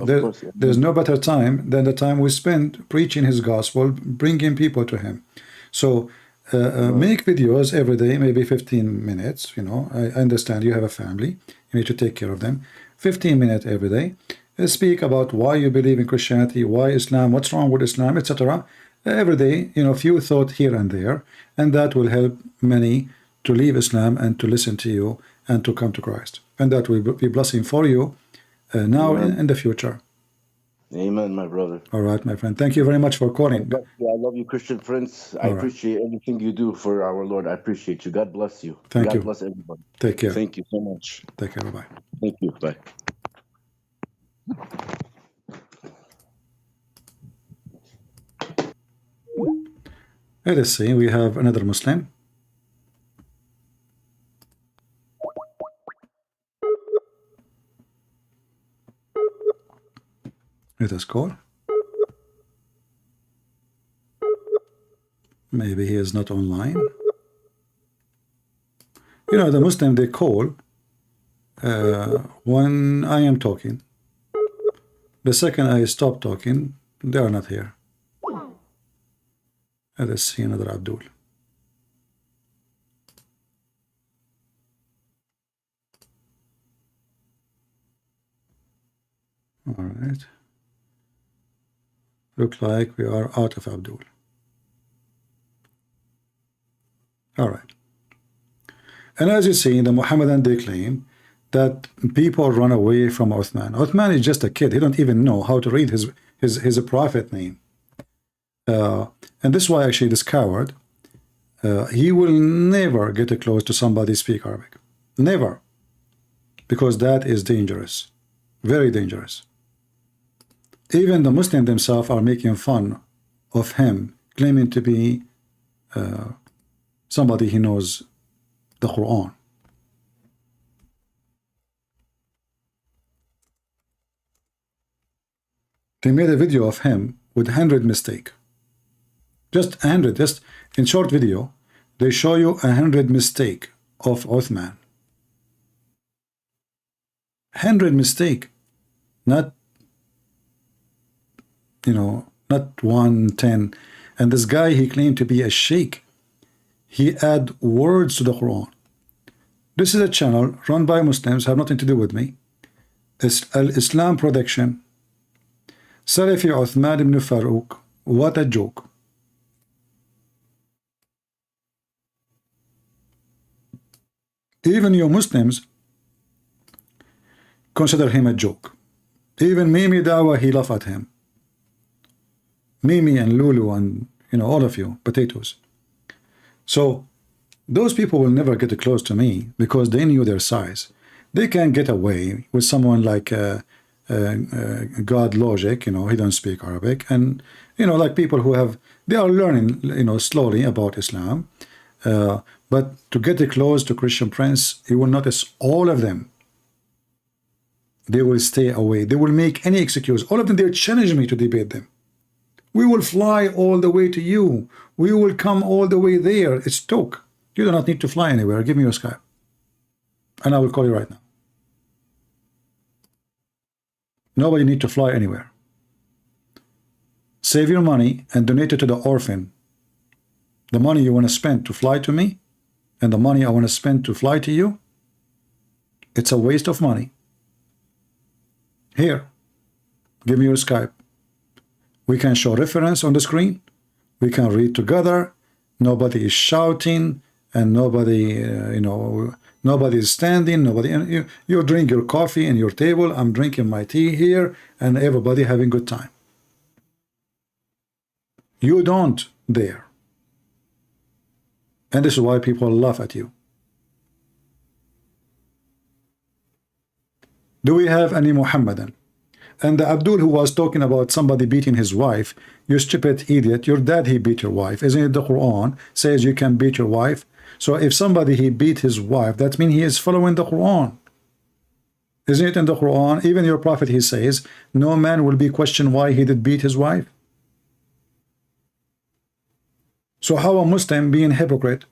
there's no better time than the time we spend preaching his gospel, bringing people to him. So make videos every day, maybe 15 minutes. I understand you have a family. You need to take care of them. 15 minutes every day. Speak about why you believe in Christianity, why Islam, what's wrong with Islam, etc. Every day, few thought here and there, and that will help many to leave Islam and to listen to you and to come to Christ. And that will be blessing for you now and in the future. Amen, my brother. All right, my friend. Thank you very much for calling. I love you, Christian friends. I appreciate everything you do for our Lord. I appreciate you. God bless you. Thank you. God bless everybody. Take care. Thank you so much. Take care. Bye-bye. Thank you. Bye. Let us see. We have another Muslim. Let us call. Maybe he is not online. The Muslim, they call when I am talking. The second I stop talking, they are not here. Let us see another Abdul. All right. Look like we are out of Abdul. All right. And as you see, the Muhammadan, they claim that people run away from Uthman. Uthman is just a kid. He don't even know how to read his prophet name. And this is why actually this coward, he will never get close to somebody speak Arabic. Never. Because that is dangerous. Very dangerous. Even the Muslims themselves are making fun of him, claiming to be somebody who knows the Quran. They made a video of him with 100 mistakes. Just 100, just in short video, they show you 100 mistakes of Uthman. 100 mistakes, not, not 1, 10. And this guy, he claimed to be a sheikh. He add words to the Quran. This is a channel run by Muslims, have nothing to do with me. It's Islam Production. Salafi Uthman ibn Farouq. What a joke. Even you Muslims consider him a joke. Even Mimi Dawa, he laugh at him. Mimi and Lulu and You know, all of you, potatoes. So those people will never get close to me because they knew their size. They can get away with someone like God Logic, you know, he don't speak Arabic, and you know, like people who have, they are learning, you know, slowly about Islam, but to get close to Christian Prince, you will notice all of them, they will stay away. They will make any excuse. All of them, they're challenging me to debate them. We will fly all the way to you. We will come all the way there. It's talk. You do not need to fly anywhere. Give me your Skype, and I will call you right now. Nobody need to fly anywhere. Save your money and donate it to the orphan. The money you want to spend to fly to me and the money I want to spend to fly to you, it's a waste of money. Here, give me your Skype. We can show reference on the screen. We can read together. Nobody is shouting and nobody, you know, nobody is standing. Nobody. You drink your coffee in your table. I'm drinking my tea here, and everybody having good time. You don't dare, and this is why people laugh at you. Do we have any Muhammadan? And the Abdul who was talking about somebody beating his wife, you stupid idiot, your dad, he beat your wife. Isn't it the Quran says you can beat your wife? So if somebody he beat his wife, that means he is following the Quran. Isn't it in the Quran? Even your prophet, he says, no man will be questioned why he did beat his wife. So how a Muslim being hypocrite?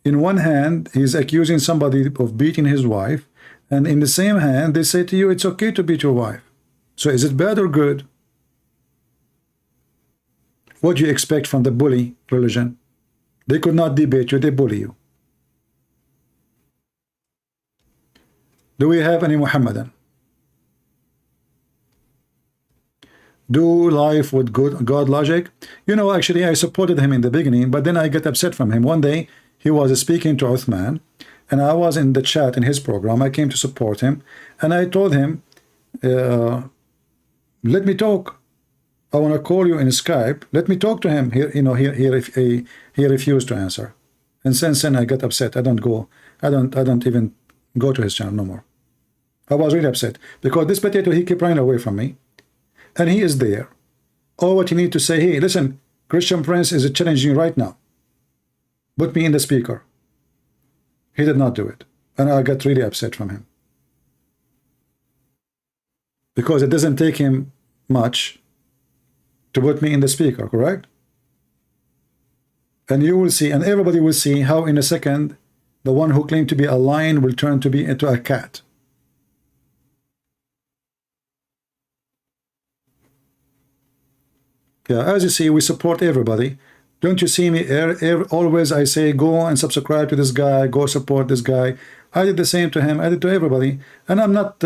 In one hand, he's accusing somebody of beating his wife, and in the same hand, they say to you, it's okay to beat your wife. So is it bad or good? What do you expect from the bully religion? They could not debate you, they bully you. Do we have any Muhammadan? Do life with good God Logic? You know, actually I supported him in the beginning, but then I get upset from him. One day he was speaking to Uthman, and I was in the chat in his program. I came to support him, and I told him, let me talk. I want to call you in Skype. Let me talk to him. He refused to answer, and since then I got upset. I don't even go to his channel no more. I was really upset because this potato, he kept running away from me, and he is there. All what you need to say, hey, listen, Christian Prince is challenging you right now. Put me in the speaker. He did not do it, and I got really upset from him because it doesn't take him much to put me in the speaker, correct? And you will see, and everybody will see how in a second the one who claimed to be a lion will turn to be into a cat. Yeah, as you see, we support everybody. Don't you see me always I say go and subscribe to this guy, go support this guy. I did the same to him, I did to everybody, and I'm not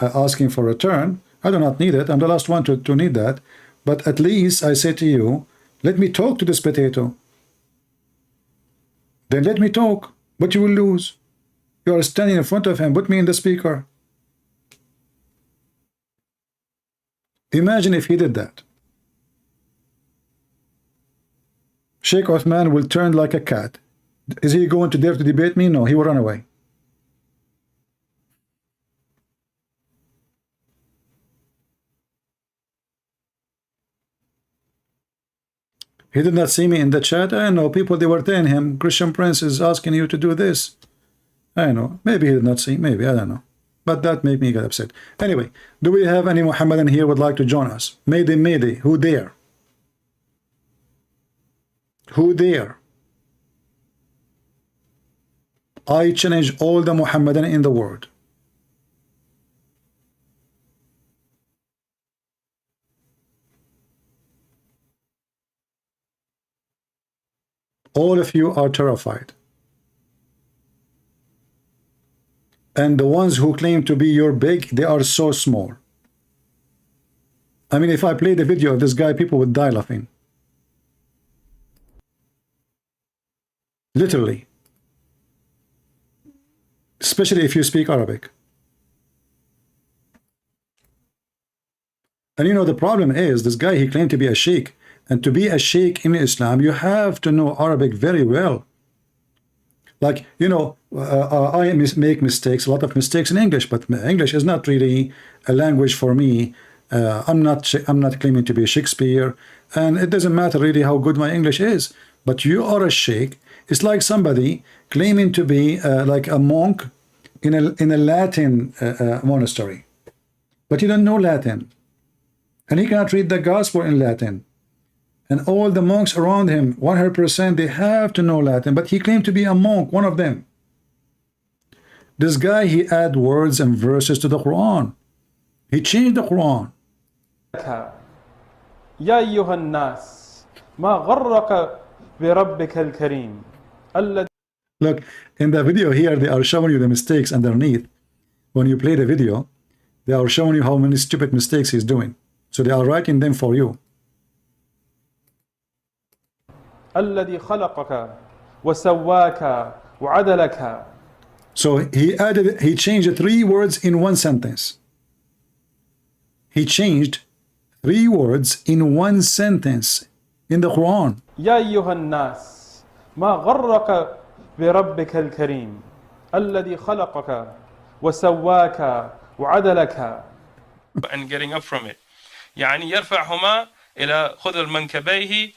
asking for return. I do not need it. I'm the last one to need that. But at least I say to you, let me talk to this potato. Then let me talk, but you will lose. You are standing in front of him. Put me in the speaker. Imagine if he did that. Sheikh Uthman will turn like a cat. Is he going to dare to debate me? No, he will run away. He did not see me in the chat. I know people, they were telling him, Christian Prince is asking you to do this. I know. Maybe he did not see. Maybe. I don't know. But that made me get upset. Anyway, do we have any Muhammadan here would like to join us? Mayday, mayday. Who dare? Who dare? I challenge all the Muhammadan in the world. All of you are terrified. And the ones who claim to be your big, they are so small. I mean, if I play the video of this guy, people would die laughing. Literally. Especially if you speak Arabic. And you know, the problem is, this guy, he claimed to be a sheikh, And to be a sheikh in Islam, you have to know Arabic very well. Like, you know, I make mistakes, a lot of mistakes in English, but English is not really a language for me. I'm not claiming to be Shakespeare, and it doesn't matter really how good my English is. But you are a sheikh. It's like somebody claiming to be like a monk in a Latin monastery, but you don't know Latin, and he cannot read the gospel in Latin. And all the monks around him, 100%, they have to know Latin, but he claimed to be a monk, one of them. This guy, he add words and verses to the Quran. He changed the Quran. يا أيها الناس ما غرك بربك الكريم الذي. Look, in the video here, they are showing you the mistakes underneath. When you play the video, they are showing you how many stupid mistakes he's doing. So they are writing them for you. الذي خلقك وسواك وعدلك. So he changed 3 words in one sentence. He changed 3 words in one sentence in the Quran. يا أيها الناس ما غرك بربك الكريم الذي خلقك وسواك وعدلك. And getting up from it. يعني يرفعهما إلى خذ منكبيه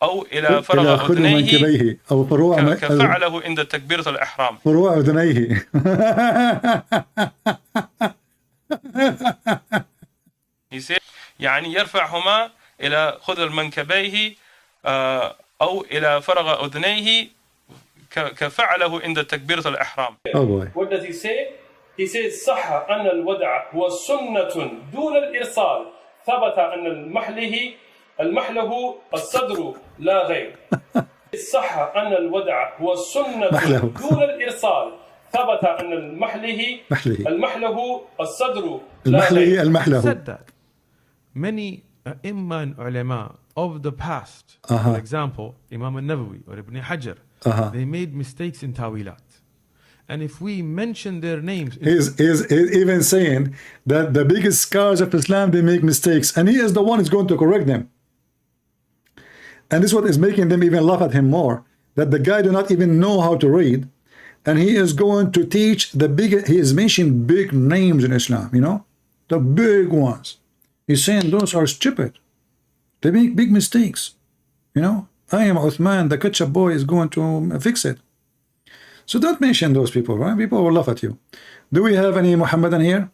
أو إلى فرغ أذنيه أو فروع كفعله عند تكبيرة الإحرام. فروع أذنيه. He said يعني يرفعهما إلى خذ منكبيه أو إلى فرغ أذنيه كفعله عند تكبيرة الإحرام. Oh boy. What does he say? He says صح أن الودع هو سنة دون الإرسال ثبت أن المحله الصدر لا غير. صح أن الودع هو سنة دون الإرسال ثبت أن المحله الصدر لا غير. Said that many Imam and ulama of the past, for example, Imam al-Nawawi or Ibn Hajar, they made mistakes in tawilat. And if we mention their names, he's even saying that the biggest scholars of Islam, they make mistakes, and he is the one who's going to correct them. And this is what is making them even laugh at him more, that the guy do not even know how to read, and he is going to teach the big, he is mentioning big names in Islam, you know, the big ones. He's saying those are stupid. They make big mistakes. You know, I am Uthman, the ketchup boy is going to fix it. So don't mention those people, right? People will laugh at you. Do we have any Muhammadan here?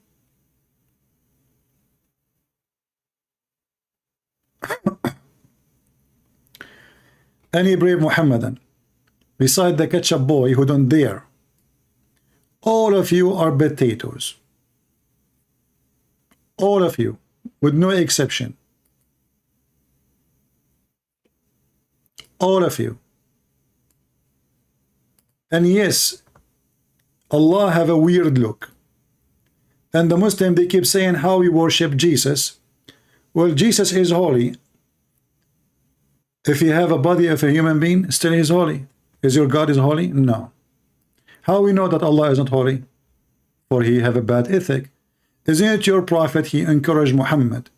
Any brave Muhammadan beside the ketchup boy who don't dare? All of you are potatoes. All of you, with no exception. All of you. And yes, Allah have a weird look. And the Muslim, they keep saying how we worship Jesus. Well, Jesus is holy. If you have a body of a human being, still he is holy. Is your God is holy? No. How we know that Allah is not holy? For he have a bad ethic. Isn't it your prophet, he encouraged Muhammad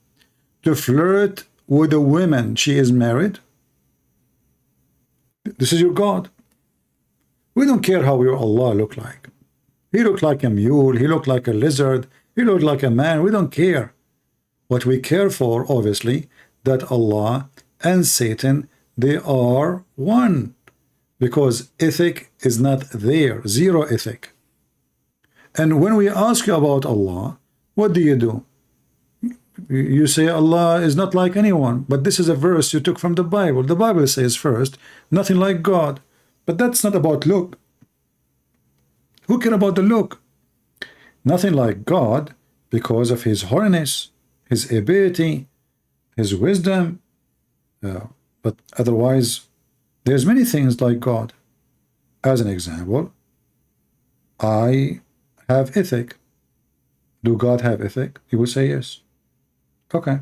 to flirt with a woman she is married? This is your God. We don't care how your Allah look like. He looked like a mule, he looked like a lizard, he looked like a man. We don't care. What we care for, obviously, that Allah and Satan, they are one. Because ethic is not there, zero ethic. And when we ask you about Allah, what do? You say Allah is not like anyone, but this is a verse you took from the Bible. The Bible says first, nothing like God. But that's not about look. Who care about the look? Nothing like God because of his holiness, his ability, his wisdom. But otherwise, there's many things like God. As an example, I have ethic. Do God have ethic? You will say yes. Okay.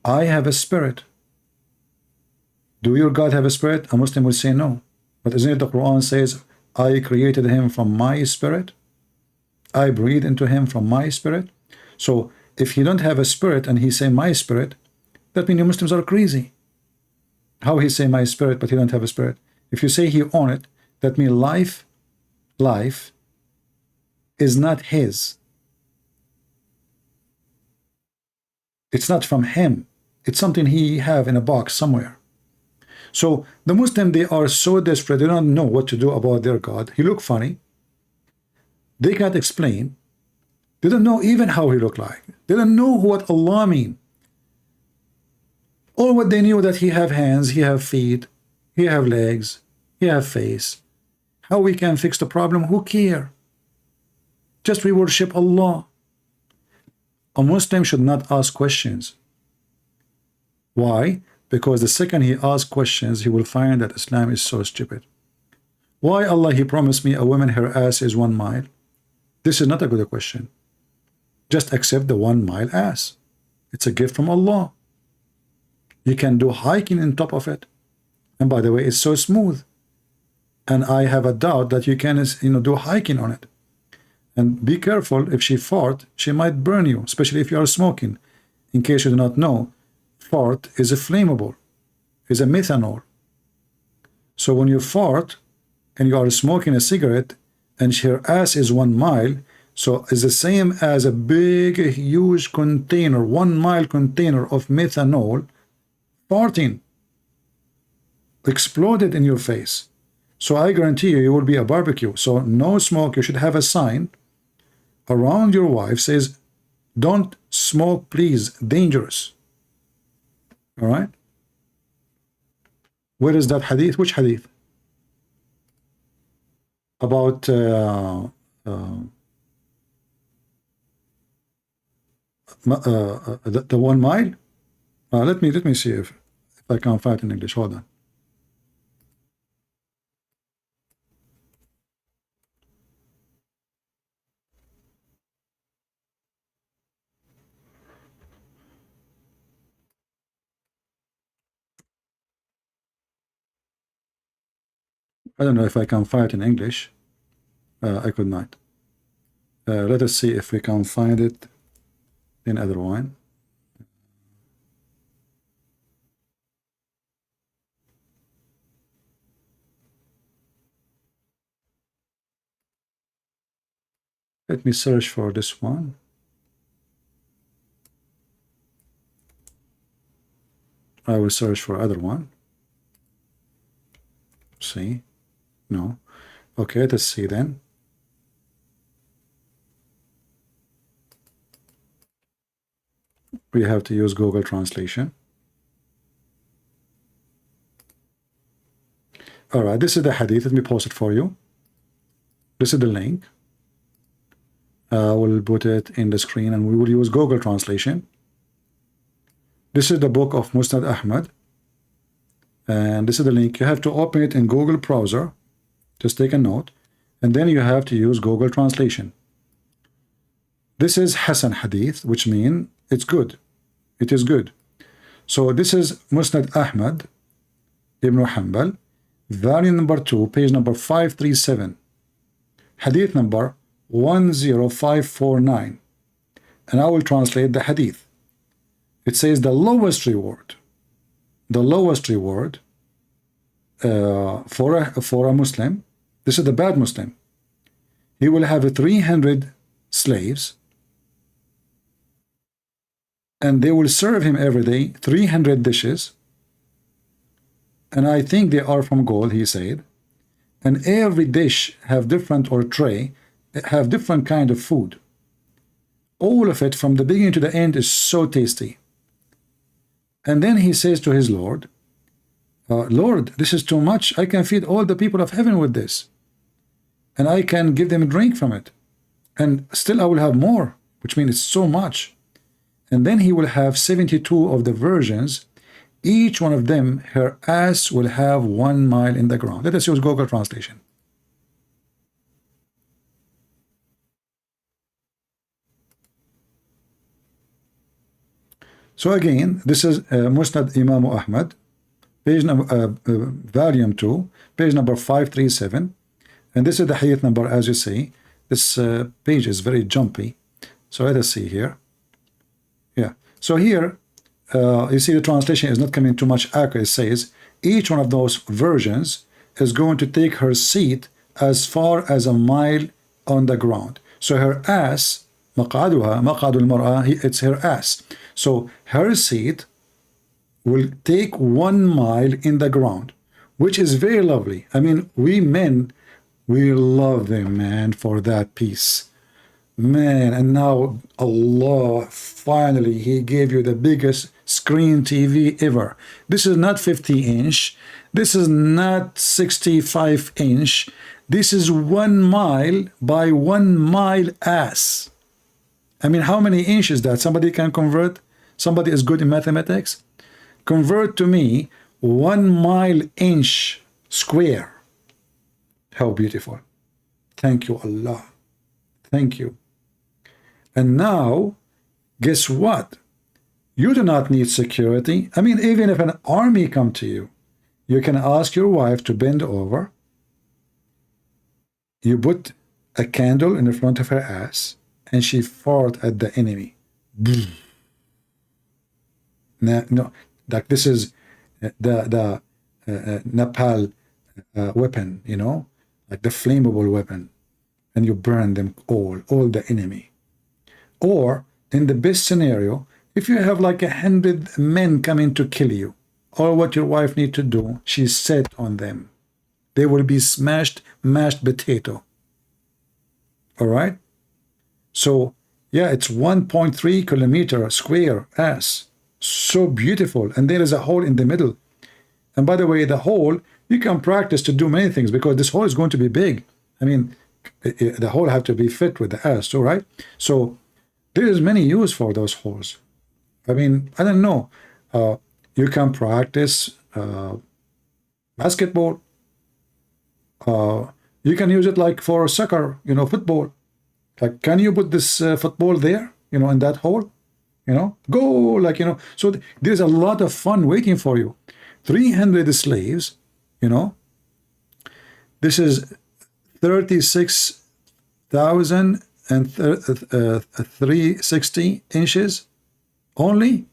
I have a spirit. Do your God have a spirit? A Muslim will say no. But isn't it the Quran says, I created him from my spirit? I breathe into him from my spirit. So if he don't have a spirit and he say my spirit, that means you Muslims are crazy. How he say my spirit, but he don't have a spirit? If you say he own it, that means life is not his. It's not from him. It's something he have in a box somewhere. So the Muslim, they are so desperate, they don't know what to do about their God. He look funny. They can't explain. They don't know even how he look like. They don't know what Allah mean. All what they knew that he have hands, he have feet, he have legs, he have face. How we can fix the problem? Who care? Just we worship Allah. A Muslim should not ask questions. Why? Because the second he asks questions, he will find that Islam is so stupid. Why Allah, he promised me a woman, her ass is 1 mile? This is not a good question. Just accept the 1 mile ass. It's a gift from Allah. You can do hiking on top of it. And by the way, it's so smooth. And I have a doubt that you can, do hiking on it. And be careful, if she fart, she might burn you, especially if you are smoking. In case you do not know, fart is a flammable, is a methanol. So when you fart and you are smoking a cigarette and her ass is 1 mile, so it's the same as a big, huge container, 1 mile container of methanol farting, exploded in your face. So I guarantee you, you will be a barbecue. So no smoke. You should have a sign around your wife says, don't smoke, please, dangerous. All right. Where is that hadith? Which hadith? About the 1 mile? Let me see if I can find it in English. Hold on. I don't know if I can find it in English. I could not. Let us see if we can find it in other one. Let me search for this one. I will search for other one. See? No. Okay, let's see then. We have to use Google Translation. All right, this is the hadith. Let me post it for you. This is the link. We'll put it in the screen and we will use Google Translation. This is the book of Musnad Ahmad. And this is the link. You have to open it in Google browser. Just take a note. And then you have to use Google Translation. This is Hasan Hadith, which means it's good. It is good. So this is Musnad Ahmad Ibn Hanbal, volume number 2, page number 537. Hadith number 10549. And I will translate the hadith. It says the lowest reward for a Muslim, this is the bad Muslim, he will have 300 slaves and they will serve him every day 300 dishes, and I think they are from gold, he said, and every dish have different, or tray have different kind of food. All of it from the beginning to the end is so tasty. And then he says to his Lord, Lord, this is too much. I can feed all the people of heaven with this. And I can give them a drink from it. And still I will have more, which means it's so much. And then he will have 72 of the virgins. Each one of them, her ass will have 1 mile in the ground. Let us use Google Translation. So again, this is Musnad Imam Ahmad, page number, volume 2, page number 537, and this is the hadith number. As you see, this page is very jumpy. So let us see here. Yeah. So here, you see the translation is not coming too much accurate. It says each one of those versions is going to take her seat as far as a mile on the ground. So her ass, مقعدها مقعد المرأة, it's her ass. So her seat will take 1 mile in the ground, which is very lovely. I mean, we men, we love them, man, for that piece. Man, and now Allah, finally, He gave you the biggest screen TV ever. This is not 50-inch. This is not 65-inch. This is 1 mile by 1 mile ass. I mean, how many inches that? Somebody can convert? Somebody is good in mathematics? Convert to me 1 mile inch square. How beautiful. Thank you, Allah. Thank you. And now, guess what? You do not need security. I mean, even if an army come to you, you can ask your wife to bend over. You put a candle in the front of her ass, and she fart at the enemy. No, like this is the napalm weapon, you know, like the flammable weapon, and you burn them all the enemy. Or in the best scenario, if you have like 100 men coming to kill you, all what your wife need to do, she's set on them. They will be mashed potato. All right. So yeah, it's 1.3 kilometer square ass. So beautiful. And there is a hole in the middle. And by the way, the hole, you can practice to do many things because this hole is going to be big. I mean, the hole have to be fit with the ass, all right? So there is many use for those holes. I mean, I don't know. You can practice basketball. You can use it like for soccer, you know, football. Like, can you put this football there, you know, in that hole? You know, go, like, you know. So there's a lot of fun waiting for you. 300 slaves, you know. This is 36,360 inches only.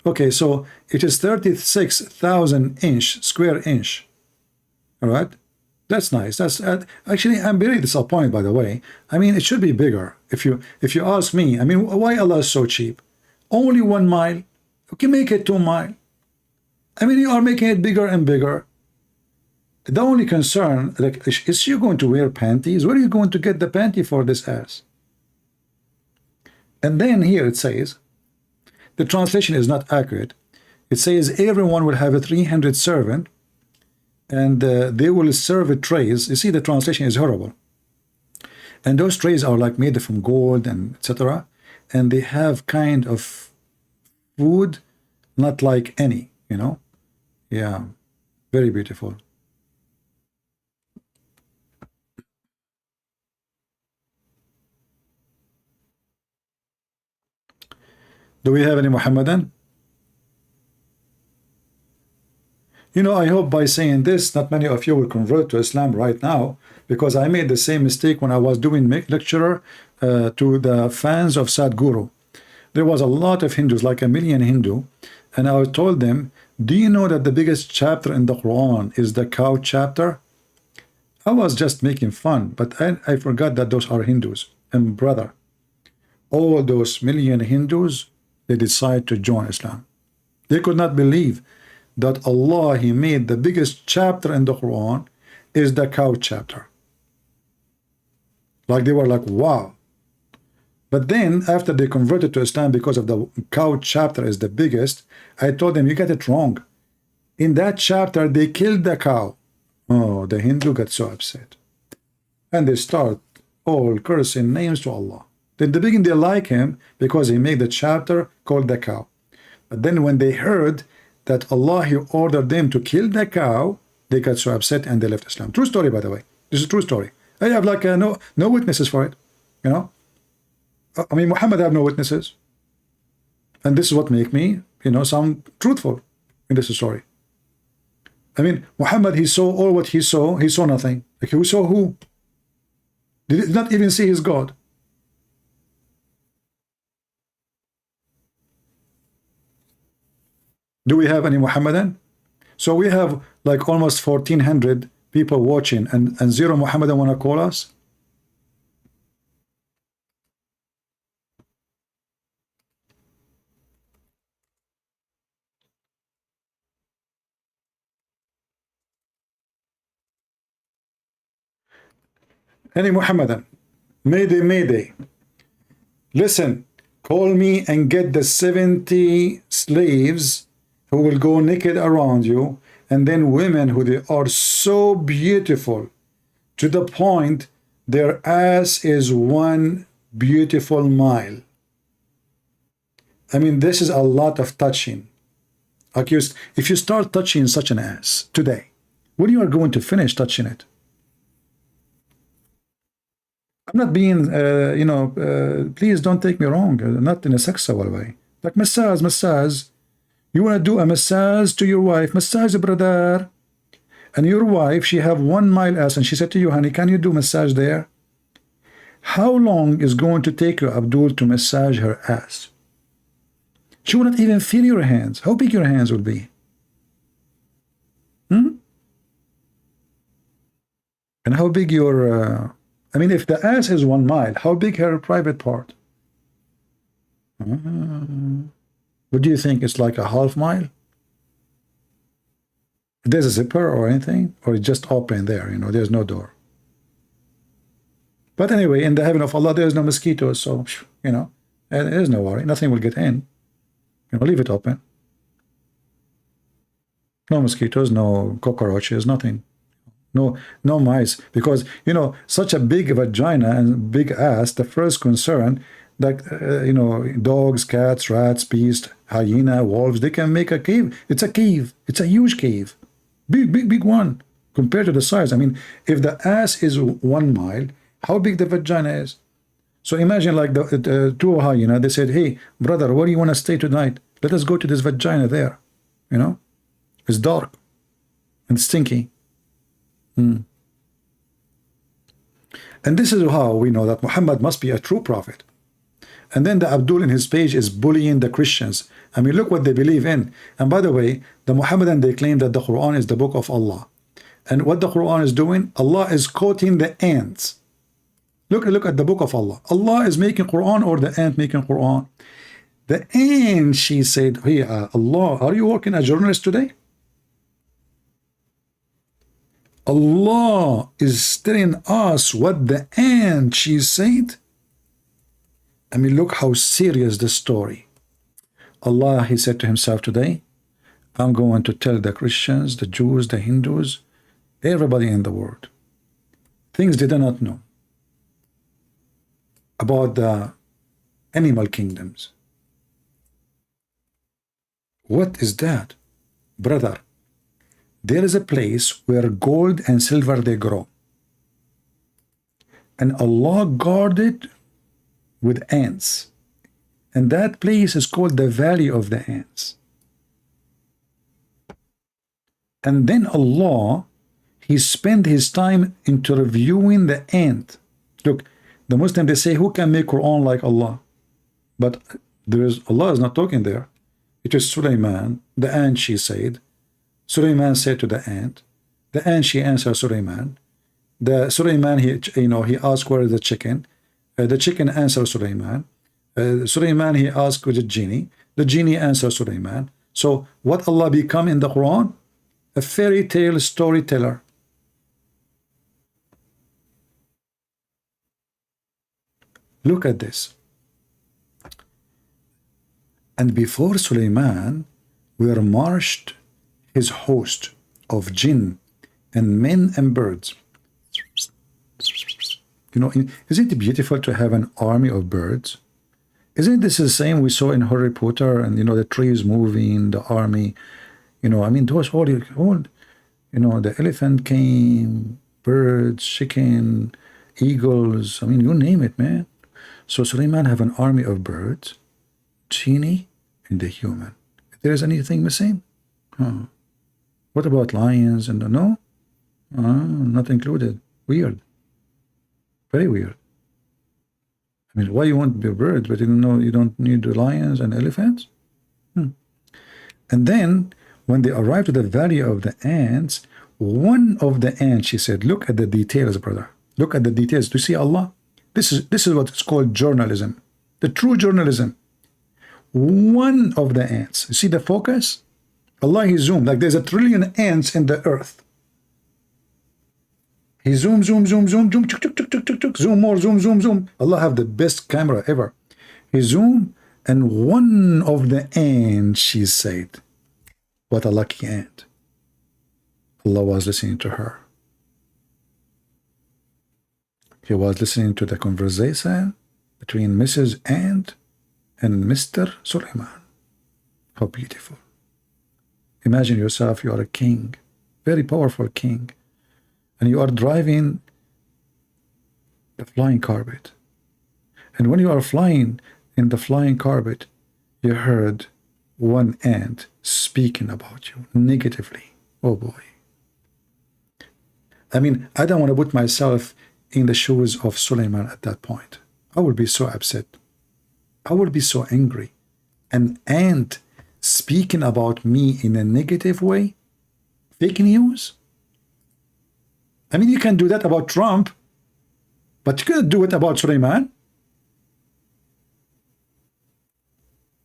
Okay, so it is 36,000 square inch. All right, that's nice. That's actually, I'm very disappointed, by the way. I mean, it should be bigger. If you ask me, I mean, why Allah is so cheap? Only 1 mile. Okay, make it 2 miles. I mean, you are making it bigger and bigger. The only concern, like, is she going to wear panties? Where are you going to get the panty for this ass? And then here it says, the translation is not accurate. It says everyone will have a 300 servant, and they will serve trays. You see, the translation is horrible. And those trays are like made from gold and etc. And they have kind of food, not like any, you know. Yeah, very beautiful. Do we have any Muhammadan? You know, I hope by saying this, not many of you will convert to Islam right now, because I made the same mistake when I was doing lecture to the fans of Sadhguru. There was a lot of Hindus, like 1 million Hindu, and I told them, do you know that the biggest chapter in the Quran is the cow chapter? I was just making fun, but I forgot that those are Hindus. And brother, all those 1 million Hindus, they decide to join Islam. They could not believe that Allah, He made the biggest chapter in the Quran is the cow chapter. Like they were like, wow. But then after they converted to Islam because of the cow chapter is the biggest, I told them, you get it wrong. In that chapter, they killed the cow. Oh, the Hindu got so upset. And they start all cursing names to Allah. In the beginning, they like him because he made the chapter called the cow. But then when they heard that Allah, He ordered them to kill the cow, they got so upset and they left Islam. True story, by the way. This is a true story. I have like no witnesses for it, you know. I mean, Muhammad have no witnesses. And this is what make me, you know, sound truthful in this story. I mean, Muhammad, he saw all what he saw nothing. Like, he saw who? Did not even see his God. Do we have any Muhammadan? So we have like almost 1400 people watching, and zero Muhammadan want to call us. Any Muhammadan? Mayday, mayday. Listen, call me and get the 70 slaves who will go naked around you, and then women who they are so beautiful to the point their ass is one beautiful mile. I mean, this is a lot of touching. Accused, if you start touching such an ass today, when you are going to finish touching it? I'm not being, please don't take me wrong, not in a sexual way. Like massage. You want to do a massage to your wife, massage, brother. And your wife, she have 1 mile ass, and she said to you, honey, can you do massage there? How long is going to take you, Abdul, to massage her ass? She will not even feel your hands. How big your hands will be? And how big your... I mean, if the ass is 1 mile, how big her private part? What do you think? It's like a half mile? There's a zipper or anything? Or it's just open there, there's no door. But anyway, in the heaven of Allah, there's no mosquitoes, so, there's no worry. Nothing will get in. Leave it open. No mosquitoes, no cockroaches, nothing. No mice, because such a big vagina and big ass, the first concern, like dogs, cats, rats, beasts, hyena, wolves, they can make a cave. It's a cave. It's a huge cave, big one compared to the size. I mean, if the ass is 1 mile, how big the vagina is? So imagine like the two hyena, they said, hey brother, where do you want to stay tonight? Let us go to this vagina there. It's dark and stinky. And this is how we know that Muhammad must be a true prophet. And then the Abdul in his page is bullying the Christians. I mean, look what they believe in. And by the way, the Muhammadan, they claim that the Quran is the book of Allah. And what the Quran is doing, Allah is quoting the ants. Look at the book of Allah. Allah is making Quran, or the ant making Quran? The ant, she said, hey, Allah, are you working as a journalist today? Allah is telling us what the ant, she said. I mean, look how serious the story. Allah, he said to himself today, I'm going to tell the Christians, the Jews, the Hindus, everybody in the world, things they do not know about the animal kingdoms. What is that? Brother, there is a place where gold and silver they grow. And Allah guarded with ants. And that place is called the Valley of the Ants. And then Allah, he spent his time into reviewing the ant. Look, the Muslims, they say, who can make Quran like Allah? But Allah is not talking there. It is Sulaiman, the ant, she said. Sulaiman said to the ant, she answered Sulaiman. The Sulaiman, he asked where is the chicken. The chicken answered Sulaiman. Sulaiman, he asked with the genie answered Sulaiman. So what Allah become in the Quran? A fairy tale storyteller. Look at this. And before Sulaiman were marched his host of jinn and men and birds. Isn't it beautiful to have an army of birds? Isn't this the same we saw in Harry Potter, and the trees moving, the army, I mean, those all, the elephant came, birds, chicken, eagles, I mean, you name it, man. So Sulaiman have an army of birds, genie, and the human. If there is anything missing? What about lions and no? Not included. Weird. Very weird. I mean, why you want the birds, but you don't need the lions and elephants? And then when they arrived to the valley of the ants, one of the ants, she said, look at the details, brother. Look at the details. Do you see Allah? This is what is called journalism. The true journalism. One of the ants. You see the focus? Allah, he zoomed. Like there's a trillion ants in the earth. He zoom, zoom, zoom, zoom, zoom, chuk, chuk, chuk, chuk, chuk, chuk, zoom more, zoom, zoom, zoom. Allah have the best camera ever. He zoomed, and one of the ants, she said, what a lucky ant. Allah was listening to her. He was listening to the conversation between Mrs. Ant and Mr. Suleiman. How beautiful. Imagine yourself, you are a king, very powerful king, and you are driving the flying carpet. And when you are flying in the flying carpet, you heard one ant speaking about you negatively. Oh boy. I mean, I don't want to put myself in the shoes of Suleiman at that point. I would be so upset. I would be so angry. An ant speaking about me in a negative way? Fake news? I mean, you can do that about Trump, but you cannot do it about Suleiman.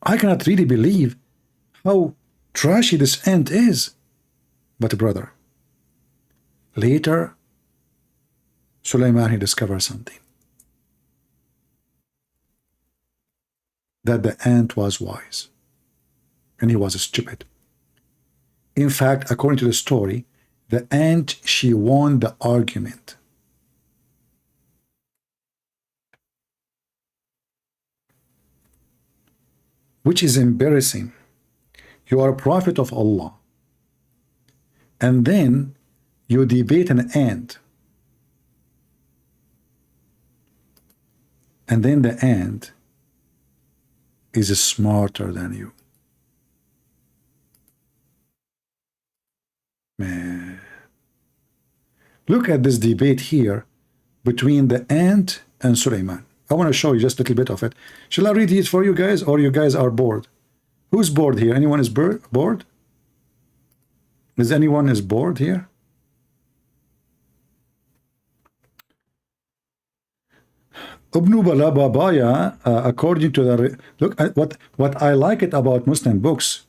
I cannot really believe how trashy this ant is. But brother, later, Suleiman, he discovered something. That the ant was wise. And he was stupid. In fact, according to the story, the ant, she won the argument. Which is embarrassing. You are a prophet of Allah. And then you debate an ant. And then the ant is smarter than you. Man. Look at this debate here between the ant and Suleiman. I want to show you just a little bit of it. Shall I read it for you guys, or you guys are bored? Who's bored here? Anyone is bored? Is anyone is bored here? Ibn Balababaya, according to the look at what I like it about Muslim books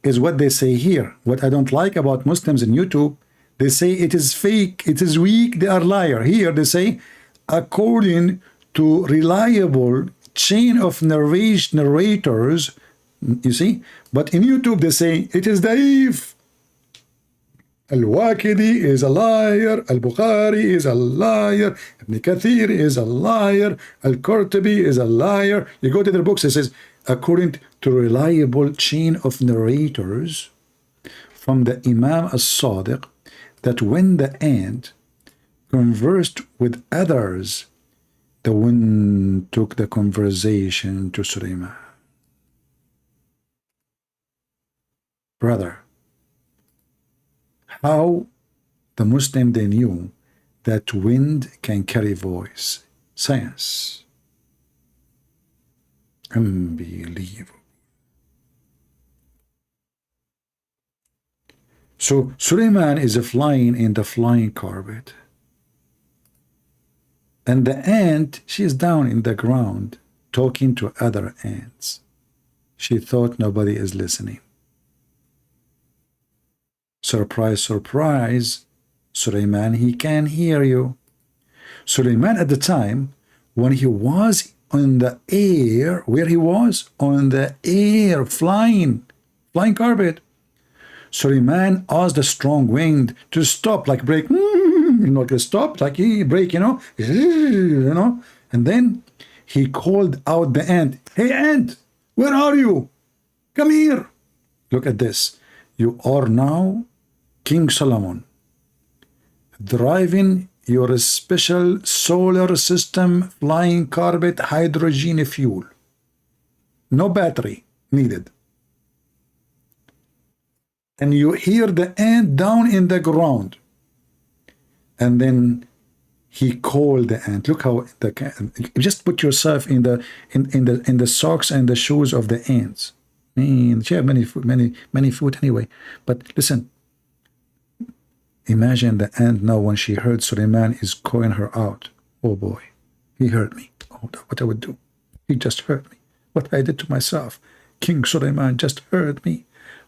is what they say here. What I don't like about Muslims in YouTube, they say it is fake, it is weak, they are liar. Here they say, according to reliable chain of narrators, you see, but in YouTube they say it is daif. Al-Waqidi is a liar, Al-Bukhari is a liar, Ibn Kathir is a liar, Al-Qurtubi is a liar. You go to their books, it says, according to reliable chain of narrators from the Imam as-Sadiq, that when the ant conversed with others, the wind took the conversation to Suleiman. Brother, how the Muslim, they knew that wind can carry voice. Science. Unbelievable. So Suleiman is flying in the flying carpet. And the ant, she is down in the ground talking to other ants. She thought nobody is listening. Surprise, surprise, Suleiman, he can hear you. Suleiman at the time, when he was on the air, where he was? On the air, flying carpet. Suleiman asked the strong wind to stop, like break, to stop, like he break, you know, and then he called out the ant, hey ant, where are you? Come here. Look at this. You are now King Solomon, driving your special solar system flying carpet hydrogen fuel. No battery needed. And you hear the ant down in the ground. And then he called the ant. Look how just put yourself in the socks and the shoes of the ants. She have many food anyway. But listen, imagine the ant now when she heard Suleiman is calling her out. Oh boy, he heard me. Oh, what I would do. He just heard me. What I did to myself. King Suleiman just heard me.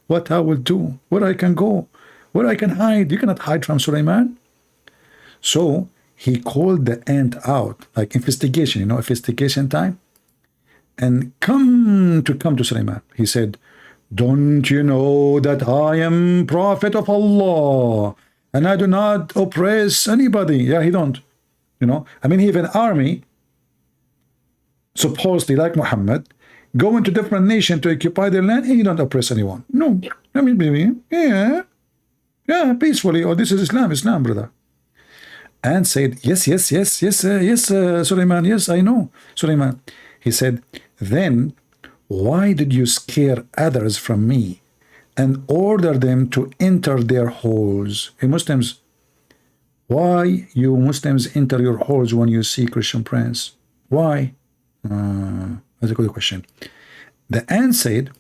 What I will do. Where I can go. Where I can hide. You cannot hide from Suleiman. So he called the ant out, like investigation, investigation time. And come to Suleiman. He said, don't you know that I am prophet of Allah and I do not oppress anybody? Yeah, he don't. He have an army, supposedly like Muhammad, go into different nation to occupy their land, and he don't oppress anyone. No, peacefully. Oh, this is Islam, brother. And said, yes, Suleiman, yes, I know, Suleiman. He said, then why did you scare others from me and order them to enter their holes? Hey, Muslims, why you Muslims enter your holes when you see Christian prince? Why? That's a good question. The ant said,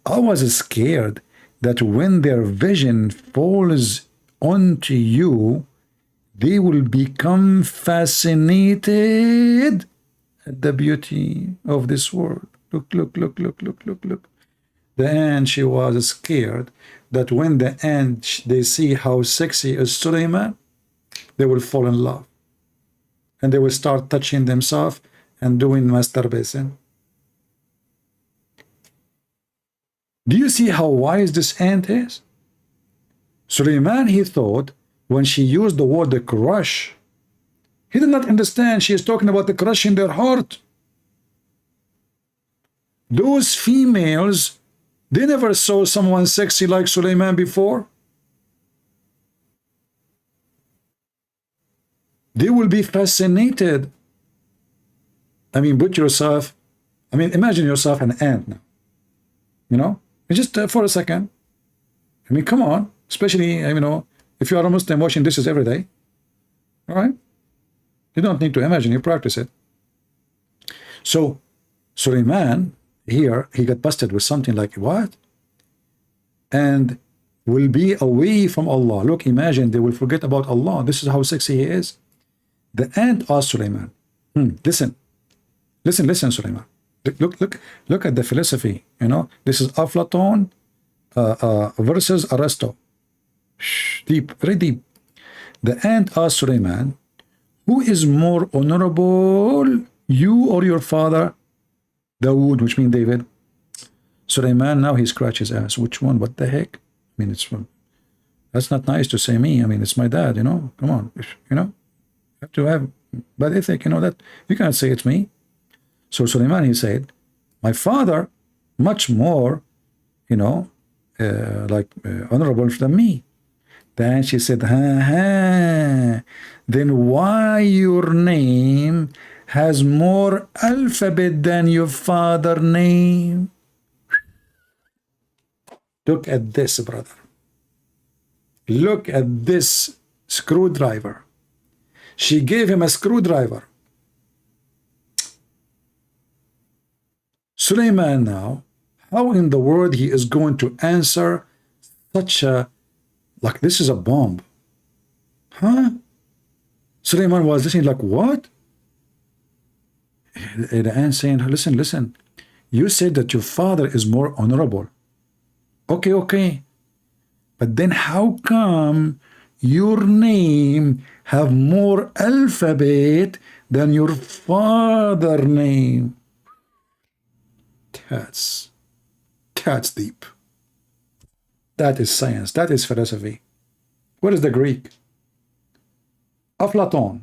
I was scared that when their vision falls onto you, they will become fascinated at the beauty of this world. Look. The ant, she was scared that when the ant, they see how sexy is Suleiman, they will fall in love. And they will start touching themselves and doing masturbation. Do you see how wise this ant is? Suleiman, he thought, when she used the word the crush, he did not understand she is talking about the crush in their heart. Those females, they never saw someone sexy like Suleiman before. They will be fascinated. Put yourself, imagine yourself an ant now. Just for a second. Come on. Especially, if you are a Muslim washing dishes every day. All right? You don't need to imagine, you practice it. So, Suleiman, here, he got busted with something like, what? And will be away from Allah. Look, imagine, they will forget about Allah. This is how sexy he is. The ant asked Suleiman, listen, Suleiman. Look at the philosophy. This is Aflaton versus Aristo. Deep, very deep. The ant asked Suleiman, who is more honorable, you or your father Dawood, which means David? Suleiman, now he scratches his ass. Which one? What the heck? That's not nice to say me. It's my dad, Come on, you have to have bad ethic, that you can't say it's me. So Suleiman, he said, my father, much more, honorable than me. Then she said, then why your name has more alphabet than your father's name? Look at this, brother. Look at this screwdriver. She gave him a screwdriver. Suleiman now, how in the world he is going to answer such a, like this is a bomb? Suleiman was listening like, what? The ant saying, listen, you said that your father is more honorable. Okay. But then how come your name have more alphabet than your father's name? That's deep. That is science. That is philosophy. What is the Greek? Aflaton,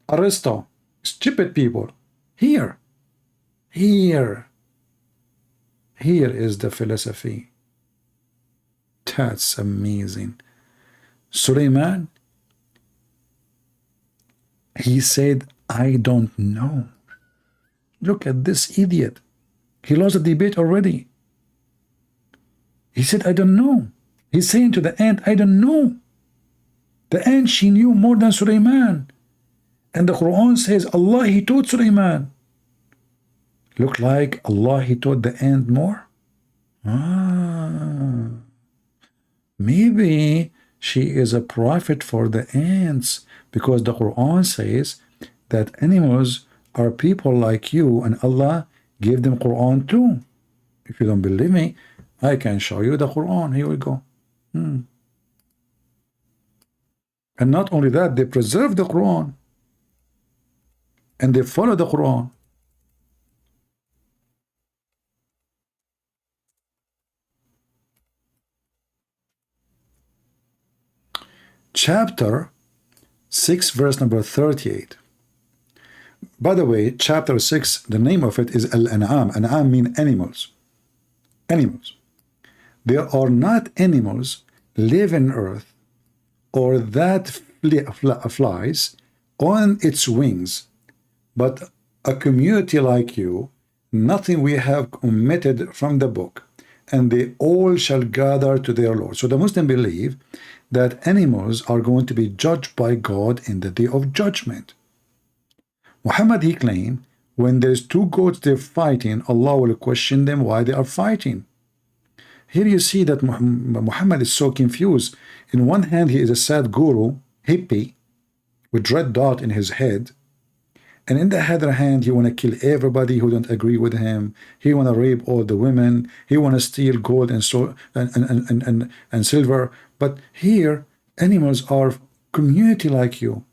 Aristo, stupid people. Here is the philosophy. That's amazing. Suleiman, he said, I don't know. Look at this idiot. He lost the debate already. He said, I don't know. He's saying to the ant, I don't know. The ant, she knew more than Suleiman. And the Quran says, Allah, he taught Suleiman. Look like Allah, he taught the ant more. Ah, maybe she is a prophet for the ants, because the Quran says that animals are people like you, and Allah gave them Quran too. If you don't believe me, I can show you the Quran. Here we go. And not only that, they preserve the Quran and they follow the Quran. Chapter 6, verse number 38. By the way, chapter 6, the name of it is Al-An'am. An'am mean animals. Animals. There are not animals live in earth or that flies on its wings, but a community like you, nothing we have omitted from the book, and they all shall gather to their Lord. So the Muslims believe that animals are going to be judged by God in the day of judgment. Muhammad, he claimed, when there's two goats they're fighting, Allah will question them why they are fighting. Here you see that Muhammad is so confused. In one hand, he is a sad guru, hippie, with red dot in his head. And in the other hand, he want to kill everybody who don't agree with him. He want to rape all the women. He want to steal gold and silver. But here, animals are community like you.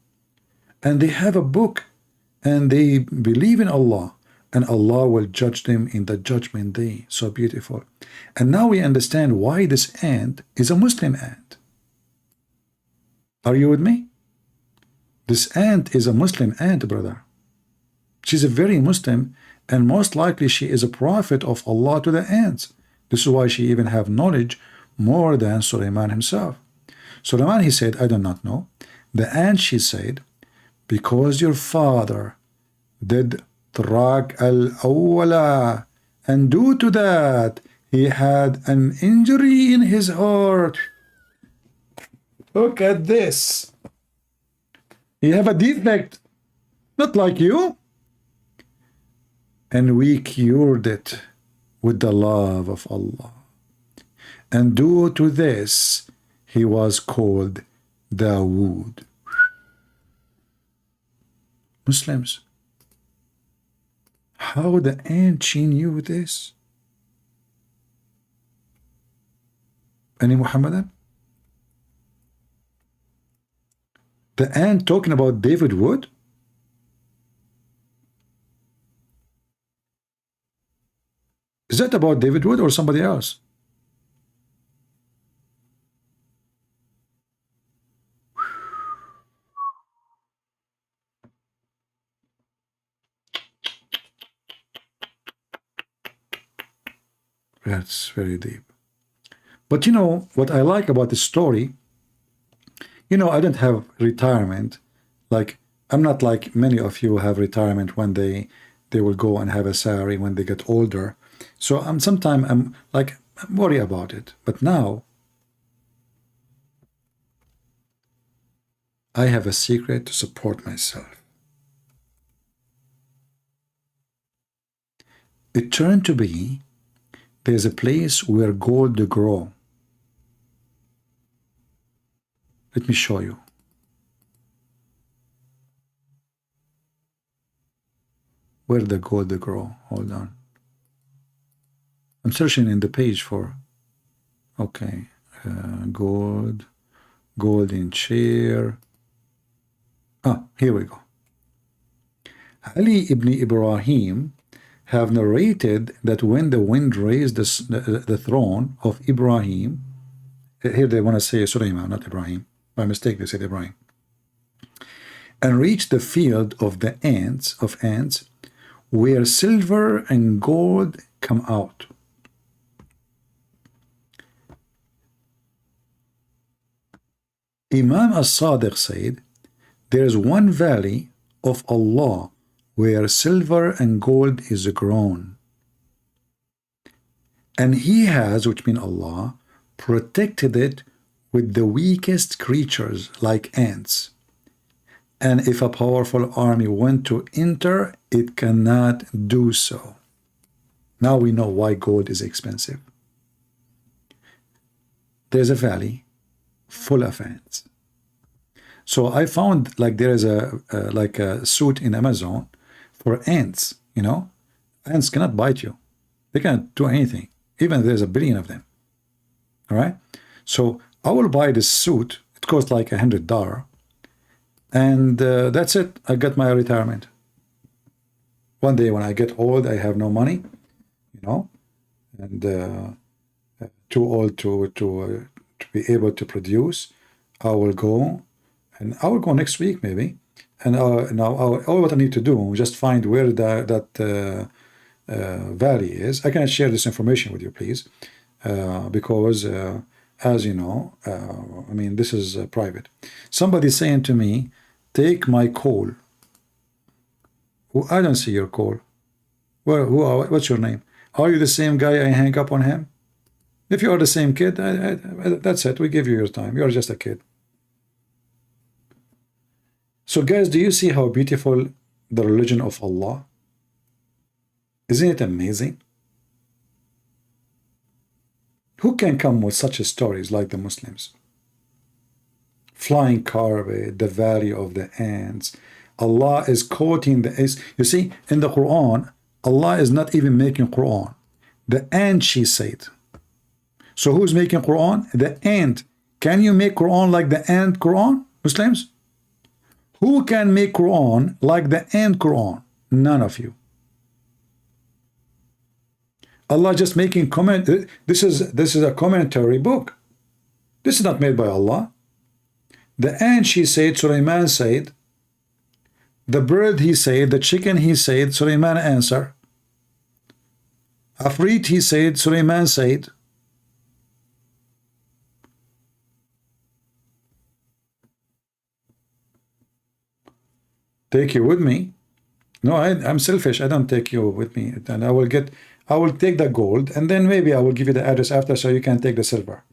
And they have a book. And they believe in Allah. And Allah will judge them in the judgment day. So beautiful. And now we understand why this ant is a Muslim ant. Are you with me? This ant is a Muslim ant, brother. She's a very Muslim, and most likely she is a prophet of Allah to the ants. This is why she even have knowledge more than Sulaiman himself. Sulaiman, he said, I do not know. The ant, she said, because your father did Trak al-awwala, and due to that, he had an injury in his heart. Look at this. He have a defect, not like you. And we cured it with the love of Allah. And due to this, he was called Dawood. Muslims, how the ant she knew this? Any Muhammadan? The ant talking about David Wood? Is that about David Wood or somebody else? That's very deep. But you know, what I like about this story, you know, I don't have retirement. Like, I'm not like many of you have retirement when they will go and have a salary when they get older. So sometimes I'm worried about it. But now, I have a secret to support myself. It turned to be there's a place where gold grow. Let me show you. Where the gold grow? Hold on. I'm searching in the page for, okay, gold, golden chair. Ah, here we go. Ali ibn Ibrahim have narrated that when the wind raised the throne of Ibrahim, here they want to say Sulaiman, not Ibrahim. By mistake, they said Ibrahim. And reached the field of the ants, where silver and gold come out. Imam as-Sadiq said, there is one valley of Allah where silver and gold is grown. And he has, which means Allah, protected it with the weakest creatures like ants. And if a powerful army went to enter, it cannot do so. Now we know why gold is expensive. there's a valley full of ants. So I found like there is a suit in Amazon for ants, you know. Ants cannot bite you. They cannot do anything, even if there's a billion of them. All right. So I will buy this suit. It costs like $100. And that's it. I got my retirement. One day when I get old, I have no money, you know, and too old to be able to produce. I will go, and I will go next week maybe. And now all what I need to do just find where that valley is. I cannot share this information with you, please, because as you know, I mean, this is private. Somebody saying to me, take my call. Well, I don't see your call. Well, what's your name? Are you the same guy I hang up on him? If you are the same kid, that's it. We give you your time. You're just a kid. So guys, do you see how beautiful the religion of Allah? Isn't it amazing? Who can come with such stories like the Muslims? Flying carpet, the valley of the ants. Allah is quoting you see, in the Quran, Allah is not even making Quran. The ant, she said. So who's making Quran? The ant. Can you make Quran like the ant Quran, Muslims? Who can make Quran like the ant Quran? None of you. Allah just making comment. This is a commentary book. This is not made by Allah. The ant, she said, Sulaiman said. The bird, he said. The chicken, he said. Sulaiman answered. Afrit, he said. Sulaiman said. Take you with me? No, I'm selfish. I don't take you with me. And I will take the gold, and then maybe I will give you the address after, so you can take the silver.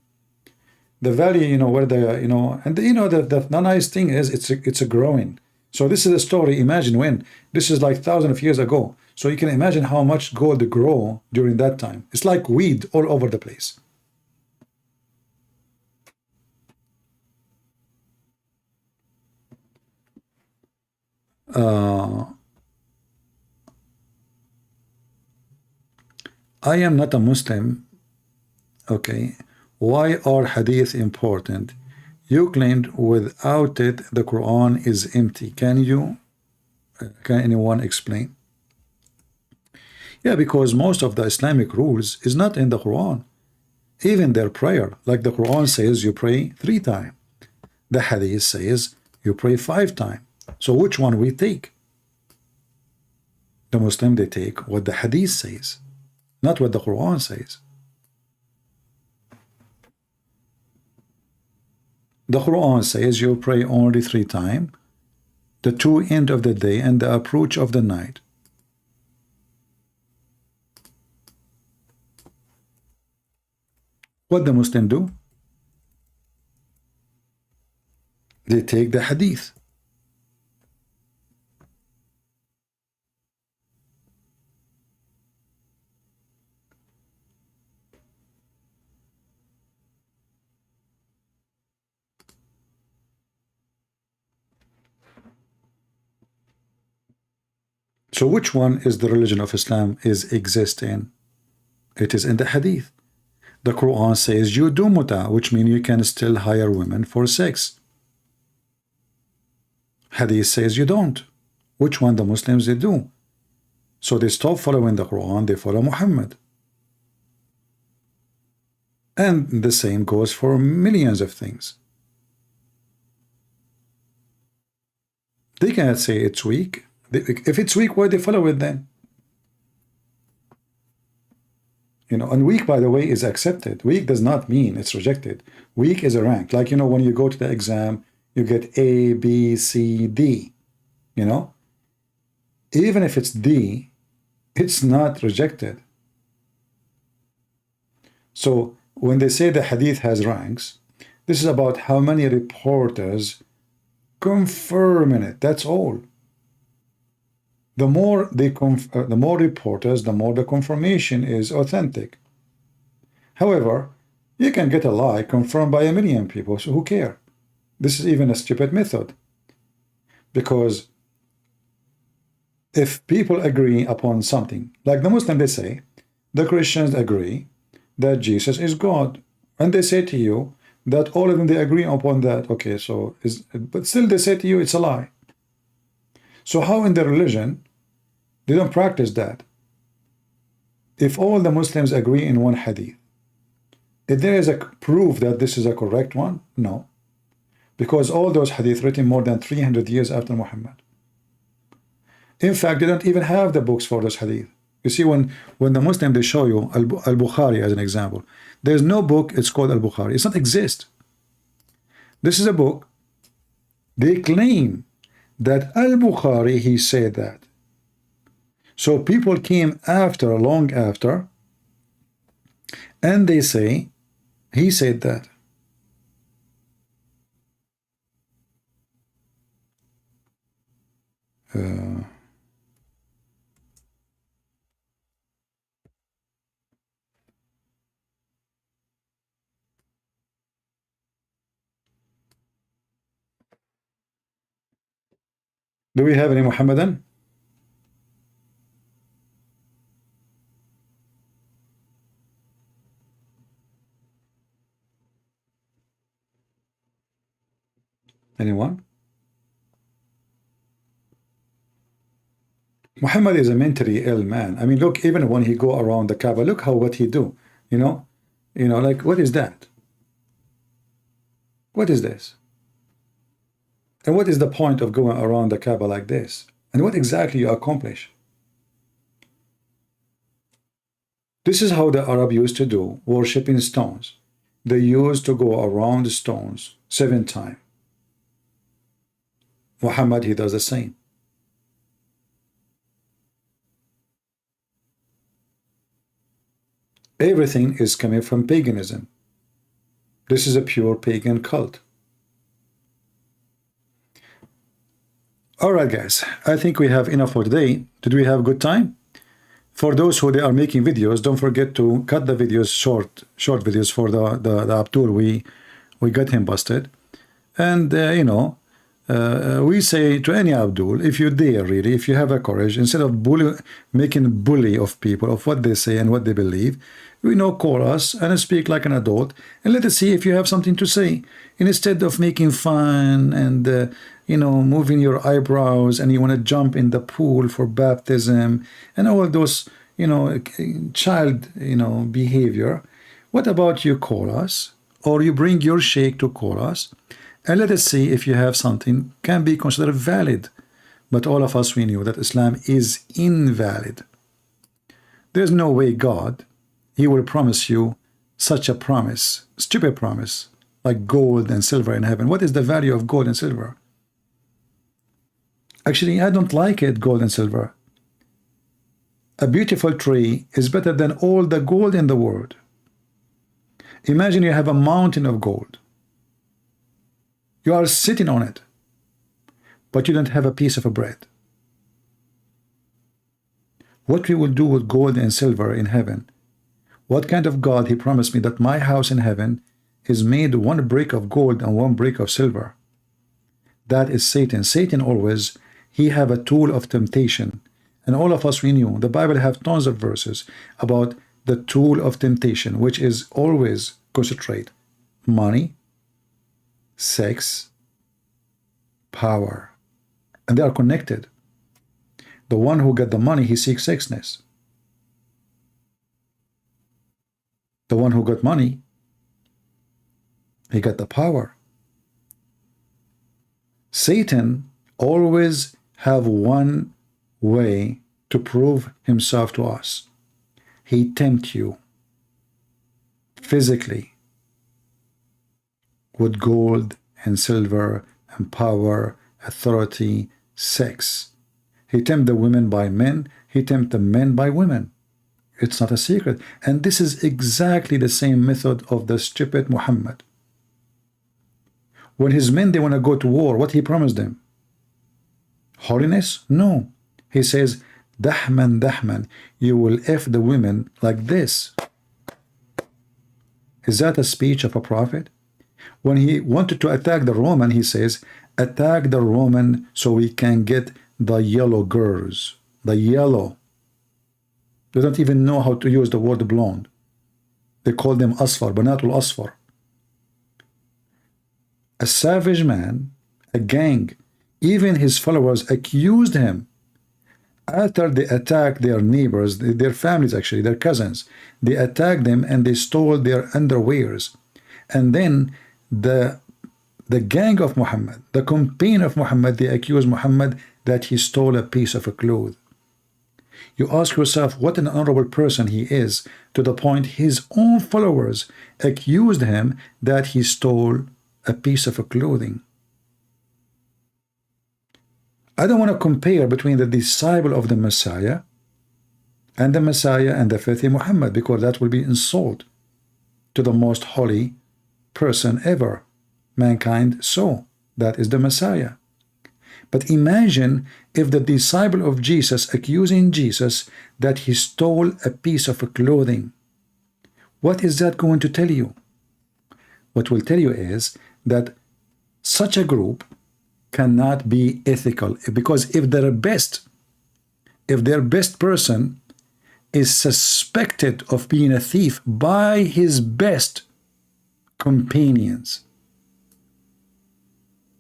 The valley, you know, where the, you know, and you know, the nice thing is it's a growing. So this is a story. Imagine when this is like thousands of years ago. So you can imagine how much gold grow during that time. It's like weed all over the place. I am not a Muslim. Okay. Why are hadith important? You claimed without it the Quran is empty. Can anyone explain? Yeah, because most of the Islamic rules is not in the Quran. Even their prayer, like the Quran says you pray 3 times. The hadith says you pray 5 times. So which one we take? The Muslim, they take what the hadith says, not what the Quran says. The Quran says you pray only 3 times, the 2 end of the day and the approach of the night. What the Muslim do? They take the hadith. So which one is the religion of Islam is exist in? It is in the hadith. The Quran says you do muta, which means you can still hire women for sex. Hadith says you don't. Which one the Muslims they do? So they stop following the Quran, they follow Muhammad. And the same goes for millions of things. They cannot say it's weak. If it's weak, why they follow it then? You know, and weak, by the way, is accepted. Weak does not mean it's rejected. Weak is a rank. Like, you know, when you go to the exam, you get A, B, C, D. You know? Even if it's D, it's not rejected. So when they say the hadith has ranks, this is about how many reporters confirm in it. That's all. The more the more reporters, the more the confirmation is authentic. However, You can get a lie confirmed by a million people, so who care? This is even a stupid method. Because if people agree upon something, like the Muslims, they say, the Christians agree that Jesus is God. And they say to you that all of them, they agree upon that. Okay, so, but still they say to you, it's a lie. So how in their religion, they don't practice that? If all the Muslims agree in one hadith, if there is a proof that this is a correct one, no. Because all those hadith written more than 300 years after Muhammad. In fact, they don't even have the books for those hadith. You see, when the Muslim, they show you Al-Bukhari as an example, there's no book, it's called Al-Bukhari. It's not exist. This is a book. They claim that Al-Bukhari, he said that. So people came after, long after, and they say, he said that. Do we have any Muhammadan? Anyone? Muhammad is a mentally ill man. I mean, look, even when he go around the Kaaba, look what he do. You know, like, what is that? What is this? And what is the point of going around the Kaaba like this? And what exactly you accomplish? This is how the Arab used to do, worshipping stones. They used to go around the stones 7 times. Muhammad, he does the same. Everything is coming from paganism. This is a pure pagan cult. All right, guys, I think we have enough for today. Did we have good time? For those who they are making videos, don't forget to cut the videos short videos for the Abdul. We got him busted. And, we say to any Abdul, if you dare really, if you have a courage, instead of making bully of people, of what they say and what they believe, call us and speak like an adult and let us see if you have something to say. And instead of making fun and, moving your eyebrows and you want to jump in the pool for baptism and all those, child, behavior, what about you call us or you bring your sheikh to call us and let us see if you have something can be considered valid. But all of us, we knew that Islam is invalid. There's no way God, he will promise you such a promise, stupid promise, like gold and silver in heaven. What is the value of gold and silver? Actually, I don't like it, gold and silver. A beautiful tree is better than all the gold in the world. Imagine you have a mountain of gold. You are sitting on it, but you don't have a piece of a bread. What we will do with gold and silver in heaven? What kind of God he promised me that my house in heaven is made 1 brick of gold and 1 brick of silver? That is Satan. Satan always, he have a tool of temptation. And all of us, we knew, the Bible have tons of verses about the tool of temptation, which is always concentrate money, sex, power, and they are connected. The one who got the money, he seeks sexness. The one who got money, he got the power. Satan always have one way to prove himself to us. He tempt you physically with gold and silver and power, authority, sex. He tempt the women by men. He tempt the men by women. It's not a secret. And this is exactly the same method of the stupid Muhammad. When his men, they want to go to war, what he promised them? Holiness? No. He says, Dahman, Dahman, you will F the women like this. Is that a speech of a prophet? When he wanted to attack the Roman, he says, attack the Roman so we can get the yellow girls. The yellow. They don't even know how to use the word blonde. They call them asfar, banatul asfar. A savage man, a gang, even his followers accused him. After they attacked their neighbors, their families actually, their cousins, they attacked them and they stole their underwears. And then the gang of Muhammad, the companion of Muhammad, they accused Muhammad that he stole a piece of a cloth. You ask yourself what an honorable person he is, to the point his own followers accused him that he stole a piece of a clothing. I don't want to compare between the disciple of the Messiah and the faithful Muhammad, because that will be insult to the most holy person ever mankind saw. That is the Messiah. But imagine if the disciple of Jesus accusing Jesus that he stole a piece of clothing. What is that going to tell you? What will tell you is that such a group cannot be ethical, because if their best person is suspected of being a thief by his best companions,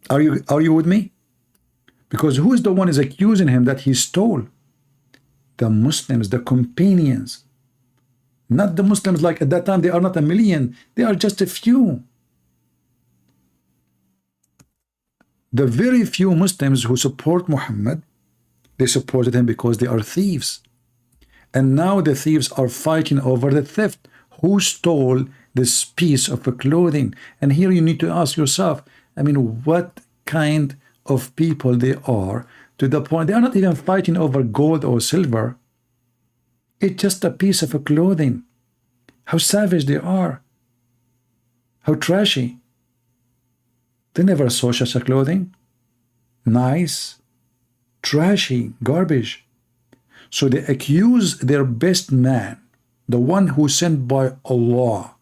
are you with me? Because who is the one is accusing him that he stole? The Muslims, the companions. Not the Muslims, like at that time they are not a million, they are just a few. The very few Muslims who support Muhammad, they supported him because they are thieves. And now the thieves are fighting over the theft. Who stole this piece of clothing? And here you need to ask yourself, I mean, what kind of people they are, to the point they are not even fighting over gold or silver. It's just a piece of clothing. How savage they are. How trashy. They never saw such a clothing. Nice, trashy, garbage. So they accuse their best man, the one who sent by Allah,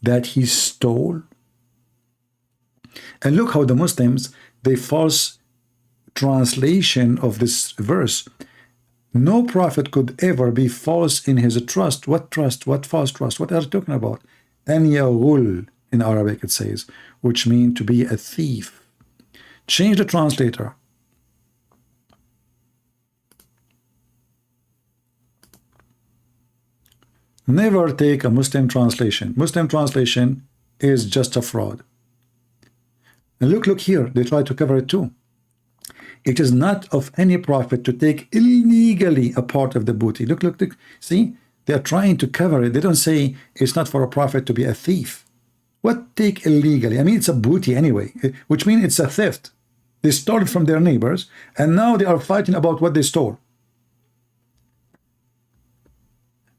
that he stole. And look how the Muslims, they false translation of this verse. No prophet could ever be false in his trust. What trust? What false trust? What are you talking about? An yaghul in Arabic it says, which means to be a thief. Change the translator. Never take a Muslim translation. Muslim translation is just a fraud. And look here, they try to cover it too. It is not of any prophet to take illegally a part of the booty. Look, see, they are trying to cover it. They don't say it's not for a prophet to be a thief. What take illegally? I mean, it's a booty anyway, which means it's a theft. They stole it from their neighbors, and now they are fighting about what they stole.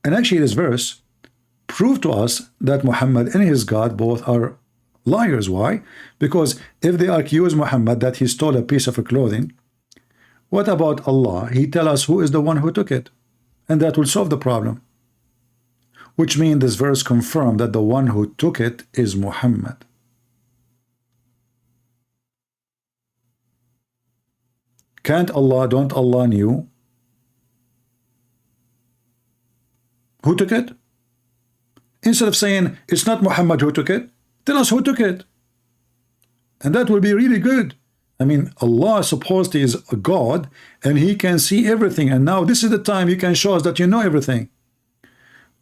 And actually, this verse proved to us that Muhammad and his God both are liars. Why? Because if they accuse Muhammad that he stole a piece of clothing, what about Allah? He tell us who is the one who took it, and that will solve the problem. Which means this verse confirmed that the one who took it is Muhammad. Don't Allah knew who took it? Instead of saying it's not Muhammad who took it, tell us who took it. And that will be really good. I mean, Allah supposedly is a God, and he can see everything. And now this is the time you can show us that you know everything.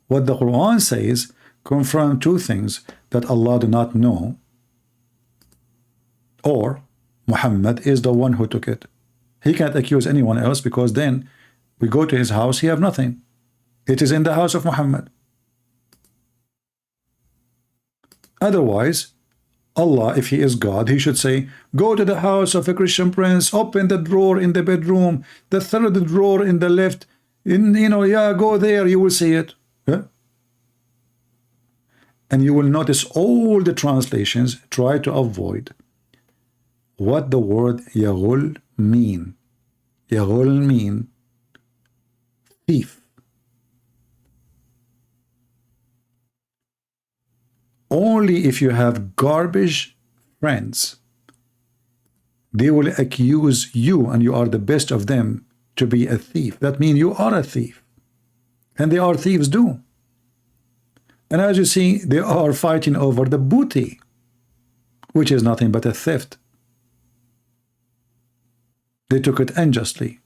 What the Quran says confirm two things: that Allah do not know, or Muhammad is the one who took it. He can't accuse anyone else, because then we go to his house, he have nothing. It is in the house of Muhammad. Otherwise, Allah, if he is God, he should say, go to the house of a Christian prince, open the drawer in the bedroom, the third drawer in the left, go there, you will see it. Yeah? And you will notice all the translations try to avoid what the word yaghul mean. Yaghul mean thief. Only if you have garbage friends, they will accuse you, and you are the best of them, to be a thief. That means you are a thief. And they are thieves too. And as you see, they are fighting over the booty, which is nothing but a theft. They took it unjustly.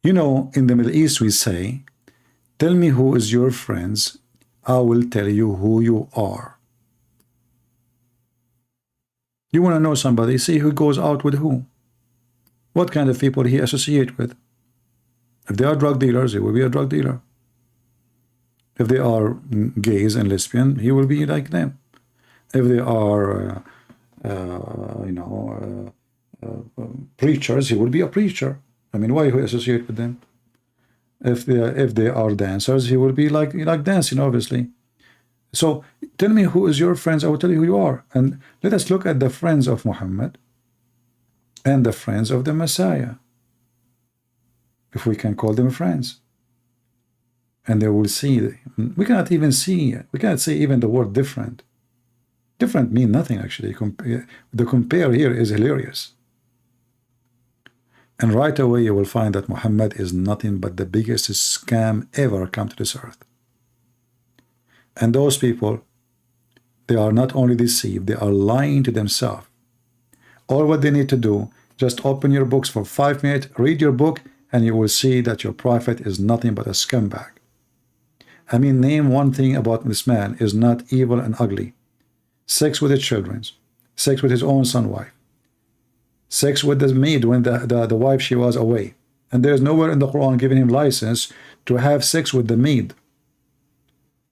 You know, in the Middle East we say, tell me who is your friends, I will tell you who you are. You want to know somebody, see who goes out with who. What kind of people he associate with. If they are drug dealers, he will be a drug dealer. If they are gays and lesbian, he will be like them. If they are, preachers, he will be a preacher. I mean, why he associate with them? If they are dancers, he will be like dancing, obviously. So tell me who is your friends, I will tell you who you are. And let us look at the friends of Muhammad and the friends of the Messiah, if we can call them friends. And they will see, we cannot even see, we cannot say even the word different. Different mean nothing, actually. The compare here is hilarious. And right away you will find that Muhammad is nothing but the biggest scam ever come to this earth. And those people, they are not only deceived, they are lying to themselves. All what they need to do, just open your books for 5 minutes, read your book, and you will see that your prophet is nothing but a scumbag. I mean, name one thing about this man is not evil and ugly. Sex with his children, sex with his own son wife, sex with the maid when the wife she was away. And there is nowhere in the Quran giving him license to have sex with the maid.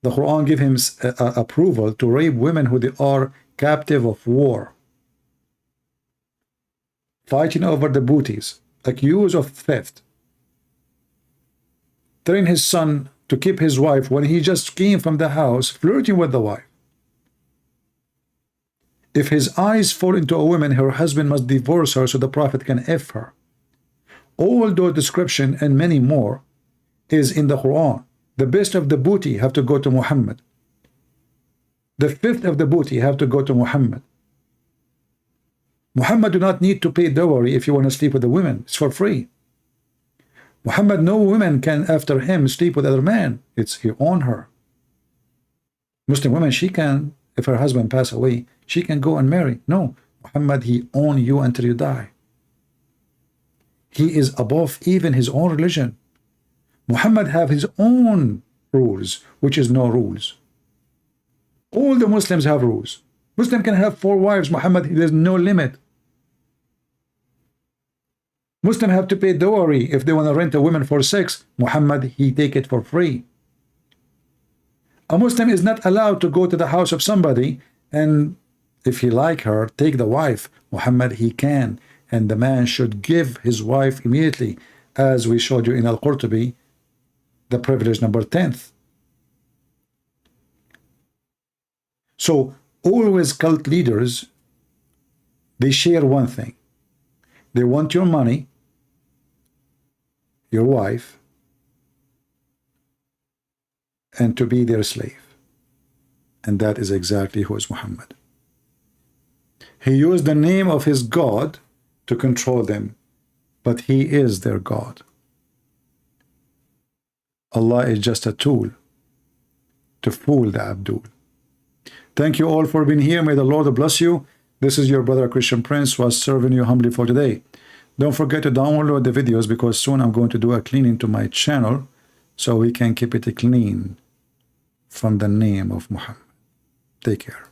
The Quran gives him approval to rape women who they are captive of war, fighting over the booties, accused of theft, telling his son to keep his wife when he just came from the house, flirting with the wife. If his eyes fall into a woman, her husband must divorce her so the prophet can F her. All those description and many more is in the Quran. The best of the booty have to go to Muhammad. The fifth of the booty have to go to Muhammad. Muhammad do not need to pay dowry if you want to sleep with the women. It's for free. Muhammad, no woman can after him sleep with other man. It's he own her. Muslim woman, she can, if her husband pass away, she can go and marry. No, Muhammad, he own you until you die. He is above even his own religion. Muhammad have his own rules, which is no rules. All the Muslims have rules. Muslim can have 4 wives. Muhammad, there's no limit. Muslim have to pay dowry if they want to rent a woman for sex. Muhammad, he take it for free. A Muslim is not allowed to go to the house of somebody and if he like her, take the wife. Muhammad, he can. And the man should give his wife immediately, as we showed you in Al-Qurtubi, the privilege number 10th. So always cult leaders, they share one thing. They want your money, your wife, and to be their slave. And that is exactly who is Muhammad. He used the name of his God to control them, but he is their God. Allah is just a tool to fool the Abdul. Thank you all for being here. May the Lord bless you. This is your brother Christian Prince was serving you humbly for today. Don't forget to download the videos because soon I'm going to do a cleaning to my channel so we can keep it clean from the name of Muhammad. Take care.